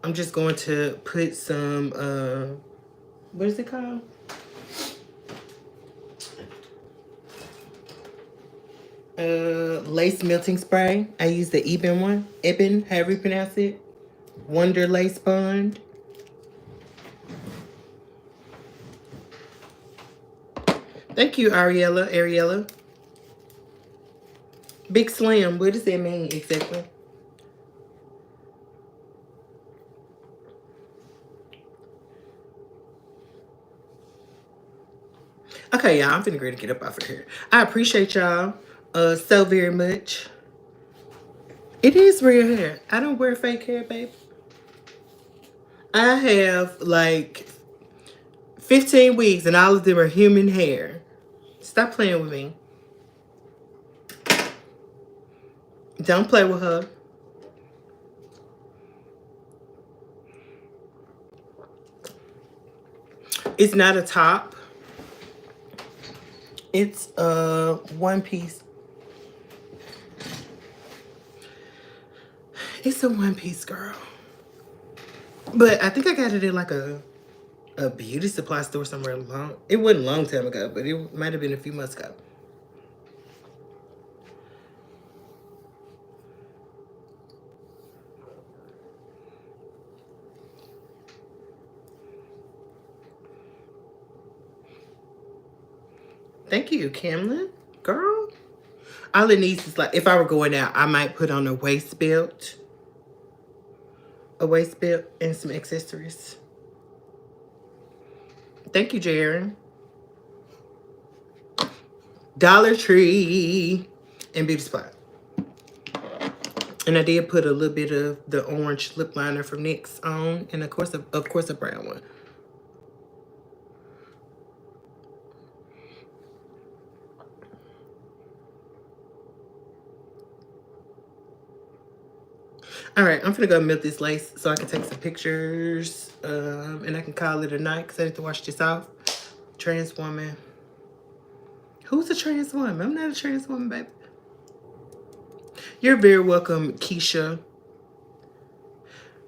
I'm just going to put some, what is it called? Lace melting spray. I use the Eben one. Eben, however you pronounce it. Wonder Lace Bond. Thank you, Ariella. Big Slim, what does that mean exactly? Okay, y'all, I'm finna go to get up off of here. I appreciate y'all so very much. It is real hair. I don't wear fake hair, babe. I have like 15 wigs and all of them are human hair. Stop playing with me. Don't play with her. It's not a top. It's a one piece. It's a one piece, girl. But I think I got it in like a beauty supply store somewhere long. It wasn't a long time ago, but it might have been a few months ago. Thank you, Camlin. Girl. All it needs is like, if I were going out, I might put on a waist belt. A waist belt and some accessories. Thank you, Jaron. Dollar Tree and Beauty Spot. And I did put a little bit of the orange lip liner from NYX on, and of course a brown one. All right, I'm gonna go melt this lace so I can take some pictures, and I can call it a night because I need to wash this off. Trans woman. Who's a trans woman? I'm not a trans woman, baby. You're very welcome, Keisha.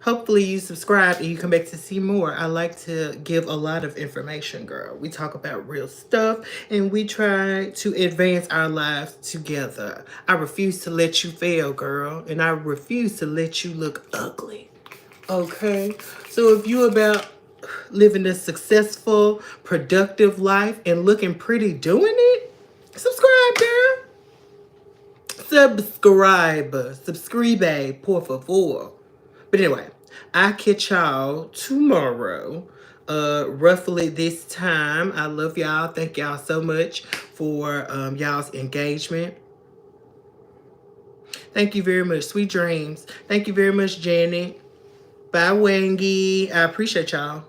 Hopefully you subscribe and you come back to see more. I like to give a lot of information, girl. We talk about real stuff and we try to advance our lives together. I refuse to let you fail, girl. And I refuse to let you look ugly. Okay? So if you about living a successful, productive life and looking pretty doing it, subscribe, girl. Subscribe, por favor. But anyway, I'll catch y'all tomorrow. Roughly this time. I love y'all. Thank y'all so much for y'all's engagement. Thank you very much. Sweet dreams. Thank you very much, Janet. Bye, Wangy. I appreciate y'all.